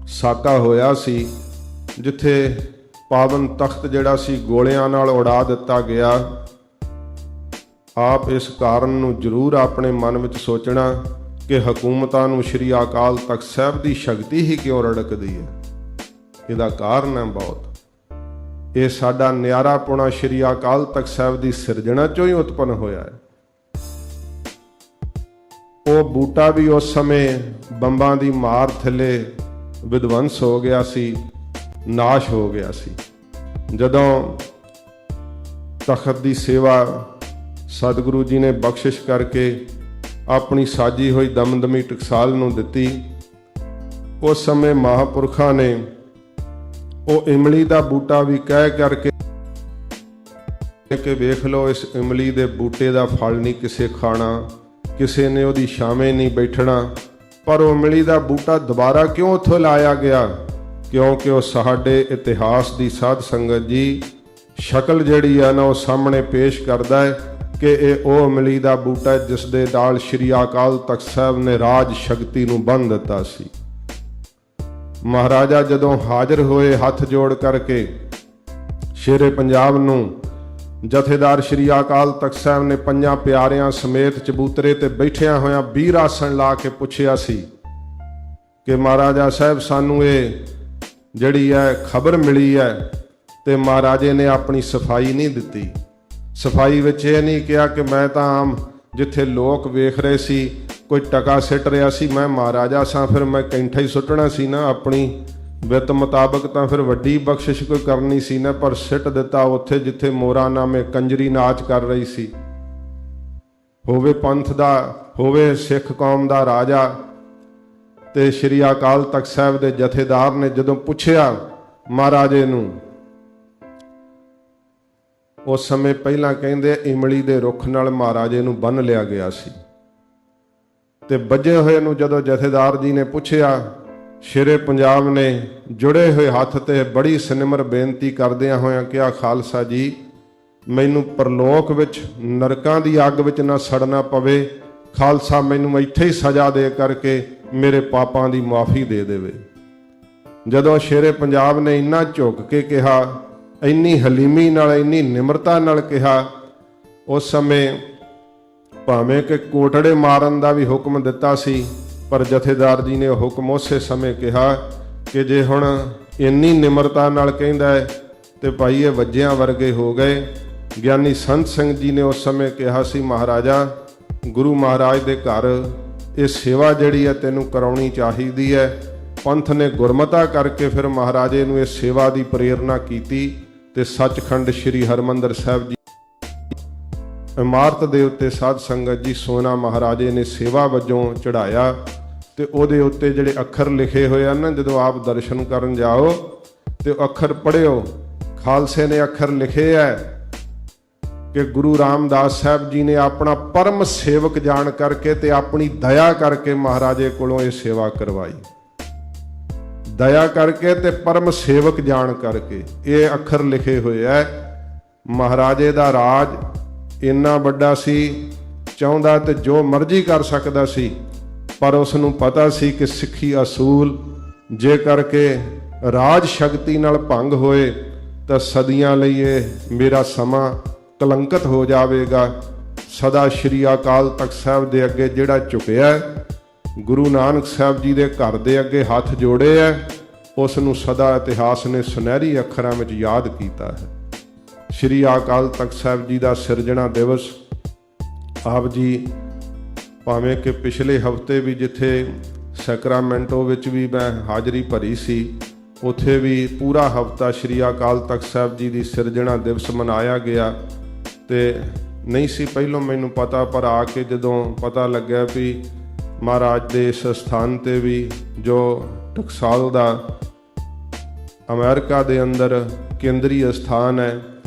ਸਾਕਾ ਹੋਇਆ ਸੀ, ਜਿੱਥੇ ਪਾਵਨ ਤਖਤ ਜਿਹੜਾ ਸੀ ਗੋਲਿਆਂ ਨਾਲ ਉਡਾ ਦਿੱਤਾ ਗਿਆ, ਆਪ ਇਸ ਕਾਰਨ ਨੂੰ ਜ਼ਰੂਰ ਆਪਣੇ ਮਨ ਵਿੱਚ ਸੋਚਣਾ ਕਿ ਹਕੂਮਤਾਂ ਨੂੰ ਸ਼੍ਰੀ ਅਕਾਲ ਤਖਤ ਸਾਹਿਬ ਦੀ ਸ਼ਕਤੀ ਹੀ ਕਿਉਂ ਰੜਕਦੀ ਹੈ। ਇਹਦਾ ਕਾਰਨ ਹੈ ਬਹੁਤ। ਇਹ ਸਾਡਾ ਨਿਆਰਾ ਪੁਣਾ ਸ਼੍ਰੀ ਅਕਾਲ ਤਖਤ ਸਾਹਿਬ ਦੀ ਸਿਰਜਣਾ ਚੋਂ ਹੀ ਉਤਪੰਨ ਹੋਇਆ ਹੈ। ਉਹ ਬੂਟਾ ਵੀ ਉਸ ਸਮੇਂ ਬੰਬਾਂ ਦੀ ਮਾਰ ਥੱਲੇ ਵਿਧਵੰਸ ਹੋ ਗਿਆ ਸੀ, ਨਾਸ਼ ਹੋ ਗਿਆ ਸੀ। ਜਦੋਂ ਤਖਤ ਦੀ ਸੇਵਾ ਸਤਿਗੁਰੂ ਜੀ ਨੇ ਬਖਸ਼ਿਸ਼ ਕਰਕੇ ਆਪਣੀ ਸਾਜੀ ਹੋਈ ਦਮਦਮੀ ਟਕਸਾਲ ਨੂੰ ਦਿੱਤੀ, ਉਸ ਸਮੇਂ ਮਹਾਂਪੁਰਖਾਂ ਨੇ ਉਹ ਇਮਲੀ ਦਾ ਬੂਟਾ ਵੀ ਕਹਿ ਕਰਕੇ ਕਿ ਵੇਖ ਲਓ, ਇਸ ਇਮਲੀ ਦੇ ਬੂਟੇ ਦਾ ਫਲ ਨਹੀਂ ਕਿਸੇ ਖਾਣਾ, ਕਿਸੇ ਨੇ ਉਹਦੀ ਛਾਵੇਂ ਨਹੀਂ ਬੈਠਣਾ। ਪਰ ਉਹ ਇਮਲੀ ਦਾ ਬੂਟਾ ਦੁਬਾਰਾ ਕਿਉਂ ਉੱਥੋਂ ਲਾਇਆ ਗਿਆ? ਕਿਉਂਕਿ ਉਹ ਸਾਡੇ ਇਤਿਹਾਸ ਦੀ ਸਾਧ ਸੰਗਤ ਜੀ ਸ਼ਕਲ ਜਿਹੜੀ ਆ ਨਾ, ਉਹ ਸਾਹਮਣੇ ਪੇਸ਼ ਕਰਦਾ ਹੈ ਕਿ ਇਹ ਉਹ ਇਮਲੀ ਦਾ ਬੂਟਾ ਜਿਸ ਦੇ ਨਾਲ ਸ਼੍ਰੀ ਅਕਾਲ ਤਖਤ ਸਾਹਿਬ ਨੇ ਰਾਜ ਸ਼ਕਤੀ ਨੂੰ ਬੰਨ੍ਹ ਦਿੱਤਾ ਸੀ। ਮਹਾਰਾਜਾ ਜਦੋਂ ਹਾਜ਼ਰ ਹੋਏ ਹੱਥ ਜੋੜ ਕਰਕੇ ਸ਼ੇਰੇ ਪੰਜਾਬ ਨੂੰ, ਜਥੇਦਾਰ ਸ਼੍ਰੀ ਅਕਾਲ ਤਖਤ ਸਾਹਿਬ ਨੇ ਪੰਜਾਂ ਪਿਆਰਿਆਂ ਸਮੇਤ ਚਬੂਤਰੇ ਤੇ ਬੈਠਿਆਂ ਹੋਇਆਂ 20 ਆਸਣ ਲਾ ਕੇ ਪੁੱਛਿਆ ਸੀ ਕਿ ਮਹਾਰਾਜਾ ਸਾਹਿਬ, ਸਾਨੂੰ ਇਹ ਜਿਹੜੀ ਹੈ ਖਬਰ ਮਿਲੀ ਹੈ, ਤੇ ਮਹਾਰਾਜੇ ਨੇ ਆਪਣੀ ਸਫਾਈ ਨਹੀਂ ਦਿੱਤੀ। ਸਫਾਈ ਵਿੱਚ ਇਹ ਨਹੀਂ ਕਿਹਾ ਕਿ ਮੈਂ ਤਾਂ ਆਮ ਜਿੱਥੇ ਲੋਕ ਵੇਖ ਰਹੇ ਸੀ ਕੋਈ ਟਕਾ ਸਿੱਟ ਰਿਹਾ ਸੀ, ਮੈਂ ਮਹਾਰਾਜਾ ਸਾਂ, ਫਿਰ ਮੈਂ ਕੈਂਠਾ ਹੀ ਸੁੱਟਣਾ ਸੀ ਨਾ, ਆਪਣੀ ਵਿੱਤ ਮੁਤਾਬਕ ਤਾਂ ਫਿਰ ਵੱਡੀ ਬਖਸ਼ਿਸ਼ ਕੋਈ ਕਰਨੀ ਸੀ ਨਾ, ਪਰ ਸਿੱਟ ਦਿੱਤਾ ਉੱਥੇ ਜਿੱਥੇ ਮੋਰਾ ਨਾਮੇ ਕੰਜਰੀ ਨਾਚ ਕਰ ਰਹੀ ਸੀ। ਹੋਵੇ ਪੰਥ ਦਾ, ਹੋਵੇ ਸਿੱਖ ਕੌਮ ਦਾ ਰਾਜਾ। ਤੇ ਸ਼੍ਰੀ ਅਕਾਲ ਤਖਤ ਸਾਹਿਬ ਦੇ ਜਥੇਦਾਰ ਨੇ ਜਦੋਂ ਪੁੱਛਿਆ ਮਹਾਰਾਜੇ ਨੂੰ, ਉਸ ਸਮੇਂ ਪਹਿਲਾਂ ਕਹਿੰਦੇ ਇਮਲੀ ਦੇ ਰੁੱਖ ਨਾਲ ਮਹਾਰਾਜੇ ਨੂੰ ਬੰਨ੍ਹ ਲਿਆ ਗਿਆ ਸੀ। ਤੇ ਵੱਜੇ ਹੋਏ ਨੂੰ ਜਦੋਂ ਜਥੇਦਾਰ ਜੀ ਨੇ ਪੁੱਛਿਆ, ਸ਼ੇਰੇ ਪੰਜਾਬ ਨੇ ਜੁੜੇ ਹੋਏ ਹੱਥ ਤੇ ਬੜੀ ਸਨਿਮਰ ਬੇਨਤੀ ਕਰਦਿਆਂ ਹੋਇਆਂ ਕਿਹਾ, ਖਾਲਸਾ ਜੀ, ਮੈਨੂੰ ਪਰਲੋਕ ਵਿੱਚ ਨਰਕਾਂ ਦੀ ਅੱਗ ਵਿੱਚ ਨਾ ਸੜਨਾ ਪਵੇ। ਖਾਲਸਾ ਮੈਨੂੰ ਇੱਥੇ ਹੀ ਸਜ਼ਾ ਦੇ ਕਰਕੇ ਮੇਰੇ ਪਾਪਾਂ ਦੀ ਮਾਫੀ ਦੇ ਦੇਵੇ। ਜਦੋਂ ਸ਼ੇਰੇ ਪੰਜਾਬ ਨੇ ਇੰਨਾ ਝੁਕ ਕੇ ਕਿਹਾ, ਇੰਨੀ ਹਲੀਮੀ ਨਾਲ, ਇੰਨੀ ਨਿਮਰਤਾ ਨਾਲ ਕਿਹਾ, ਉਸ ਸਮੇਂ ਭਾਵੇਂ ਕਿ ਕੋਟੜੇ ਮਾਰਨ ਦਾ ਵੀ ਹੁਕਮ ਦਿੱਤਾ ਸੀ, ਪਰ ਜਥੇਦਾਰ ਜੀ ਨੇ ਹੁਕਮ ਉਸੇ ਸਮੇਂ ਕਿਹਾ ਕਿ ਜੇ ਹੁਣ ਇੰਨੀ ਨਿਮਰਤਾ ਨਾਲ ਕਹਿੰਦਾ ਹੈ ਤੇ ਭਾਈ ਇਹ ਵੱਜਿਆਂ ਵਰਗੇ ਹੋ ਗਏ। ਗਿਆਨੀ ਸੰਤ ਸਿੰਘ ਜੀ ਨੇ ਉਸ ਸਮੇਂ ਕਿਹਾ ਸੀ, ਮਹਾਰਾਜਾ ਗੁਰੂ ਮਹਾਰਾਜ ਦੇ ਘਰ ਇਹ ਸੇਵਾ ਜਿਹੜੀ ਹੈ ਤੈਨੂੰ ਕਰਾਉਣੀ ਚਾਹੀਦੀ ਹੈ। ਪੰਥ ਨੇ ਗੁਰਮਤਾ ਕਰਕੇ ਫਿਰ ਮਹਾਰਾਜੇ ਨੂੰ ਇਹ ਸੇਵਾ ਦੀ ਪ੍ਰੇਰਨਾ ਕੀਤੀ ਤੇ ਸੱਚਖੰਡ ਸ੍ਰੀ ਹਰਿਮੰਦਰ ਸਾਹਿਬ ਜੀ ਇਮਾਰਤ ਦੇ ਉੱਤੇ ਸਾਧ ਸੰਗਤ ਜੀ ਸੋਨਾ ਮਹਾਰਾਜੇ ਨੇ ਸੇਵਾ ਵਜੋਂ ਚੜਾਇਆ ਤੇ ਉਹਦੇ ਉੱਤੇ ਜਿਹੜੇ ਅੱਖਰ ਲਿਖੇ ਹੋਏ ਹਨ ਨਾ, ਜਦੋਂ ਆਪ ਦਰਸ਼ਨ ਕਰਨ ਜਾਓ ਤੇ ਉਹ ਅੱਖਰ ਪੜ੍ਹਿਓ। ਖਾਲਸੇ ਨੇ ਅੱਖਰ ਲਿਖੇ ਹੈ ਕਿ ਗੁਰੂ ਰਾਮਦਾਸ ਸਾਹਿਬ ਜੀ ਨੇ ਆਪਣਾ ਪਰਮ ਸੇਵਕ ਜਾਣ ਕਰਕੇ ਤੇ ਆਪਣੀ ਦਇਆ ਕਰਕੇ ਮਹਾਰਾਜੇ ਕੋਲੋਂ ਇਹ ਸੇਵਾ ਕਰਵਾਈ। ਦਇਆ ਕਰਕੇ ਤੇ ਪਰਮ ਸੇਵਕ ਜਾਣ ਕਰਕੇ ਇਹ ਅੱਖਰ ਲਿਖੇ ਹੋਏ ਹੈ। ਮਹਾਰਾਜੇ ਦਾ ਰਾਜ ਇੰਨਾ ਵੱਡਾ ਸੀ, ਚਾਹੁੰਦਾ ਤੇ ਜੋ ਮਰਜ਼ੀ ਕਰ ਸਕਦਾ ਸੀ, ਪਰ ਉਸ ਨੂੰ ਪਤਾ ਸੀ ਕਿ ਸਿੱਖੀ ਅਸੂਲ ਜੇ ਕਰਕੇ ਰਾਜ ਸ਼ਕਤੀ ਨਾਲ ਭੰਗ ਹੋਏ ਤਾਂ ਸਦੀਆਂ ਲਈ ਇਹ ਮੇਰਾ ਸਮਾਂ ਕਲੰਕਿਤ ਹੋ ਜਾਵੇਗਾ। ਸਦਾ ਸ਼੍ਰੀ ਅਕਾਲ ਤਖਤ ਸਾਹਿਬ ਦੇ ਅੱਗੇ ਜਿਹੜਾ ਝੁਕਿਆ, ਗੁਰੂ ਨਾਨਕ ਸਾਹਿਬ ਜੀ ਦੇ ਘਰ ਦੇ ਅੱਗੇ ਹੱਥ ਜੋੜੇ ਹੈ, ਉਸ ਨੂੰ ਸਦਾ ਇਤਿਹਾਸ ਨੇ ਸੁਨਹਿਰੀ ਅੱਖਰਾਂ ਵਿੱਚ ਯਾਦ ਕੀਤਾ ਹੈ। ਸ਼੍ਰੀ ਅਕਾਲ ਤਖਤ ਸਾਹਿਬ ਜੀ ਦਾ ਸਿਰਜਣਾ ਦਿਵਸ ਆਪ ਜੀ ਭਾਵੇਂ ਕਿ ਪਿਛਲੇ ਹਫ਼ਤੇ ਵੀ ਜਿੱਥੇ ਸੈਕਰਾਮੈਂਟੋ ਵਿੱਚ ਵੀ ਮੈਂ ਹਾਜ਼ਰੀ ਭਰੀ ਸੀ, ਉੱਥੇ ਵੀ ਪੂਰਾ ਹਫ਼ਤਾ ਸ਼੍ਰੀ ਅਕਾਲ ਤਖਤ ਸਾਹਿਬ ਜੀ ਦੀ ਸਿਰਜਣਾ ਦਿਵਸ ਮਨਾਇਆ ਗਿਆ ਤੇ ਨਹੀਂ ਸੀ ਪਹਿਲੋਂ ਮੈਨੂੰ ਪਤਾ, ਪਰ ਆ ਕੇ ਜਦੋਂ ਪਤਾ ਲੱਗਿਆ ਵੀ ਮਹਾਰਾਜ ਦੇ ਇਸ ਸਥਾਨ ਤੇ ਵੀ ਜੋ ਟਕਸਾਲ ਦਾ ਅਮਰੀਕਾ ਦੇ ਅੰਦਰ ਕੇਂਦਰੀ ਸਥਾਨ ਹੈ,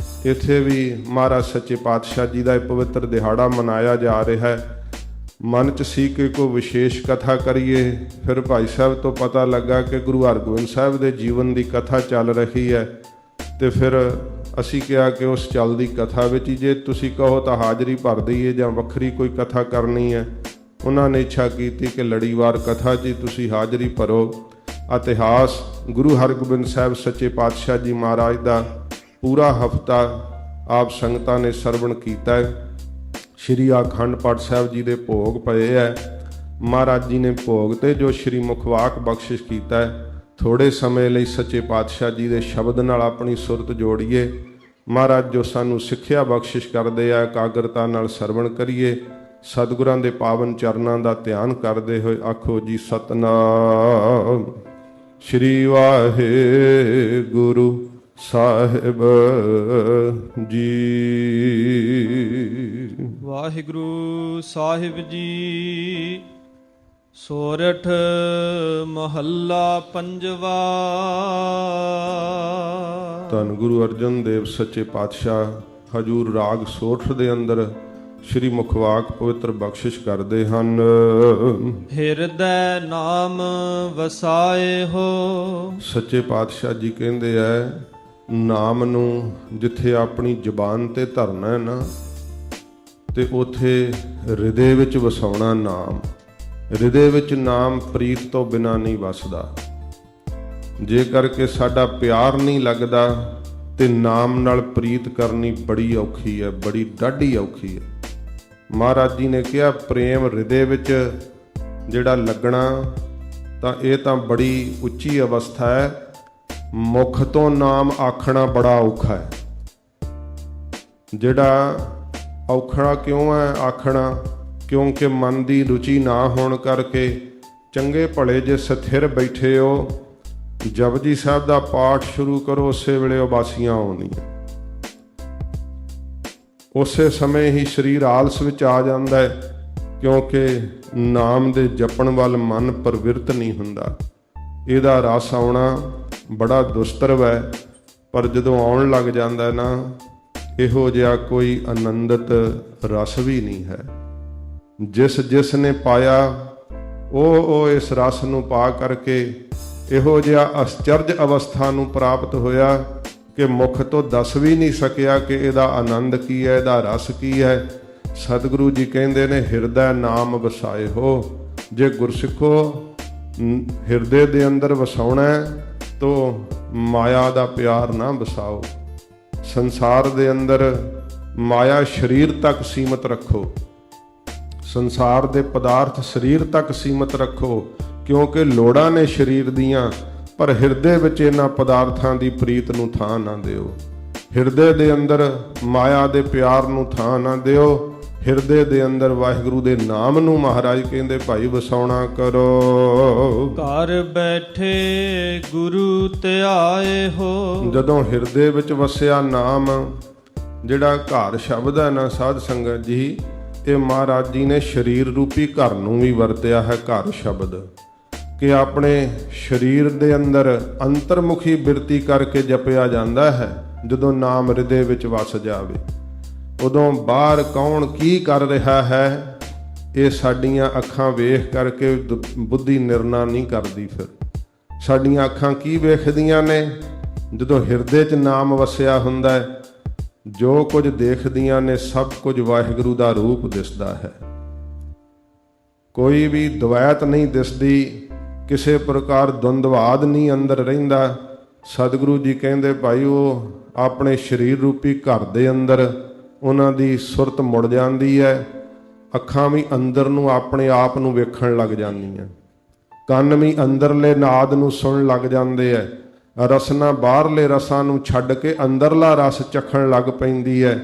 ਇੱਥੇ ਵੀ ਮਹਾਰਾਜ ਸੱਚੇ ਪਾਤਸ਼ਾਹ ਜੀ ਦਾ ਇਹ ਪਵਿੱਤਰ ਦਿਹਾੜਾ ਮਨਾਇਆ ਜਾ ਰਿਹਾ ਹੈ। ਮਨ 'ਚ ਸੀ ਕਿ ਕੋਈ ਵਿਸ਼ੇਸ਼ ਕਥਾ ਕਰੀਏ। ਫਿਰ ਭਾਈ ਸਾਹਿਬ ਤੋਂ ਪਤਾ ਲੱਗਾ ਕਿ ਗੁਰੂ ਹਰਗੋਬਿੰਦ ਸਾਹਿਬ ਦੇ ਜੀਵਨ ਦੀ ਕਥਾ ਚੱਲ ਰਹੀ ਹੈ ਤੇ ਫਿਰ ਅਸੀਂ ਕਿਹਾ ਕਿ ਉਸ ਚੱਲਦੀ ਕਥਾ ਵਿੱਚ ਹੀ ਜੇ ਤੁਸੀਂ ਕਹੋ ਤਾਂ ਹਾਜ਼ਰੀ ਭਰ ਦਈਏ ਜਾਂ ਵੱਖਰੀ ਕੋਈ ਕਥਾ ਕਰਨੀ ਹੈ। ਉਹਨਾਂ ਨੇ ਇੱਛਾ ਕੀਤੀ ਕਿ ਲੜੀਵਾਰ ਕਥਾ 'ਚ ਤੁਸੀਂ ਹਾਜ਼ਰੀ ਭਰੋ। ਇਤਿਹਾਸ ਗੁਰੂ ਹਰਗੋਬਿੰਦ ਸਾਹਿਬ ਸੱਚੇ ਪਾਤਸ਼ਾਹ ਜੀ ਮਹਾਰਾਜ ਦਾ ਪੂਰਾ ਹਫ਼ਤਾ ਆਪ ਸੰਗਤਾਂ ਨੇ ਸਰਵਣ ਕੀਤਾ ਹੈ। ਸ਼੍ਰੀ ਅਖੰਡ ਪਾਠ ਸਾਹਿਬ ਜੀ ਦੇ ਭੋਗ ਪਏ ਹੈ। ਮਹਾਰਾਜ ਜੀ ਨੇ ਭੋਗ ਤੇ ਜੋ ਸ਼੍ਰੀ ਮੁਖਵਾਕ ਬਖਸ਼ਿਸ਼ ਕੀਤਾ ਹੈ, ਥੋੜੇ ਸਮੇਂ ਲਈ ਸੱਚੇ ਪਾਤਸ਼ਾਹ ਜੀ ਦੇ ਸ਼ਬਦ ਨਾਲ ਆਪਣੀ ਸੁਰਤ ਜੋੜੀਏ। ਮਹਾਰਾਜ ਜੋ ਸਾਨੂੰ ਸਿੱਖਿਆ ਬਖਸ਼ਿਸ਼ ਕਰਦੇ ਆ, ਇਕਾਗਰਤਾ ਨਾਲ ਸਰਵਣ ਕਰੀਏ। ਸਤਿਗੁਰਾਂ ਦੇ ਪਾਵਨ ਚਰਨਾਂ ਦਾ ਧਿਆਨ ਕਰਦੇ ਹੋਏ ਆਖੋ ਜੀ ਸਤਨਾਮ ਸ਼੍ਰੀ ਵਾਹਿਗੁਰੂ ਸਾਹਿਬ ਜੀ। ਵਾਹਿਗੁਰੂ ਸਾਹਿਬ ਜੀ। ਸੋਰਠ ਮਹੱਲਾ ਪੰਜਵਾ। ਧੰਨ ਗੁਰੂ ਅਰਜਨ ਦੇਵ ਸੱਚੇ ਪਾਤਸ਼ਾਹ ਹਜੂਰ ਰਾਗ ਸੋਰਠ ਦੇ ਅੰਦਰ ਸ਼੍ਰੀ ਮੁਖਵਾਕ ਪਵਿੱਤਰ ਬਖਸ਼ਿਸ਼ ਕਰਦੇ ਹਨ। ਹਿਰਦੈ ਨਾਮ ਵਸਾਏ ਹੋ। ਸੱਚੇ ਪਾਤਸ਼ਾਹ ਜੀ ਕਹਿੰਦੇ ਐ ਨਾਮ ਨੂੰ ਜਿੱਥੇ ਆਪਣੀ ਜ਼ੁਬਾਨ ਤੇ ਧਰਨਾ ਹੈ ਨਾ, ਤੇ ਉਥੇ ਹਿਰਦੇ ਵਿੱਚ ਵਸਾਉਣਾ ਨਾਮ। ਹਿਰਦੇ ਵਿੱਚ ਨਾਮ ਪ੍ਰੀਤ ਤੋਂ ਬਿਨਾ ਨਹੀਂ ਵਸਦਾ। ਜੇ ਕਰਕੇ ਸਾਡਾ ਪਿਆਰ ਨਹੀਂ ਲੱਗਦਾ ਤੇ ਨਾਮ ਨਾਲ ਪ੍ਰੀਤ ਕਰਨੀ ਬੜੀ ਔਖੀ ਹੈ, ਬੜੀ ਡਾਢੀ ਔਖੀ ਹੈ। ਮਹਾਰਾਜ ਜੀ ਨੇ ਕਿਹਾ ਪ੍ਰੇਮ ਹਿਰਦੇ ਵਿੱਚ ਜਿਹੜਾ ਲੱਗਣਾ ਤਾਂ ਇਹ ਤਾਂ ਬੜੀ ਉੱਚੀ ਅਵਸਥਾ ਹੈ। ਮੁਖ ਤੋਂ ਨਾਮ ਆਖਣਾ ਬੜਾ ਔਖਾ ਹੈ। ਜਿਹੜਾ ਔਖਾ ਕਿਉਂ ਹੈ ਆਖਣਾ? ਕਿਉਂਕਿ ਮਨ ਦੀ ਰੁਚੀ ਨਾ ਹੋਣ ਕਰਕੇ ਚੰਗੇ ਭਲੇ ਜੇ ਸਥਿਰ ਬੈਠੇ ਹੋ, ਜਪਜੀ ਸਾਹਿਬ ਦਾ ਪਾਠ ਸ਼ੁਰੂ ਕਰੋ, ਉਸੇ ਵੇਲੇ ਉਬਾਸੀਆਂ ਆਉਂਦੀਆਂ। ਉਸੇ ਸਮੇਂ ਹੀ ਸਰੀਰ ਆਲਸ ਵਿੱਚ ਆ ਜਾਂਦਾ ਹੈ, ਕਿਉਂਕਿ ਨਾਮ ਦੇ ਜਪਣ ਵੱਲ ਮਨ ਪ੍ਰਵਿਰਤ ਨਹੀਂ ਹੁੰਦਾ। ਇਹਦਾ ਰਸ ਆਉਣਾ ਬੜਾ ਦੁਸਤਰਵ ਹੈ, ਪਰ ਜਦੋਂ ਆਉਣ ਲੱਗ ਜਾਂਦਾ ਨਾ, ਇਹੋ ਜਿਹਾ ਕੋਈ ਆਨੰਦਿਤ ਰਸ ਵੀ ਨਹੀਂ ਹੈ। ਜਿਸ ਨੇ ਪਾਇਆ ਉਹ ਇਸ ਰਸ ਨੂੰ ਪਾ ਕਰਕੇ ਇਹੋ ਜਿਹਾ ਅਸਚਰਜ ਅਵਸਥਾ ਨੂੰ ਪ੍ਰਾਪਤ ਹੋਇਆ ਕਿ ਮੁਖ ਤੋਂ ਦੱਸ ਵੀ ਨਹੀਂ ਸਕਿਆ ਕਿ ਇਹਦਾ ਆਨੰਦ ਕੀ ਹੈ, ਇਹਦਾ ਰਸ ਕੀ ਹੈ। ਸਤਿਗੁਰੂ ਜੀ ਕਹਿੰਦੇ ਨੇ ਹਿਰਦੈ ਨਾਮ ਵਸਾਏ ਹੋ। ਜੇ ਗੁਰਸਿੱਖੋ ਹਿਰਦੇ ਦੇ ਅੰਦਰ ਵਸਾਉਣਾ ਤੋ ਮਾਇਆ ਦਾ ਪਿਆਰ ਨਾ ਵਸਾਓ। ਸੰਸਾਰ ਦੇ ਅੰਦਰ ਮਾਇਆ ਸਰੀਰ ਤੱਕ ਸੀਮਤ ਰੱਖੋ। ਸੰਸਾਰ ਦੇ ਪਦਾਰਥ ਸਰੀਰ ਤੱਕ ਸੀਮਤ ਰੱਖੋ, ਕਿਉਂਕਿ ਲੋੜਾਂ ਨੇ ਸਰੀਰ ਦੀਆਂ, ਪਰ ਹਿਰਦੇ ਵਿੱਚ ਇਹਨਾਂ ਪਦਾਰਥਾਂ ਦੀ ਪ੍ਰੀਤ ਨੂੰ ਥਾਂ ਨਾ ਦਿਓ। ਹਿਰਦੇ ਦੇ ਅੰਦਰ ਮਾਇਆ ਦੇ ਪਿਆਰ ਨੂੰ ਥਾਂ ਨਾ ਦਿਓ। ਹਿਰਦੇ ਦੇ ਅੰਦਰ ਵਾਹਿਗੁਰੂ ਦੇ ਨਾਮ ਨੂੰ ਮਹਾਰਾਜ ਕਹਿੰਦੇ ਭਾਈ ਵਸਾਉਣਾ ਕਰੋ। ਘਰ ਬੈਠੇ ਗੁਰੂ ਧਿਆਏ ਹੋ। ਜਦੋਂ ਹਿਰਦੇ ਵਿੱਚ ਵਸਿਆ ਨਾਮ, ਜਿਹੜਾ ਘਰ ਸ਼ਬਦ ਹੈ ਨਾ ਸਾਧ ਸੰਗਤ ਜੀ, ਇਹ ਮਹਾਰਾਜ ਜੀ ਨੇ ਸਰੀਰ ਰੂਪੀ ਘਰ ਨੂੰ ਵੀ ਵਰਤਿਆ ਹੈ ਘਰ ਸ਼ਬਦ, ਕਿ ਆਪਣੇ ਸਰੀਰ ਦੇ ਅੰਦਰ ਅੰਤਰਮੁਖੀ ਬਿਰਤੀ ਕਰਕੇ ਜਪਿਆ ਜਾਂਦਾ ਹੈ। ਜਦੋਂ ਨਾਮ ਹਿਰਦੇ ਵਿੱਚ ਵਸ ਜਾਵੇ, ਉਦੋਂ ਬਾਹਰ ਕੌਣ ਕੀ ਕਰ ਰਿਹਾ ਹੈ ਇਹ ਸਾਡੀਆਂ ਅੱਖਾਂ ਵੇਖ ਕਰਕੇ ਬੁੱਧੀ ਨਿਰਣਾ ਨਹੀਂ ਕਰਦੀ। ਫਿਰ ਸਾਡੀਆਂ ਅੱਖਾਂ ਕੀ ਵੇਖਦੀਆਂ ਨੇ? ਜਦੋਂ ਹਿਰਦੇ 'ਚ ਨਾਮ ਵਸਿਆ ਹੁੰਦਾ ਹੈ, ਜੋ ਕੁਝ ਦੇਖਦੀਆਂ ਨੇ ਸਭ ਕੁਝ ਵਾਹਿਗੁਰੂ ਦਾ ਰੂਪ ਦਿਸਦਾ ਹੈ। ਕੋਈ ਵੀ ਦਵੈਤ ਨਹੀਂ ਦਿਸਦੀ, ਕਿਸੇ ਪ੍ਰਕਾਰ ਦੁੰਦਵਾਦ ਨਹੀਂ ਅੰਦਰ ਰਹਿੰਦਾ। ਸਤਿਗੁਰੂ ਜੀ ਕਹਿੰਦੇ ਭਾਈ ਉਹ ਆਪਣੇ ਸਰੀਰ ਰੂਪੀ ਘਰ ਦੇ ਅੰਦਰ ਉਹਨਾਂ ਦੀ ਸੁਰਤ ਮੁੜ ਜਾਂਦੀ ਹੈ। ਅੱਖਾਂ ਵੀ ਅੰਦਰ ਨੂੰ ਆਪਣੇ ਆਪ ਨੂੰ ਵੇਖਣ ਲੱਗ ਜਾਂਦੀਆਂ, ਕੰਨ ਵੀ ਅੰਦਰਲੇ ਨਾਦ ਨੂੰ ਸੁਣਨ ਲੱਗ ਜਾਂਦੇ ਹੈ, ਰਸਨਾ ਬਾਹਰਲੇ ਰਸਾਂ ਨੂੰ ਛੱਡ ਕੇ ਅੰਦਰਲਾ ਰਸ ਚਖਣ ਲੱਗ ਪੈਂਦੀ ਹੈ।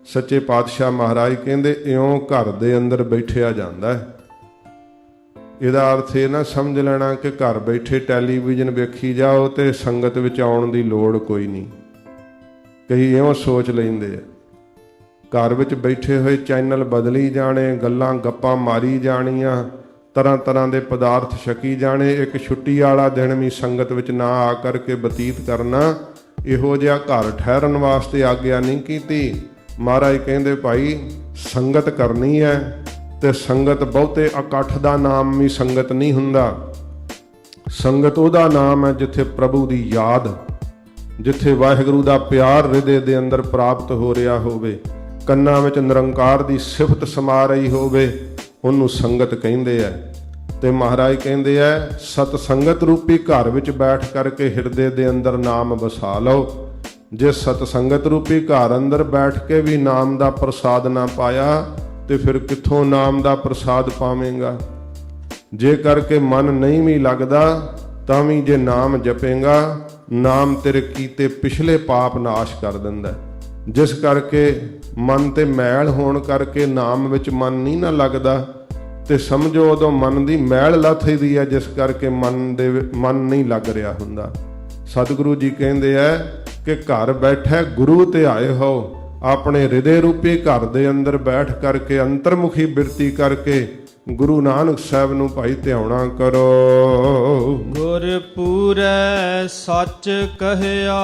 ਸੱਚੇ ਪਾਤਸ਼ਾਹ ਮਹਾਰਾਜ ਕਹਿੰਦੇ ਇਉਂ ਘਰ ਦੇ ਅੰਦਰ ਬੈਠਿਆ ਜਾਂਦਾ ਹੈ। ਇਹਦਾ ਅਰਥ ਇਹ ਨਾ ਸਮਝ ਲੈਣਾ ਕਿ ਘਰ ਬੈਠੇ ਟੈਲੀਵਿਜ਼ਨ ਵੇਖੀ ਜਾਓ ਤੇ ਸੰਗਤ ਵਿੱਚ ਆਉਣ ਦੀ ਲੋੜ ਕੋਈ ਨਹੀਂ। ਕਈ ਇਉਂ ਸੋਚ ਲੈਂਦੇ ਆ, ਘਰ ਵਿੱਚ ਬੈਠੇ ਹੋਏ ਚੈਨਲ ਬਦਲੀ ਜਾਣੇ, ਗੱਲਾਂ ਗੱਪਾਂ ਮਾਰੀ ਜਾਣੀਆਂ, ਤਰ੍ਹਾਂ ਤਰ੍ਹਾਂ ਦੇ ਪਦਾਰਥ ਛਕੀ ਜਾਣੇ, ਇੱਕ ਛੁੱਟੀ ਵਾਲਾ ਦਿਨ ਵੀ ਸੰਗਤ ਵਿੱਚ ਨਾ ਆ ਕਰਕੇ ਬਤੀਤ ਕਰਨਾ। ਇਹੋ ਜਿਹਾ ਘਰ ਠਹਿਰਨ ਵਾਸਤੇ ਆਗਿਆ ਨਹੀਂ ਕੀਤੀ। ਮਹਾਰਾਜ ਕਹਿੰਦੇ ਭਾਈ ਸੰਗਤ ਕਰਨੀ ਹੈ, ਤੇ ਸੰਗਤ ਬਹੁਤੇ ਇਕੱਠ ਦਾ ਨਾਮ ਵੀ ਸੰਗਤ ਨਹੀਂ ਹੁੰਦਾ। ਸੰਗਤ ਉਹਦਾ ਨਾਮ ਹੈ ਜਿੱਥੇ ਪ੍ਰਭੂ ਦੀ ਯਾਦ, ਜਿੱਥੇ ਵਾਹਿਗੁਰੂ ਦਾ ਪਿਆਰ ਹਿਰਦੇ ਦੇ ਅੰਦਰ ਪ੍ਰਾਪਤ ਹੋ ਰਿਹਾ ਹੋਵੇ, ਕੰਨਾਂ ਵਿੱਚ ਨਿਰੰਕਾਰ ਦੀ ਸਿਫਤ ਸਮਾ ਰਹੀ ਹੋਵੇ, ਉਹਨੂੰ ਸੰਗਤ ਕਹਿੰਦੇ ਐ। ਤੇ ਮਹਾਰਾਜ ਕਹਿੰਦੇ ਐ ਸਤ ਸੰਗਤ ਰੂਪੀ ਘਰ ਵਿੱਚ ਬੈਠ ਕਰਕੇ ਹਿਰਦੇ ਦੇ ਅੰਦਰ ਨਾਮ ਵਸਾ ਲਓ। ਜੇ ਸਤ ਸੰਗਤ ਰੂਪੀ ਘਰ ਅੰਦਰ ਬੈਠ ਕੇ ਵੀ ਨਾਮ ਦਾ ਪ੍ਰਸਾਦ ਨਾ ਪਾਇਆ ਤੇ ਫਿਰ ਕਿੱਥੋਂ ਨਾਮ ਦਾ ਪ੍ਰਸਾਦ ਪਾਵੇਂਗਾ? ਜੇ ਕਰਕੇ ਮਨ ਨਹੀਂ ਵੀ ਲੱਗਦਾ ਤਾਂ ਵੀ ਜੇ ਨਾਮ ਜਪੇਗਾ, ਨਾਮ ਤੇਰੇ ਕੀਤੇ ਪਿਛਲੇ ਪਾਪ ਨਾਸ਼ ਕਰ ਦਿੰਦਾ। ਜਿਸ ਕਰਕੇ ਮਨ ਤੇ ਮੈਲ ਹੋਣ ਕਰਕੇ ਨਾਮ ਵਿੱਚ ਮਨ ਨਹੀਂ ਨਾ ਲੱਗਦਾ, ਤੇ ਸਮਝੋ ਉਦੋਂ ਮਨ ਦੀ ਮੈਲ ਲੱਥੀ ਦੀ ਹੈ, ਜਿਸ ਕਰਕੇ ਮਨ ਨਹੀਂ ਲੱਗ ਰਿਹਾ ਹੁੰਦਾ। ਸਤਿਗੁਰੂ ਜੀ ਕਹਿੰਦੇ ਐ ਕਿ ਘਰ ਬੈਠੇ ਗੁਰੂ ਧਿਆਏ ਹੋ। ਆਪਣੇ ਹਿਰਦੇ ਰੂਪੀ ਘਰ ਦੇ ਅੰਦਰ ਬੈਠ ਕਰਕੇ ਅੰਤਰਮੁਖੀ ਬਿਰਤੀ ਕਰਕੇ ਗੁਰੂ ਨਾਨਕ ਸਾਹਿਬ ਨੂੰ ਭਾਈ ਧਿਆਉਣਾ ਕਰੋ। ਗੁਰ ਪੂਰੈ ਸੱਚ ਕਹਿਆ।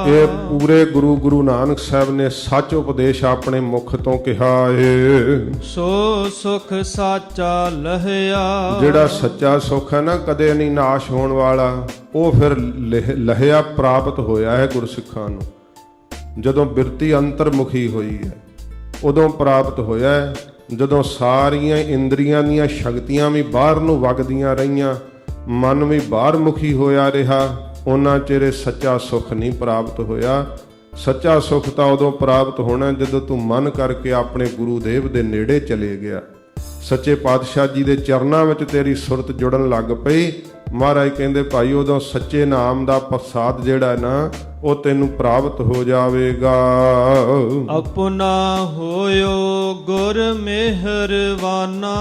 ਇਹ ਪੂਰੇ ਗੁਰੂ ਨਾਨਕ ਸਾਹਿਬ ਨੇ ਸੱਚ ਉਪਦੇਸ਼ ਆਪਣੇ ਮੁਖ ਤੋਂ ਕਿਹਾ ਏ। ਸੋ ਸੁਖ ਸਾਚਾ ਲਹਿਆ। ਜਿਹੜਾ ਸੱਚਾ ਸੁਖ ਹੈ ਨਾ ਕਦੇ ਨਹੀਂ ਨਾਸ਼ ਹੋਣ ਵਾਲਾ, ਉਹ ਫਿਰ ਲਹਿਆ ਪ੍ਰਾਪਤ ਹੋਇਆ ਹੈ ਗੁਰਸਿੱਖਾਂ ਨੂੰ। ਜਦੋਂ ਬਿਰਤੀ ਅੰਤਰਮੁਖੀ ਹੋਈ ਹੈ ਉਦੋਂ ਪ੍ਰਾਪਤ ਹੋਇਆ ਹੈ। ਜਦੋਂ ਸਾਰੀਆਂ ਇੰਦਰੀਆਂ ਦੀਆਂ ਸ਼ਕਤੀਆਂ ਵੀ ਬਾਹਰ ਨੂੰ ਵਗਦੀਆਂ ਰਹੀਆਂ, ਮਨ ਵੀ ਬਾਹਰ ਮੁਖੀ ਹੋਇਆ ਰਿਹਾ, ਉਹਨਾਂ ਚਿਰ ਸੱਚਾ ਸੁੱਖ ਨਹੀਂ ਪ੍ਰਾਪਤ ਹੋਇਆ। ਸੱਚਾ ਸੁੱਖ ਤਾਂ ਉਦੋਂ ਪ੍ਰਾਪਤ ਹੋਣਾ ਜਦੋਂ ਤੂੰ ਮਨ ਕਰਕੇ ਆਪਣੇ ਗੁਰੂ ਦੇਵ ਦੇ ਨੇੜੇ ਚਲੇ ਗਿਆ, ਸੱਚੇ ਪਾਤਸ਼ਾਹ ਜੀ ਦੇ ਚਰਨਾਂ ਵਿੱਚ ਤੇਰੀ ਸੁਰਤ ਜੁੜਨ ਲੱਗ ਪਈ। ਮਹਾਰਾਜ ਕਹਿੰਦੇ ਭਾਈ ਉਦੋਂ ਸੱਚੇ ਨਾਮ ਦਾ ਪ੍ਰਸਾਦ ਜਿਹੜਾ ਨਾ ਉਹ ਤੈਨੂੰ ਪ੍ਰਾਪਤ ਹੋ ਜਾਵੇਗਾ। ਆਪਣਾ ਹੋਇਓ ਗੁਰ ਮਿਹਰਵਾਨਾ।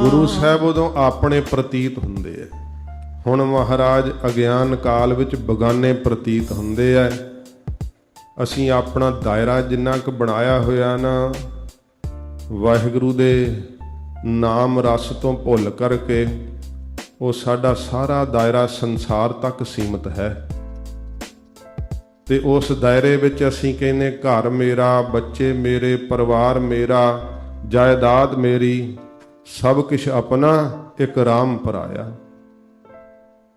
ਗੁਰੂ ਸਾਹਿਬ ਉਦੋਂ ਆਪਣੇ ਪ੍ਰਤੀਤ ਹੁੰਦੇ ਆ। ਹੁਣ ਮਹਾਰਾਜ ਅਗਿਆਨ ਕਾਲ ਵਿੱਚ ਬਗਾਨੇ ਪ੍ਰਤੀਤ ਹੁੰਦੇ ਆ। ਅਸੀਂ ਆਪਣਾ ਦਾਇਰਾ ਜਿੰਨਾ ਕੁ ਬਣਾਇਆ ਹੋਇਆ ਨਾ ਵਾਹਿਗੁਰੂ ਦੇ ਨਾਮ ਰਸ ਤੋਂ ਭੁੱਲ ਕਰਕੇ, ਉਹ ਸਾਡਾ ਸਾਰਾ ਦਾਇਰਾ ਸੰਸਾਰ ਤੱਕ ਸੀਮਤ ਹੈ। ਤੇ ਉਸ ਦਾਇਰੇ ਵਿੱਚ ਅਸੀਂ ਕਹਿੰਦੇ ਘਰ ਮੇਰਾ, ਬੱਚੇ ਮੇਰੇ, ਪਰਿਵਾਰ ਮੇਰਾ, ਜਾਇਦਾਦ ਮੇਰੀ, ਸਭ ਕੁਛ ਆਪਣਾ, ਇੱਕ ਰਾਮ ਪਰਾਇਆ।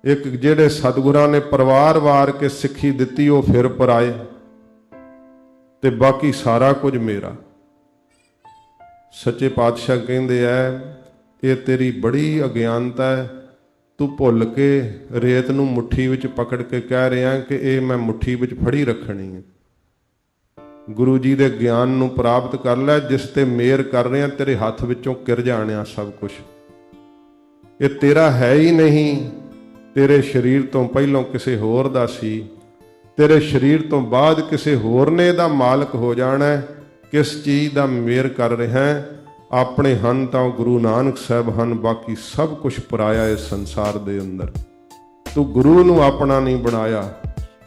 ਇੱਕ ਜਿਹੜੇ ਸਤਿਗੁਰਾਂ ਨੇ ਪਰਿਵਾਰ ਵਾਰ ਕੇ ਸਿੱਖੀ ਦਿੱਤੀ ਉਹ ਫਿਰ ਪਰਾਏ, ਤੇ ਬਾਕੀ ਸਾਰਾ ਕੁਝ ਮੇਰਾ। ਸੱਚੇ ਪਾਤਸ਼ਾਹ ਕਹਿੰਦੇ ਐ ਇਹ ਤੇਰੀ ਬੜੀ ਅਗਿਆਨਤਾ ਹੈ, ਤੂੰ ਭੁੱਲ ਕੇ ਰੇਤ ਨੂੰ ਮੁੱਠੀ ਵਿੱਚ ਪਕੜ ਕੇ ਕਹਿ ਰਿਹਾ ਕਿ ਇਹ ਮੈਂ ਮੁੱਠੀ ਵਿੱਚ ਫੜੀ ਰੱਖਣੀ ਹੈ। ਗੁਰੂ ਜੀ ਦੇ ਗਿਆਨ ਨੂੰ ਪ੍ਰਾਪਤ ਕਰ ਲੈ, ਜਿਸ ਤੇ ਮਿਹਰ ਕਰ ਰਿਹਾ ਤੇਰੇ ਹੱਥ ਵਿੱਚੋਂ ਕਿਰ ਜਾਣਿਆ ਸਭ ਕੁਝ। ਇਹ ਤੇਰਾ ਹੈ ਹੀ ਨਹੀਂ, ਤੇਰੇ ਸਰੀਰ ਤੋਂ ਪਹਿਲਾਂ ਕਿਸੇ ਹੋਰ ਦਾ ਸੀ, ਤੇਰੇ ਸਰੀਰ ਤੋਂ ਬਾਅਦ ਕਿਸੇ ਹੋਰ ਨੇ ਇਹਦਾ ਮਾਲਕ ਹੋ ਜਾਣਾ। ਕਿਸ ਚੀਜ਼ ਦਾ ਮਿਹਰ ਕਰ ਰਿਹਾ? ਆਪਣੇ ਹਨ ਤਾਂ ਗੁਰੂ ਨਾਨਕ ਸਾਹਿਬ ਹਨ, ਬਾਕੀ ਸਭ ਕੁਝ ਪਰਾਇਆ ਇਸ ਸੰਸਾਰ ਦੇ ਅੰਦਰ। ਤੂੰ ਗੁਰੂ ਨੂੰ ਆਪਣਾ ਨਹੀਂ ਬਣਾਇਆ।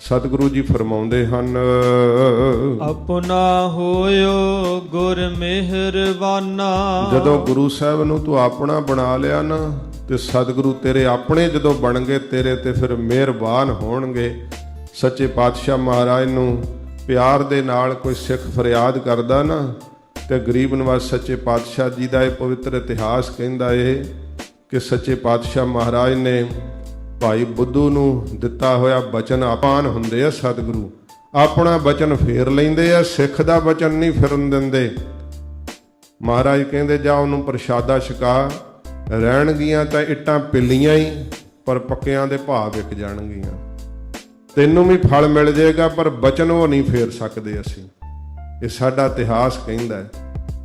ਸਤਿਗੁਰੂ ਜੀ ਫਰਮਾਉਂਦੇ ਹਨ, ਆਪਣਾ ਹੋਇਓ ਗੁਰ ਮਿਹਰਬਾਨਾ। ਜਦੋਂ ਗੁਰੂ ਸਾਹਿਬ ਨੂੰ ਤੂੰ ਆਪਣਾ ਬਣਾ ਲਿਆ ਨਾ, ਤੇ ਸਤਿਗੁਰੂ ਤੇਰੇ ਆਪਣੇ ਜਦੋਂ ਬਣ ਗਏ, ਤੇਰੇ ਤੇ ਫਿਰ ਮਿਹਰਬਾਨ ਹੋਣਗੇ। ਸੱਚੇ ਪਾਤਸ਼ਾਹ ਮਹਾਰਾਜ ਨੂੰ ਪਿਆਰ ਦੇ ਨਾਲ ਕੋਈ ਸਿੱਖ ਫਰਿਆਦ ਕਰਦਾ ਨਾ, ਤੇ ਗਰੀਬ ਨਵਾਜ਼ ਸੱਚੇ ਪਾਤਸ਼ਾਹ ਜੀ ਦਾ ਇਹ ਪਵਿੱਤਰ ਇਤਿਹਾਸ ਕਹਿੰਦਾ ਏ ਕਿ ਸੱਚੇ ਪਾਤਸ਼ਾਹ ਮਹਾਰਾਜ ਨੇ ਭਾਈ ਬੁੱਧੂ ਨੂੰ ਦਿੱਤਾ ਹੋਇਆ ਬਚਨ ਆਪਾਨ ਹੁੰਦੇ ਆ। ਸਤਿਗੁਰੂ ਆਪਣਾ ਬਚਨ ਫੇਰ ਲੈਂਦੇ ਆ, ਸਿੱਖ ਦਾ ਬਚਨ ਨਹੀਂ ਫਿਰਨ ਦਿੰਦੇ। ਮਹਾਰਾਜ ਕਹਿੰਦੇ ਜਾ ਉਹਨੂੰ ਪ੍ਰਸ਼ਾਦਾ ਛਕਾ, ਰਹਿਣਗੀਆਂ ਤਾਂ ਇੱਟਾਂ ਪਿੱਲੀਆਂ ਹੀ, ਪਰ ਪੱਕਿਆਂ ਦੇ ਭਾਅ ਵਿਕ ਜਾਣਗੀਆਂ। ਤੈਨੂੰ ਵੀ ਫਲ ਮਿਲ ਜਾਏਗਾ, ਪਰ ਬਚਨ ਉਹ ਨਹੀਂ ਫੇਰ ਸਕਦੇ ਅਸੀਂ। ਇਹ ਸਾਡਾ ਇਤਿਹਾਸ ਕਹਿੰਦਾ ਹੈ।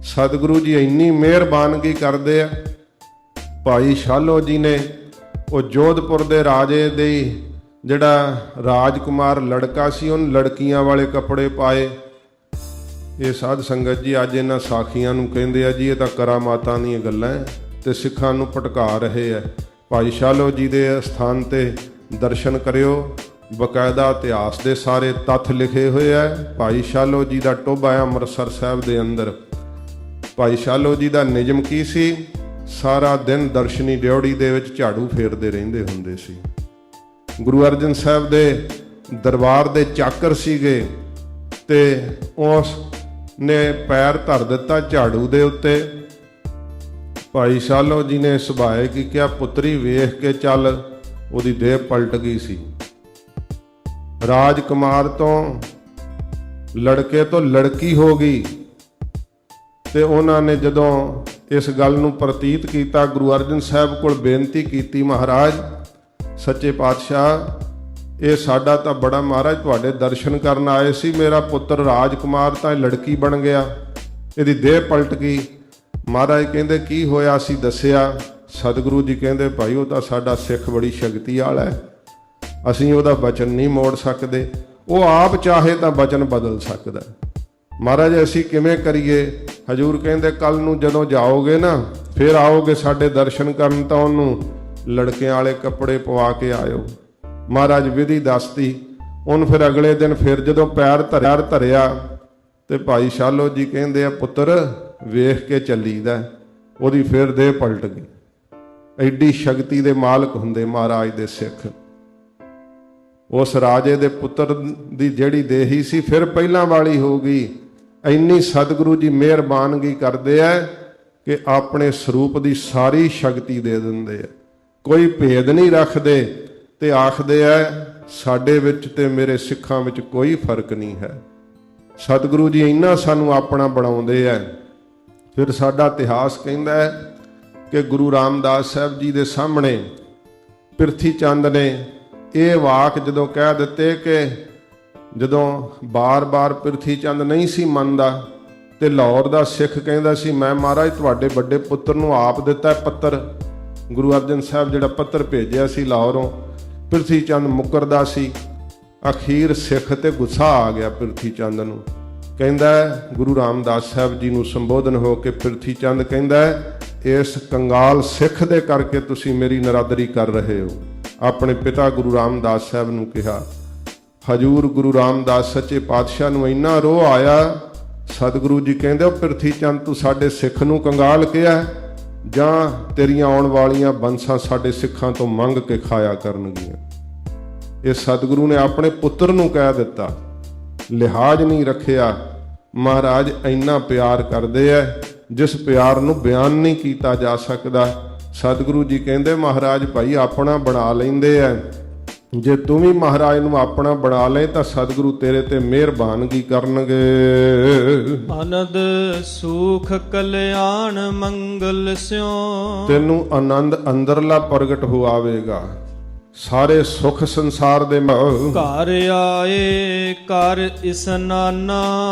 ਸਤਿਗੁਰੂ ਜੀ ਇੰਨੀ ਮਿਹਰਬਾਨਗੀ ਕਰਦੇ ਆ। ਭਾਈ ਸ਼ਾਲੋ ਜੀ ਨੇ ਉਹ ਜੋਧਪੁਰ ਦੇ ਰਾਜੇ ਦੇ ਜਿਹੜਾ ਰਾਜਕੁਮਾਰ ਲੜਕਾ ਸੀ, ਉਹਨੂੰ ਲੜਕੀਆਂ ਵਾਲੇ ਕੱਪੜੇ ਪਾਏ। ਇਹ ਸਾਧ ਸੰਗਤ ਜੀ ਅੱਜ ਇਹਨਾਂ ਸਾਖੀਆਂ ਨੂੰ ਕਹਿੰਦੇ ਆ ਜੀ ਇਹ ਤਾਂ ਕਰਾਮਾਤਾਂ ਦੀਆਂ ਗੱਲਾਂ ਤੇ ਸਿੱਖਾਂ ਨੂੰ ਭਟਕਾ ਰਹੇ ਆ। ਭਾਈ ਸ਼ਾਲੋ ਜੀ ਦੇ ਸਥਾਨ ਤੇ ਦਰਸ਼ਨ ਕਰਿਓ, ਬਕਾਇਦਾ ਇਤਿਹਾਸ ਦੇ ਸਾਰੇ ਤੱਥ ਲਿਖੇ ਹੋਏ ਆ। ਭਾਈ ਸ਼ਾਲੋ ਜੀ ਦਾ ਟੋਭਾ ਹੈ ਅੰਮ੍ਰਿਤਸਰ ਸਾਹਿਬ ਦੇ ਅੰਦਰ। ਭਾਈ ਸ਼ਾਲੋ ਜੀ ਦਾ ਨਿਯਮ ਕੀ ਸੀ? ਸਾਰਾ ਦਿਨ ਦਰਸ਼ਨੀ ਡਿਉੜੀ ਦੇ ਵਿੱਚ ਝਾੜੂ ਫੇਰਦੇ ਰਹਿੰਦੇ ਹੁੰਦੇ ਸੀ। ਗੁਰੂ ਅਰਜਨ ਸਾਹਿਬ ਦੇ ਦਰਬਾਰ ਦੇ ਚਾਕਰ ਸੀਗੇ, ਤੇ ਉਸ ਨੇ ਪੈਰ ਧਰ ਦਿੱਤਾ ਝਾੜੂ ਦੇ ਉੱਤੇ। ਭਾਈ ਸ਼ਾਲੋ ਜੀ ਨੇ ਸੁਭਾਏ ਕੀ ਕਿਹਾ, ਪੁੱਤਰੀ ਵੇਖ ਕੇ ਚੱਲ। ਉਹਦੀ ਦੇਹ ਪਲਟ ਗਈ ਸੀ। ਰਾਜਕੁਮਾਰ ਤੋਂ ਲੜਕੇ ਤੋਂ ਲੜਕੀ ਹੋ ਗਈ। ਤੇ ਉਹਨਾਂ ਨੇ ਜਦੋਂ ਇਸ ਗੱਲ ਨੂੰ ਪ੍ਰਤੀਤ ਕੀਤਾ, ਗੁਰੂ ਅਰਜਨ ਸਾਹਿਬ ਕੋਲ ਬੇਨਤੀ ਕੀਤੀ, ਮਹਾਰਾਜ ਸੱਚੇ ਪਾਤਸ਼ਾਹ ਇਹ ਸਾਡਾ ਤਾਂ ਬੜਾ, ਮਹਾਰਾਜ ਤੁਹਾਡੇ ਦਰਸ਼ਨ ਕਰਨ ਆਏ ਸੀ, ਮੇਰਾ ਪੁੱਤਰ ਰਾਜਕੁਮਾਰ ਤਾਂ ਲੜਕੀ ਬਣ ਗਿਆ, ਇਹਦੀ ਦੇਹ ਪਲਟ ਗਈ। ਮਹਾਰਾਜ ਕਹਿੰਦੇ ਕੀ ਹੋਇਆ ਸੀ? ਦੱਸਿਆ। ਸਤਿਗੁਰੂ ਜੀ ਕਹਿੰਦੇ ਭਾਈ ਉਹ ਤਾਂ ਸਾਡਾ ਸਿੱਖ ਬੜੀ ਸ਼ਕਤੀ ਵਾਲਾ ਹੈ, ਅਸੀਂ ਉਹਦਾ ਬਚਨ ਨਹੀਂ ਮੋੜ ਸਕਦੇ। ਉਹ ਆਪ ਚਾਹੇ ਤਾਂ ਬਚਨ ਬਦਲ ਸਕਦਾ। ਮਹਾਰਾਜ ਅਸੀਂ ਕਿਵੇਂ ਕਰੀਏ? ਹਜੂਰ ਕਹਿੰਦੇ ਕੱਲ ਨੂੰ ਜਦੋਂ ਜਾਓਗੇ ਨਾ, ਫਿਰ ਆਓਗੇ ਸਾਡੇ ਦਰਸ਼ਨ ਕਰਨ, ਤਾਂ ਉਹਨੂੰ ਲੜਕਿਆਂ ਵਾਲੇ ਕੱਪੜੇ ਪਵਾ ਕੇ ਆਇਓ। ਮਹਾਰਾਜ ਵਿਧੀ ਦੱਸਤੀ। ਉਹਨੂੰ ਫਿਰ ਅਗਲੇ ਦਿਨ ਫਿਰ ਜਦੋਂ ਪੈਰ ਧਰਿਆ ਤੇ ਭਾਈ ਸ਼ਾਲੋ ਜੀ ਕਹਿੰਦੇ ਆ ਪੁੱਤਰ ਵੇਖ ਕੇ ਚੱਲੀਦਾ। ਉਹਦੀ ਫਿਰ ਦੇਹ ਪਲਟ ਗਈ। ਐਡੀ ਸ਼ਕਤੀ ਦੇ ਮਾਲਕ ਹੁੰਦੇ ਮਹਾਰਾਜ ਦੇ ਸਿੱਖ। ਉਸ ਰਾਜੇ ਦੇ ਪੁੱਤਰ ਦੀ ਜਿਹੜੀ ਦੇਹੀ ਸੀ ਫਿਰ ਪਹਿਲਾਂ ਵਾਲੀ ਹੋ ਗਈ। ਇੰਨੀ ਸਤਿਗੁਰੂ ਜੀ ਮਿਹਰਬਾਨਗੀ ਕਰਦੇ ਆ ਕਿ ਆਪਣੇ ਸਰੂਪ ਦੀ ਸਾਰੀ ਸ਼ਕਤੀ ਦੇ ਦਿੰਦੇ ਆ, ਕੋਈ ਭੇਦ ਨਹੀਂ ਰੱਖਦੇ, ਤੇ ਆਖਦੇ ਆ ਸਾਡੇ ਵਿੱਚ ਤੇ ਮੇਰੇ ਸਿੱਖਾਂ ਵਿੱਚ ਕੋਈ ਫਰਕ ਨਹੀਂ ਹੈ। ਸਤਿਗੁਰੂ ਜੀ ਇੰਨਾ ਸਾਨੂੰ ਆਪਣਾ ਬਣਾਉਂਦੇ ਆ। ਫਿਰ ਸਾਡਾ ਇਤਿਹਾਸ ਕਹਿੰਦਾ ਹੈ ਕਿ ਗੁਰੂ ਰਾਮਦਾਸ ਸਾਹਿਬ ਜੀ ਦੇ ਸਾਹਮਣੇ ਪ੍ਰਿਥੀ ਚੰਦ ਨੇ ਇਹ ਵਾਕ ਜਦੋਂ ਕਹਿ ਦਿੱਤੇ ਕਿ ਜਦੋਂ ਬਾਰ-ਬਾਰ ਪ੍ਰਿਥੀ ਚੰਦ ਨਹੀਂ ਸੀ ਮੰਨਦਾ, ਤੇ ਲਾਹੌਰ ਦਾ ਸਿੱਖ ਕਹਿੰਦਾ ਸੀ ਮੈਂ ਮਹਾਰਾਜ ਤੁਹਾਡੇ ਵੱਡੇ ਪੁੱਤਰ ਨੂੰ ਆਪ ਦਿੱਤਾ ਪੱਤਰ। ਗੁਰੂ ਅਰਜਨ ਸਾਹਿਬ ਜਿਹੜਾ ਪੱਤਰ ਭੇਜਿਆ ਸੀ ਲਾਹੌਰੋਂ, ਪ੍ਰਿਥੀ ਚੰਦ ਮੁਕਰਦਾ ਸੀ। ਅਖੀਰ ਸਿੱਖ ਤੇ ਗੁੱਸਾ ਆ ਗਿਆ ਪ੍ਰਿਥੀ ਚੰਦ ਨੂੰ। ਕਹਿੰਦਾ ਗੁਰੂ ਰਾਮਦਾਸ ਸਾਹਿਬ ਜੀ ਨੂੰ ਸੰਬੋਧਨ ਹੋ ਕੇ ਪ੍ਰਿਥੀ ਚੰਦ ਕਹਿੰਦਾ ਇਸ ਕੰਗਾਲ ਸਿੱਖ ਦੇ ਕਰਕੇ ਤੁਸੀਂ ਮੇਰੀ ਨਰਾਦਰੀ ਕਰ ਰਹੇ ਹੋ। ਆਪਣੇ ਪਿਤਾ ਗੁਰੂ ਰਾਮਦਾਸ ਸਾਹਿਬ ਨੂੰ ਕਿਹਾ। ਹਜੂਰ ਗੁਰੂ ਰਾਮਦਾਸ ਸੱਚੇ ਪਾਤਸ਼ਾਹ ਨੂੰ ਇੰਨਾ ਰੋਹ ਆਇਆ। ਸਤਿਗੁਰੂ ਜੀ ਕਹਿੰਦੇ ਪ੍ਰਿਥੀ ਚੰਦ ਤੂੰ ਸਾਡੇ ਸਿੱਖ ਨੂੰ ਕੰਗਾਲ ਕਿਹਾ, ਜਾਂ ਤੇਰੀਆਂ ਆਉਣ ਵਾਲੀਆਂ ਬੰਸਾਂ ਸਾਡੇ ਸਿੱਖਾਂ ਤੋਂ ਮੰਗ ਕੇ ਖਾਇਆ ਕਰਨਗੀਆਂ। ਇਹ ਸਤਿਗੁਰੂ ਨੇ ਆਪਣੇ ਪੁੱਤਰ ਨੂੰ ਕਹਿ ਦਿੱਤਾ, ਲਿਹਾਜ਼ ਨਹੀਂ ਰੱਖਿਆ। ਮਹਾਰਾਜ ਇੰਨਾ ਪਿਆਰ ਕਰਦੇ ਆ ਜਿਸ ਪਿਆਰ ਨੂੰ ਬਿਆਨ ਨਹੀਂ ਕੀਤਾ ਜਾ ਸਕਦਾ। ਸਤਿਗੁਰੂ ਜੀ ਕਹਿੰਦੇ ਮਹਾਰਾਜ ਭਾਈ ਆਪਣਾ ਬਣਾ ਲੈਂਦੇ ਆ, ਜੇ ਤੂੰ ਵੀ ਮਹਾਰਾਜ ਨੂੰ ਆਪਣਾ ਬਣਾ ਲੈ ਤਾਂ ਸਤਿਗੁਰੂ ਤੇਰੇ ਤੇ ਮਿਹਰਬਾਨਗੀ ਕਰਨਗੇ। ਆਨੰਦ ਸੁਖ ਕਲਿਆਣ ਮੰਗਲ ਸਿਉ, ਤੈਨੂੰ ਆਨੰਦ ਅੰਦਰਲਾ ਪ੍ਰਗਟ ਹੋਆਵੇਗਾ। ਸਾਰੇ ਸੁਖ ਸੰਸਾਰ ਦੇ ਘਰ ਆਏ ਕਰ ਇਸਨਾਨਾ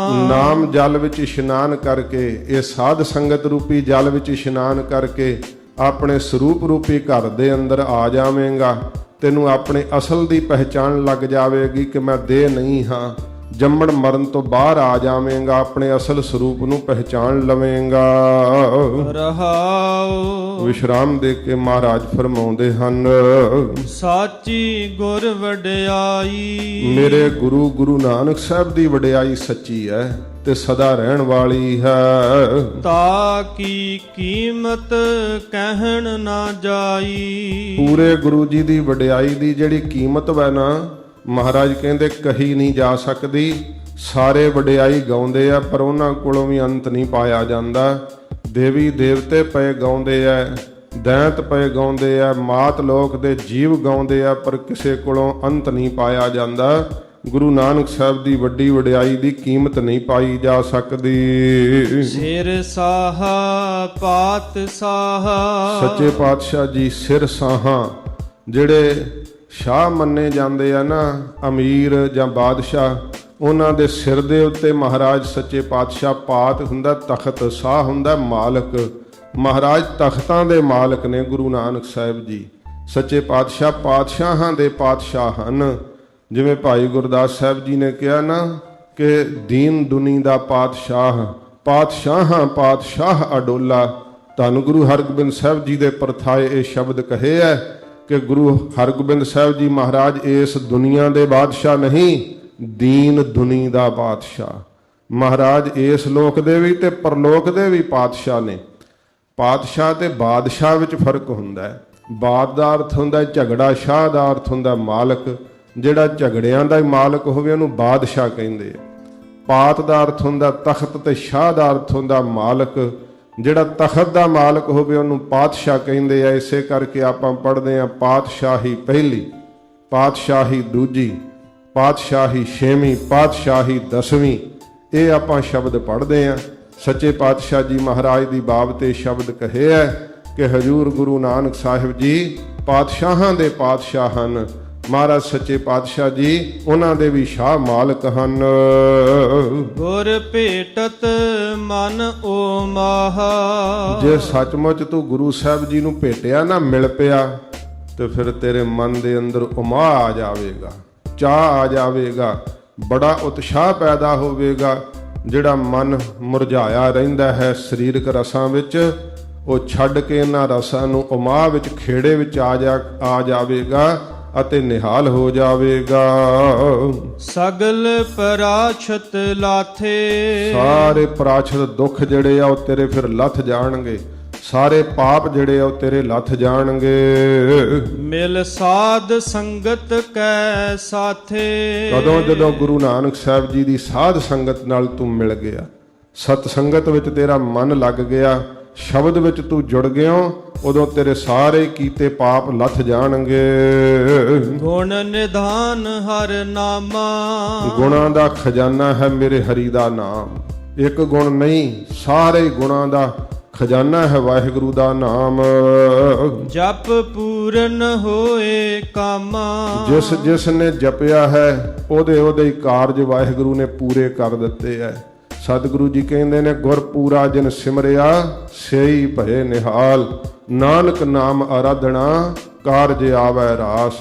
ਨਾਮ ਜਲ ਵਿੱਚ ਇਸ਼ਨਾਨ ਕਰਕੇ, ਇਹ ਸਾਧ ਸੰਗਤ ਰੂਪੀ ਜਲ ਵਿੱਚ ਇਸ਼ਨਾਨ ਕਰਕੇ ਆਪਣੇ ਸਰੂਪ ਰੂਪੀ ਘਰ ਦੇ ਅੰਦਰ ਆ ਜਾਵੇਂਗਾ। ਤੈਨੂੰ ਆਪਣੇ ਅਸਲ ਦੀ ਪਹਿਚਾਣ ਲੱਗ ਜਾਵੇਗੀ ਕਿ ਮੈਂ ਦੇਹ ਨਹੀਂ ਹਾਂ। ਜੰਮਣ ਮਰਨ ਤੋਂ ਬਾਹਰ ਆ ਜਾਵੇਂਗਾ, ਆਪਣੇ ਅਸਲ ਸਰੂਪ ਨੂੰ ਪਹਿਚਾਣ ਲਵੇਂਗਾ। ਰਹਾਉ ਵਿਸ਼ਰਾਮ ਦੇ ਕੇ ਮਹਾਰਾਜ ਫਰਮਾਉਂਦੇ ਹਨ, ਸਾਚੀ ਗੁਰ ਵਡਿਆਈ ਮੇਰੇ ਗੁਰੂ ਗੁਰੂ ਨਾਨਕ ਸਾਹਿਬ ਦੀ ਵਡਿਆਈ ਸੱਚੀ ਹੈ ਤੇ ਸਦਾ ਰਹਿਣ ਵਾਲੀ ਹੈ। ਤਾ ਕੀ ਕੀਮਤ ਕਹਿਣ ਨਾ ਜਾਈ। ਪੂਰੇ ਗੁਰੂ ਜੀ ਦੀ ਵਡਿਆਈ ਦੀ ਜਿਹੜੀ ਕੀਮਤ ਹੈ ਨਾ, ਮਹਾਰਾਜ ਕਹਿੰਦੇ ਕਹੀ ਨਹੀਂ ਜਾ ਸਕਦੀ। ਸਾਰੇ ਵਡਿਆਈ ਗਾਉਂਦੇ ਆ ਪਰ ਉਹਨਾਂ ਕੋਲੋਂ ਵੀ ਅੰਤ ਨਹੀਂ ਪਾਇਆ ਜਾਂਦਾ। ਦੇਵੀ ਦੇਵਤੇ ਪਏ ਗਾਉਂਦੇ ਆ, ਦੈਂਤ ਪਏ ਗਾਉਂਦੇ ਆ, ਮਾਤ ਲੋਕ ਦੇ ਜੀਵ ਗਾਉਂਦੇ ਆ, ਪਰ ਕਿਸੇ ਕੋਲੋਂ ਅੰਤ ਨਹੀਂ ਪਾਇਆ ਜਾਂਦਾ। ਗੁਰੂ ਨਾਨਕ ਸਾਹਿਬ ਦੀ ਵੱਡੀ ਵਡਿਆਈ ਦੀ ਕੀਮਤ ਨਹੀਂ ਪਾਈ ਜਾ ਸਕਦੀ। ਸਿਰ ਸਾਹਾ ਪਾਤ ਸਾਹਾ। ਸੱਚੇ ਪਾਤਸ਼ਾਹ ਜੀ ਸਿਰ ਸਾਹਾਂ, ਜਿਹੜੇ ਸ਼ਾਹ ਮੰਨੇ ਜਾਂਦੇ ਆ ਨਾ, ਅਮੀਰ ਜਾਂ ਬਾਦਸ਼ਾਹ, ਉਹਨਾਂ ਦੇ ਸਿਰ ਦੇ ਉੱਤੇ ਮਹਾਰਾਜ ਸੱਚੇ ਪਾਤਸ਼ਾਹ ਪਾਤ ਹੁੰਦਾ, ਤਖਤ ਸਾਹ ਹੁੰਦਾ ਮਾਲਕ। ਮਹਾਰਾਜ ਤਖਤਾਂ ਦੇ ਮਾਲਕ ਨੇ ਗੁਰੂ ਨਾਨਕ ਸਾਹਿਬ ਜੀ। ਸੱਚੇ ਪਾਤਸ਼ਾਹ ਪਾਤਸ਼ਾਹਾਂ ਦੇ ਪਾਤਸ਼ਾਹ ਹਨ। ਜਿਵੇਂ ਭਾਈ ਗੁਰਦਾਸ ਸਾਹਿਬ ਜੀ ਨੇ ਕਿਹਾ ਨਾ ਕਿ ਦੀਨ ਦੁਨੀ ਦਾ ਪਾਤਸ਼ਾਹ, ਪਾਤਸ਼ਾਹਾਂ ਪਾਤਸ਼ਾਹ ਅਡੋਲਾ। ਧੰਨ ਗੁਰੂ ਹਰਗੋਬਿੰਦ ਸਾਹਿਬ ਜੀ ਦੇ ਪਰਥਾਏ ਇਹ ਸ਼ਬਦ ਕਹੇ ਹੈ ਕਿ ਗੁਰੂ ਹਰਗੋਬਿੰਦ ਸਾਹਿਬ ਜੀ ਮਹਾਰਾਜ ਇਸ ਦੁਨੀਆ ਦੇ ਬਾਦਸ਼ਾਹ ਨਹੀਂ, ਦੀਨ ਦੁਨੀ ਦਾ ਬਾਦਸ਼ਾਹ। ਮਹਾਰਾਜ ਇਸ ਲੋਕ ਦੇ ਵੀ ਤੇ ਪਰਲੋਕ ਦੇ ਵੀ ਪਾਤਸ਼ਾਹ ਨੇ। ਪਾਤਸ਼ਾਹ ਤੇ ਬਾਦਸ਼ਾਹ ਵਿੱਚ ਫਰਕ ਹੁੰਦਾ ਹੈ। ਬਾਦ ਦਾ ਅਰਥ ਹੁੰਦਾ ਝਗੜਾ, ਸ਼ਾਹ ਦਾ ਅਰਥ ਹੁੰਦਾ ਮਾਲਕ। ਜਿਹੜਾ ਝਗੜਿਆਂ ਦਾ ਹੀ ਮਾਲਕ ਹੋਵੇ ਉਹਨੂੰ ਬਾਦਸ਼ਾਹ ਕਹਿੰਦੇ ਆ। ਪਾਤ ਦਾ ਅਰਥ ਹੁੰਦਾ ਤਖਤ ਤੇ ਸ਼ਾਹ ਦਾ ਅਰਥ ਹੁੰਦਾ ਮਾਲਕ। ਜਿਹੜਾ ਤਖਤ ਦਾ ਮਾਲਕ ਹੋਵੇ ਉਹਨੂੰ ਪਾਤਸ਼ਾਹ ਕਹਿੰਦੇ ਆ। ਇਸੇ ਕਰਕੇ ਆਪਾਂ ਪੜ੍ਹਦੇ ਆ ਪਾਤਸ਼ਾਹੀ ਪਹਿਲੀ, ਪਾਤਸ਼ਾਹੀ ਦੂਜੀ, ਪਾਤਸ਼ਾਹੀ ਛੇਵੀਂ, ਪਾਤਸ਼ਾਹੀ ਦਸਵੀਂ। ਇਹ ਆਪਾਂ ਸ਼ਬਦ ਪੜ੍ਹਦੇ ਆ। ਸੱਚੇ ਪਾਤਸ਼ਾਹ ਜੀ ਮਹਾਰਾਜ ਦੀ ਬਾਬ ਤੇ ਸ਼ਬਦ ਕਹੇ ਹੈ ਕਿ ਹਜੂਰ ਗੁਰੂ ਨਾਨਕ ਸਾਹਿਬ ਜੀ ਪਾਤਸ਼ਾਹਾਂ ਦੇ ਪਾਤਸ਼ਾਹ ਹਨ। ਮਹਾਰਾਜ ਸੱਚੇ ਪਾਤਸ਼ਾਹ ਜੀ ਉਹਨਾਂ ਦੇ ਵੀ ਸ਼ਾਹ ਮਾਲਕ ਹਨ। ਗੁਰ ਭੇਟਤ ਮਨ ਓ ਮਾਹਾ। ਜੇ ਸੱਚਮੁੱਚ ਤੂੰ ਗੁਰੂ ਸਾਹਿਬ ਜੀ ਨੂੰ ਭੇਟਿਆ ਨਾ, ਮਿਲ ਪਿਆ, ਤੇ ਫਿਰ ਤੇਰੇ ਮਨ ਦੇ ਅੰਦਰ ਉਮਾ ਆ ਜਾਵੇਗਾ, ਚਾਹ ਆ ਜਾਵੇਗਾ, ਬੜਾ ਉਤਸ਼ਾਹ ਪੈਦਾ ਹੋਵੇਗਾ। ਜਿਹੜਾ ਮਨ ਮੁਰਝਾਇਆ ਰਹਿੰਦਾ ਹੈ ਸਰੀਰਕ ਰਸਾਂ ਵਿੱਚ, ਉਹ ਛੱਡ ਕੇ ਇਹਨਾਂ ਰਸਾਂ ਨੂੰ ਉਮਾ ਵਿੱਚ, ਖੇੜੇ ਵਿੱਚ ਆ ਜਾਵੇਗਾ ਅਤੇ ਨਿਹਾਲ ਹੋ ਜਾਵੇਗਾ। ਸਗਲ ਪਰਾਛਤ ਲਾਥੇ। ਸਾਰੇ ਪਰਾਛਤ ਦੁੱਖ ਜਿਹੜੇ ਆ ਉਹ ਤੇਰੇ ਫਿਰ ਲੱਥ ਜਾਣਗੇ। ਸਾਰੇ ਪਾਪ ਜਿਹੜੇ ਆ ਉਹ ਤੇਰੇ ਲੱਥ ਜਾਣਗੇ। ਮਿਲ ਸਾਧ ਸੰਗਤ ਕੈ ਸਾਥੇ। ਕਦੋਂ? ਜਦੋਂ ਗੁਰੂ ਨਾਨਕ ਸਾਹਿਬ ਜੀ ਦੀ ਸਾਧ ਸੰਗਤ ਨਾਲ ਤੂੰ ਮਿਲ ਗਿਆ, ਸਤ ਸੰਗਤ ਵਿੱਚ ਤੇਰਾ ਮਨ ਲੱਗ ਗਿਆ, ਸ਼ਬਦ ਵਿੱਚ ਤੂੰ ਜੁੜ ਗਿਆ, ਉਦੋਂ ਤੇਰੇ ਸਾਰੇ ਕੀਤੇ ਪਾਪ ਲੱਥ ਜਾਣਗੇ। ਗੁਣ ਨਿਧਾਨ ਹਰ ਨਾਮਾ। ਗੁਣਾਂ ਦਾ ਖਜ਼ਾਨਾ ਹੈ ਮੇਰੇ ਹਰੀ ਦਾ ਨਾਮ। ਇੱਕ ਗੁਣ ਨਹੀਂ, ਸਾਰੇ ਗੁਣਾਂ ਦਾ ਖਜ਼ਾਨਾ ਹੈ ਵਾਹਿਗੁਰੂ ਦਾ ਨਾਮ। ਜਪ ਪੂਰਨ ਹੋਏ ਕਾਮਾ। ਜਿਸ ਨੇ ਜਪਿਆ ਹੈ ਉਹਦੇ ਹੀ ਕਾਰਜ ਵਾਹਿਗੁਰੂ ਨੇ ਪੂਰੇ ਕਰ ਦਿੱਤੇ ਹੈ। ਸਤਿਗੁਰੂ ਜੀ ਕਹਿੰਦੇ ਨੇ ਗੁਰ ਪੂਰਾ ਜਿਨ ਸਿਮਰਿਆ ਸੇਈ ਭਏ ਨਿਹਾਲ। ਨਾਨਕ ਨਾਮ ਆਰਾਧਣਾ ਕਾਰਜ ਆਵੈ ਰਾਸ।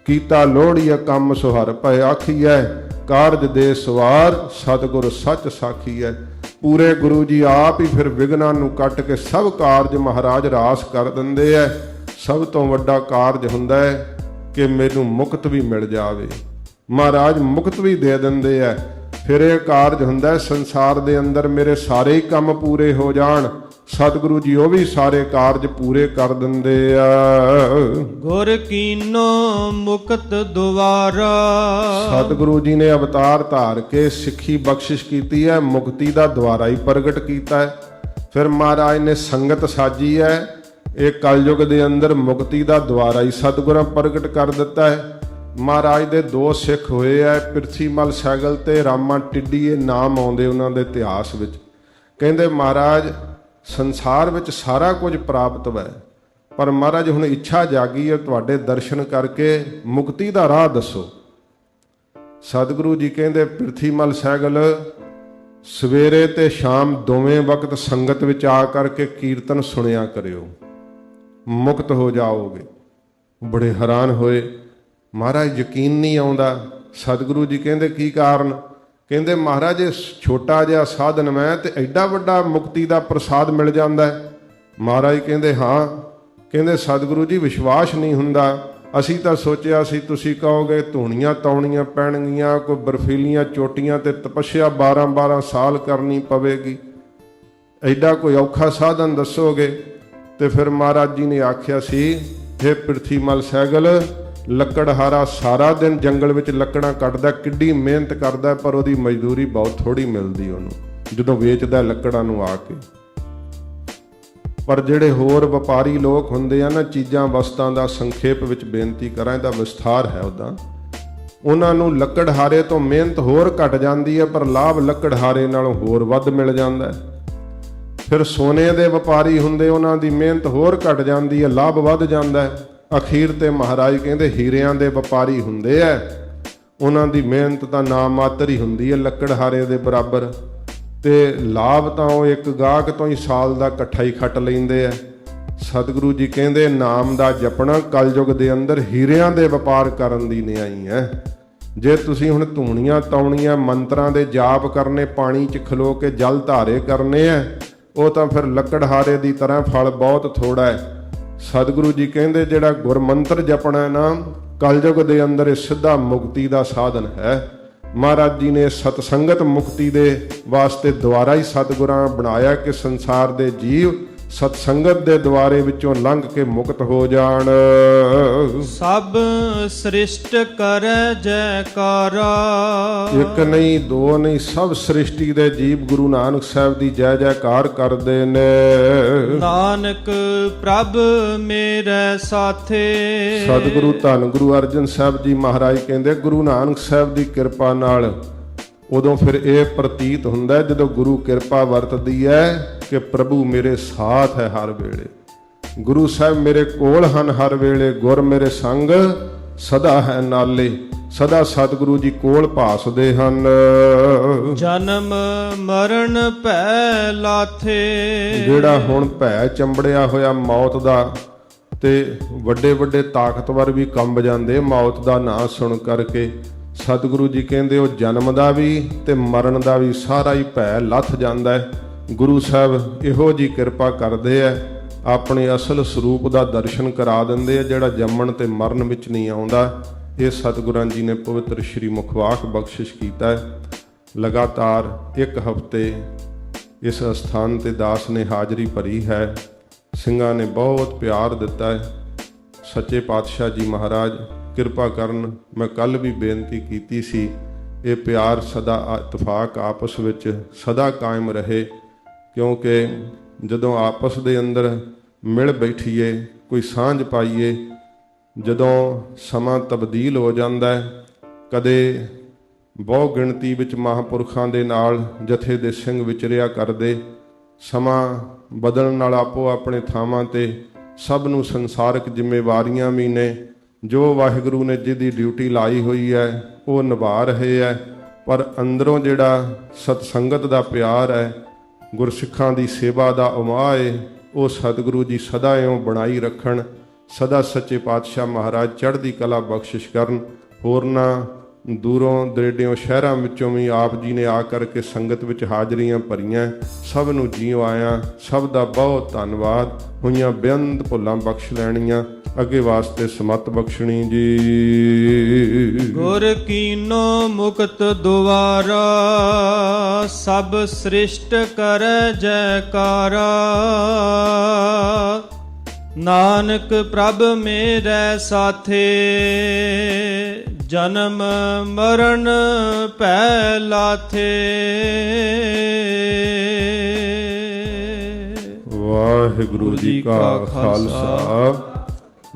ਕੀਤਾ ਲੋੜੀਆ ਕੰਮ ਸੁਹਰ ਭਏ ਆਖੀਐ। ਕਾਰਜ ਦੇ ਸਵਾਰ ਸਤਿਗੁਰ ਸੱਚ ਸਾਖੀਐ। ਪੂਰੇ ਗੁਰੂ ਜੀ ਆਪ ਹੀ ਫਿਰ ਵਿਗਨਾਂ ਨੂੰ ਕੱਟ ਕੇ ਸਭ ਕਾਰਜ ਮਹਾਰਾਜ ਰਾਸ ਕਰ ਦਿੰਦੇ ਐ। ਸਭ ਤੋਂ ਵੱਡਾ ਕਾਰਜ ਹੁੰਦਾ ਹੈ ਕਿ ਮੈਨੂੰ ਮੁਕਤ ਵੀ ਮਿਲ ਜਾਵੇ। ਮਹਾਰਾਜ ਮੁਕਤ ਵੀ ਦੇ ਦਿੰਦੇ ਐ। ਫਿਰ ਇਹ ਕਾਰਜ ਹੁੰਦਾ ਹੈ ਸੰਸਾਰ ਦੇ ਅੰਦਰ ਮੇਰੇ ਸਾਰੇ ਹੀ ਕੰਮ ਪੂਰੇ ਹੋ ਜਾਣ। ਸਤਿਗੁਰੂ ਜੀ ਉਹ ਵੀ ਸਾਰੇ ਕਾਰਜ ਪੂਰੇ ਕਰ ਦਿੰਦੇ ਆ। ਗੁਰ ਕੀਨੋ ਮੁਕਤ ਦੁਆਰਾ। ਸਤਿਗੁਰੂ ਜੀ ਨੇ ਅਵਤਾਰ ਧਾਰ ਕੇ ਸਿੱਖੀ ਬਖਸ਼ਿਸ਼ ਕੀਤੀ ਹੈ, ਮੁਕਤੀ ਦਾ ਦੁਆਰਾ ਹੀ ਪ੍ਰਗਟ ਕੀਤਾ ਹੈ। ਫਿਰ ਮਹਾਰਾਜ ਨੇ ਸੰਗਤ ਸਾਜੀ ਹੈ। ਇਹ ਕਲਯੁਗ ਦੇ ਅੰਦਰ ਮੁਕਤੀ ਦਾ ਦੁਆਰਾ ਹੀ ਸਤਿਗੁਰਾਂ ਪ੍ਰਗਟ ਕਰ ਦਿੱਤਾ ਹੈ। ਮਹਾਰਾਜ ਦੇ ਦੋ ਸਿੱਖ ਹੋਏ ਐ, ਪਿਰਥੀਮਲ ਸੈਗਲ ਤੇ ਰਾਮਾ ਟਿੱਡੀ। ਇਹ ਨਾਮ ਆਉਂਦੇ ਉਹਨਾਂ ਦੇ ਇਤਿਹਾਸ ਵਿੱਚ। ਕਹਿੰਦੇ ਮਹਾਰਾਜ ਸੰਸਾਰ ਵਿੱਚ ਸਾਰਾ ਕੁਝ ਪ੍ਰਾਪਤ ਹੈ, ਪਰ ਮਹਾਰਾਜ ਹੁਣ ਇੱਛਾ ਜਾਗੀ ਹੈ ਤੁਹਾਡੇ ਦਰਸ਼ਨ ਕਰਕੇ ਮੁਕਤੀ ਦਾ ਰਾਹ ਦੱਸੋ। ਸਤਿਗੁਰੂ ਜੀ ਕਹਿੰਦੇ ਪ੍ਰਿਥੀਮਲ ਸਹਿਗਲ ਸਵੇਰੇ ਤੇ ਸ਼ਾਮ ਦੋਵੇਂ ਵਕਤ ਸੰਗਤ ਵਿੱਚ ਆ ਕਰਕੇ ਕੀਰਤਨ ਸੁਣਿਆ ਕਰਿਓ, ਮੁਕਤ ਹੋ ਜਾਓਗੇ। ਬੜੇ ਹੈਰਾਨ ਹੋਏ, ਮਹਾਰਾਜ ਯਕੀਨ ਨਹੀਂ ਆਉਂਦਾ। ਸਤਿਗੁਰੂ ਜੀ ਕਹਿੰਦੇ ਕੀ ਕਾਰਨ? ਕਹਿੰਦੇ ਮਹਾਰਾਜ ਇਹ ਛੋਟਾ ਜਿਹਾ ਸਾਧਨ ਮੈਂ ਤੇ ਐਡਾ ਵੱਡਾ ਮੁਕਤੀ ਦਾ ਪ੍ਰਸਾਦ ਮਿਲ ਜਾਂਦਾ ਹੈ। ਮਹਾਰਾਜ ਕਹਿੰਦੇ ਹਾਂ। ਕਹਿੰਦੇ ਸਤਿਗੁਰੂ ਜੀ ਵਿਸ਼ਵਾਸ ਨਹੀਂ ਹੁੰਦਾ, ਅਸੀਂ ਤਾਂ ਸੋਚਿਆ ਸੀ ਤੁਸੀਂ ਕਹੋਗੇ ਧੂਣੀਆਂ ਤੌਣੀਆਂ ਪੈਣਗੀਆਂ, ਕੋਈ ਬਰਫੀਲੀਆਂ ਚੋਟੀਆਂ ਤੇ ਤਪੱਸਿਆ 12-12 ਸਾਲ ਕਰਨੀ ਪਵੇਗੀ, ਐਡਾ ਕੋਈ ਔਖਾ ਸਾਧਨ ਦੱਸੋਗੇ। ਤੇ ਫਿਰ ਮਹਾਰਾਜ ਜੀ ਨੇ ਆਖਿਆ ਸੀ, ਹੇ ਪ੍ਰਿਥੀਮਲ ਸਹਿਗਲ ਲੱਕੜਹਾਰਾ ਸਾਰਾ ਦਿਨ ਜੰਗਲ ਵਿੱਚ ਲੱਕੜਾਂ ਕੱਟਦਾ, ਕਿੱਡੀ ਮਿਹਨਤ ਕਰਦਾ, ਪਰ ਉਹਦੀ ਮਜ਼ਦੂਰੀ ਬਹੁਤ ਥੋੜੀ ਮਿਲਦੀ ਉਹਨੂੰ ਜਦੋਂ ਵੇਚਦਾ ਲੱਕੜਾਂ ਨੂੰ ਆ ਕੇ। ਪਰ ਜਿਹੜੇ ਹੋਰ ਵਪਾਰੀ ਲੋਕ ਹੁੰਦੇ ਆ ਨਾ, ਚੀਜ਼ਾਂ ਵਸਤਾਂ ਦਾ ਸੰਖੇਪ ਵਿੱਚ ਬੇਨਤੀ ਕਰਾਂ, ਇਹਦਾ ਵਿਸਥਾਰ ਹੈ ਉੱਦਾਂ, ਉਹਨਾਂ ਨੂੰ ਲੱਕੜਹਾਰੇ ਤੋਂ ਮਿਹਨਤ ਹੋਰ ਘਟ ਜਾਂਦੀ ਹੈ, ਪਰ ਲਾਭ ਲੱਕੜਹਾਰੇ ਨਾਲੋਂ ਹੋਰ ਵੱਧ ਮਿਲ ਜਾਂਦਾ ਹੈ। ਫਿਰ ਸੋਨੇ ਦੇ ਵਪਾਰੀ ਹੁੰਦੇ, ਉਹਨਾਂ ਦੀ ਮਿਹਨਤ ਹੋਰ ਘਟ ਜਾਂਦੀ ਹੈ, ਲਾਭ ਵੱਧ ਜਾਂਦਾ ਹੈ। ਅਖੀਰ ਤੇ ਮਹਾਰਾਜ ਕਹਿੰਦੇ ਹੀਰਿਆਂ ਦੇ ਵਪਾਰੀ ਹੁੰਦੇ ਐ, ਉਹਨਾਂ ਦੀ ਮਿਹਨਤ ਤਾਂ ਨਾ ਮਾਤਰ ਹੀ ਹੁੰਦੀ ਹੈ ਲੱਕੜਹਾਰੇ ਦੇ ਬਰਾਬਰ, ਤੇ ਲਾਭ ਤਾਂ ਉਹ ਇੱਕ ਗਾਹਕ ਤੋਂ ਹੀ ਸਾਲ ਦਾ ਇਕੱਠਾ ਹੀ ਖੱਟ ਲੈਂਦੇ ਐ। ਸਤਿਗੁਰੂ ਜੀ ਕਹਿੰਦੇ ਨਾਮ ਦਾ ਜਪਣਾ ਕਲਯੁਗ ਦੇ ਅੰਦਰ ਹੀਰਿਆਂ ਦੇ ਵਪਾਰ ਕਰਨ ਦੀ ਨਿਆਈ ਹੈ। ਜੇ ਤੁਸੀਂ ਹੁਣ ਧੂਣੀਆਂ ਤੌਣੀਆਂ ਮੰਤਰਾਂ ਦੇ ਜਾਪ ਕਰਨੇ, ਪਾਣੀ 'ਚ ਖਲੋ ਕੇ ਜਲ ਧਾਰੇ ਕਰਨੇ ਐ, ਉਹ ਤਾਂ ਫਿਰ ਲੱਕੜਹਾਰੇ ਦੀ ਤਰ੍ਹਾਂ ਫਲ ਬਹੁਤ ਥੋੜਾ ਹੈ। ਸਤਿਗੁਰੂ ਜੀ ਕਹਿੰਦੇ ਜਿਹੜਾ ਗੁਰਮੰਤਰ ਜਪਣਾ ਨਾ ਕਲਯੁਗ ਦੇ ਅੰਦਰ ਇਹ ਸਿੱਧਾ ਮੁਕਤੀ ਦਾ ਸਾਧਨ ਹੈ। ਮਹਾਰਾਜ ਜੀ ਨੇ ਸਤਸੰਗਤ ਮੁਕਤੀ ਦੇ ਵਾਸਤੇ ਦੁਆਰਾ ਹੀ ਸਤਿਗੁਰਾਂ ਬਣਾਇਆ ਕਿ ਸੰਸਾਰ ਦੇ ਜੀਵ ਸਤਸੰਗਤ ਦੇ ਦੁਆਰੇ ਵਿੱਚੋਂ ਲੰਘ ਕੇ ਮੁਕਤ ਹੋ ਜਾਣ। ਸਭ ਸ੍ਰਿਸ਼ਟ ਕਰੈ ਜੈਕਾਰਾ, ਇੱਕ ਨਹੀਂ ਦੋ ਨਹੀਂ, ਸਭ ਸ੍ਰਿਸ਼ਟੀ ਦੇ ਜੀਵ ਗੁਰੂ ਨਾਨਕ ਸਾਹਿਬ ਦੀ ਜੈ ਜੈਕਾਰ ਕਰਦੇ ਨੇ। ਨਾਨਕ ਪ੍ਰਭ ਮੇਰੇ ਸਾਥੇ। ਸਤਿਗੁਰੂ ਧੰਨ ਗੁਰੂ ਅਰਜਨ ਸਾਹਿਬ ਜੀ ਮਹਾਰਾਜ ਕਹਿੰਦੇ ਗੁਰੂ ਨਾਨਕ ਸਾਹਿਬ ਦੀ ਕਿਰਪਾ ਨਾਲ ਉਦੋਂ ਫਿਰ ਇਹ ਪ੍ਰਤੀਤ ਹੁੰਦਾ ਜਦੋਂ ਗੁਰੂ ਕਿਰਪਾ ਵਰਤਦੀ ਹੈ ਕਿ ਪ੍ਰਭੂ ਮੇਰੇ ਸਾਥ ਹੈ ਹਰ ਵੇਲੇ, ਗੁਰੂ ਸਾਹਿਬ ਮੇਰੇ ਕੋਲ ਹਨ ਹਰ ਵੇਲੇ, ਗੁਰ ਮੇਰੇ ਸੰਗ ਸਦਾ ਹੈ ਨਾਲੇ, ਸਦਾ ਸਤਿਗੁਰੂ ਜੀ ਕੋਲ ਭਾਸਦੇ ਹਨ। ਜਨਮ ਮਰਨ ਭੈ ਲਾਥੇ, ਜਿਹੜਾ ਹੁਣ ਭੈ ਚੰਬੜਿਆ ਹੋਇਆ ਮੌਤ ਦਾ, ਤੇ ਵੱਡੇ ਵੱਡੇ ਤਾਕਤਵਰ ਵੀ ਕੰਬ ਜਾਂਦੇ ਮੌਤ ਦਾ ਨਾਂ ਸੁਣ ਕਰਕੇ। ਸਤਿਗੁਰੂ ਜੀ ਕਹਿੰਦੇ ਉਹ ਜਨਮ ਦਾ ਵੀ ਤੇ ਮਰਨ ਦਾ ਵੀ ਸਾਰਾ ਹੀ ਭੈ ਲੱਥ ਜਾਂਦਾ ਹੈ। ਗੁਰੂ ਸਾਹਿਬ ਇਹੋ ਜੀ ਕਿਰਪਾ ਕਰਦੇ ਐ, ਆਪਣੇ ਅਸਲ ਸਰੂਪ ਦਾ ਦਰਸ਼ਨ ਕਰਾ ਦਿੰਦੇ ਆ ਜਿਹੜਾ ਜੰਮਣ ਤੇ ਮਰਨ ਵਿੱਚ ਨਹੀਂ ਆਉਂਦਾ। ਇਹ ਸਤਿਗੁਰਾਂ ਜੀ ਨੇ ਪਵਿੱਤਰ ਸ਼੍ਰੀ ਮੁਖਵਾਕ ਬਖਸ਼ਿਸ਼ ਕੀਤਾ ਹੈ। ਲਗਾਤਾਰ ਇੱਕ ਹਫ਼ਤੇ ਇਸ ਅਸਥਾਨ ਤੇ ਦਾਸ ਨੇ ਹਾਜ਼ਰੀ ਭਰੀ ਹੈ, ਸਿੰਘਾਂ ਨੇ ਬਹੁਤ ਪਿਆਰ ਦਿੱਤਾ ਹੈ। ਸੱਚੇ ਪਾਤਸ਼ਾਹ ਜੀ ਮਹਾਰਾਜ ਕਿਰਪਾ ਕਰਨ। ਮੈਂ ਕੱਲ ਵੀ ਬੇਨਤੀ ਕੀਤੀ ਸੀ, ਇਹ ਪਿਆਰ ਸਦਾ ਇਤਫਾਕ ਆਪਸ ਵਿੱਚ ਸਦਾ ਕਾਇਮ ਰਹੇ, ਕਿਉਂਕਿ ਜਦੋਂ ਆਪਸ ਦੇ ਅੰਦਰ ਮਿਲ ਬੈਠੀਏ, ਕੋਈ ਸਾਂਝ ਪਾਈਏ, ਜਦੋਂ ਸਮਾਂ ਤਬਦੀਲ ਹੋ ਜਾਂਦਾ ਹੈ, ਕਦੇ ਬਹੁ ਗਿਣਤੀ ਵਿੱਚ ਮਹਾਂਪੁਰਖਾਂ ਦੇ ਨਾਲ ਜਥੇ ਦੇ ਸਿੰਘ ਵਿਚਰਿਆ ਕਰਦੇ, ਸਮਾਂ ਬਦਲਣ ਨਾਲ ਆਪੋ ਆਪਣੇ ਥਾਵਾਂ ਤੇ ਸਭ ਨੂੰ ਸੰਸਾਰਿਕ ਜ਼ਿੰਮੇਵਾਰੀਆਂ ਵੀ ਨੇ, ਜੋ ਵਾਹਿਗੁਰੂ ਨੇ ਜਿਹਦੀ ਡਿਊਟੀ ਲਾਈ ਹੋਈ ਹੈ ਉਹ ਨਿਭਾ ਰਹੇ ਹੈ, ਪਰ ਅੰਦਰੋਂ ਜਿਹੜਾ ਸਤਸੰਗਤ ਦਾ ਪਿਆਰ ਹੈ, ਗੁਰਸਿੱਖਾਂ ਦੀ ਸੇਵਾ ਦਾ ਉਮਾਹ ਹੈ, ਉਹ ਸਤਿਗੁਰੂ ਜੀ ਸਦਾ ਇਉਂ ਬਣਾਈ ਰੱਖਣ। ਸਦਾ ਸੱਚੇ ਪਾਤਸ਼ਾਹ ਮਹਾਰਾਜ ਚੜ੍ਹਦੀ ਕਲਾ ਬਖਸ਼ਿਸ਼ ਕਰਨ। ਹੋਰਨਾਂ ਦੂਰੋਂ ਦਰੇਡਿਓਂ ਸ਼ਹਿਰਾਂ ਵਿੱਚੋਂ ਵੀ ਆਪ ਜੀ ਨੇ ਆ ਕਰਕੇ ਸੰਗਤ ਵਿੱਚ ਹਾਜ਼ਰੀਆਂ ਭਰੀਆਂ। ਸਭ ਨੂੰ ਜੀਓ ਆਇਆਂ, ਸਭ ਦਾ ਬਹੁਤ ਧੰਨਵਾਦ। ਹੋਈਆਂ ਬੇਅੰਤ ਭੁੱਲਾਂ ਬਖਸ਼ ਲੈਣੀਆਂ, ਅੱਗੇ ਵਾਸਤੇ ਸਮਤ ਬਖਸ਼ਣੀ ਜੀ। ਗੁਰ ਕੀਨੋ ਮੁਕਤ ਦੁਆਰਾ, ਸਭ ਸ੍ਰਿਸ਼ਟ ਕਰੈ ਜੈਕਾਰਾ। ਨਾਨਕ ਪ੍ਰਭ ਮੇਰੇ ਸਾਥੇ, ਜਨਮ ਮਰਨ ਭੈ ਲਾਥੇ। ਵਾਹਿਗੁਰੂ ਜੀ ਕਾ ਖਾਲਸਾ,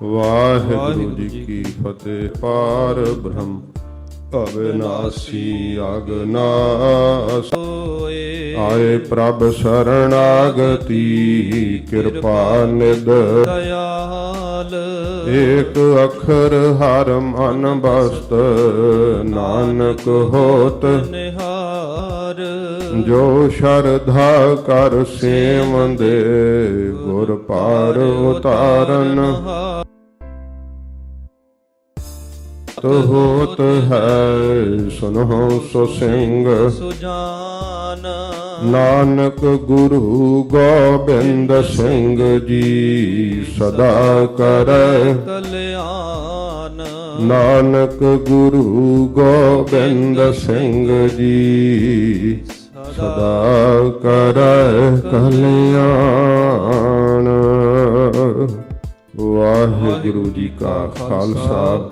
ਵਾਹਿਗੁਰੂ ਜੀ ਕੀ ਫਤਿਹ। ਪਾਰ ਬ੍ਰਹਮ ਅਵਿਨਾਸੀ ਅਗਨਾਸ, ਆਏ ਪ੍ਰਭ ਸਰਣਾਗਤੀ ਕਿਰਪਾ ਨਿਧ ਦਇਆਲ ਏਕ ਅੱਖਰ ਹਰ ਮਨ ਬਸਤ ਨਾਨਕ ਹੋਤ ਨਿਹਾਰ ਜੋ ਸ਼ਰਧਾ ਕਰ ਸੇਵੰਦੇ ਗੁਰ ਪਾਰ ਉਤਾਰਨ ਤੋ ਹੋਤ ਹੈ ਸੁਨਹੁ ਸੋ ਸਿੰਘ ਸੁਜਾਨ ਨਾਨਕ ਗੁਰੂ ਗੋਬਿੰਦ ਸਿੰਘ ਜੀ ਸਦਾ ਕਰੈ ਕਲਿਆਣ ਨਾਨਕ ਗੁਰੂ ਗੋਬਿੰਦ ਸਿੰਘ ਜੀ ਸਦਾ ਕਰੈ ਕਲਿਆਣ। ਵਾਹਿਗੁਰੂ ਜੀ ਕਾ ਖਾਲਸਾ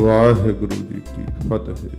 ਵਾਹਿਗੁਰੂ ਜੀ ਕੀ ਫਤਿਹ।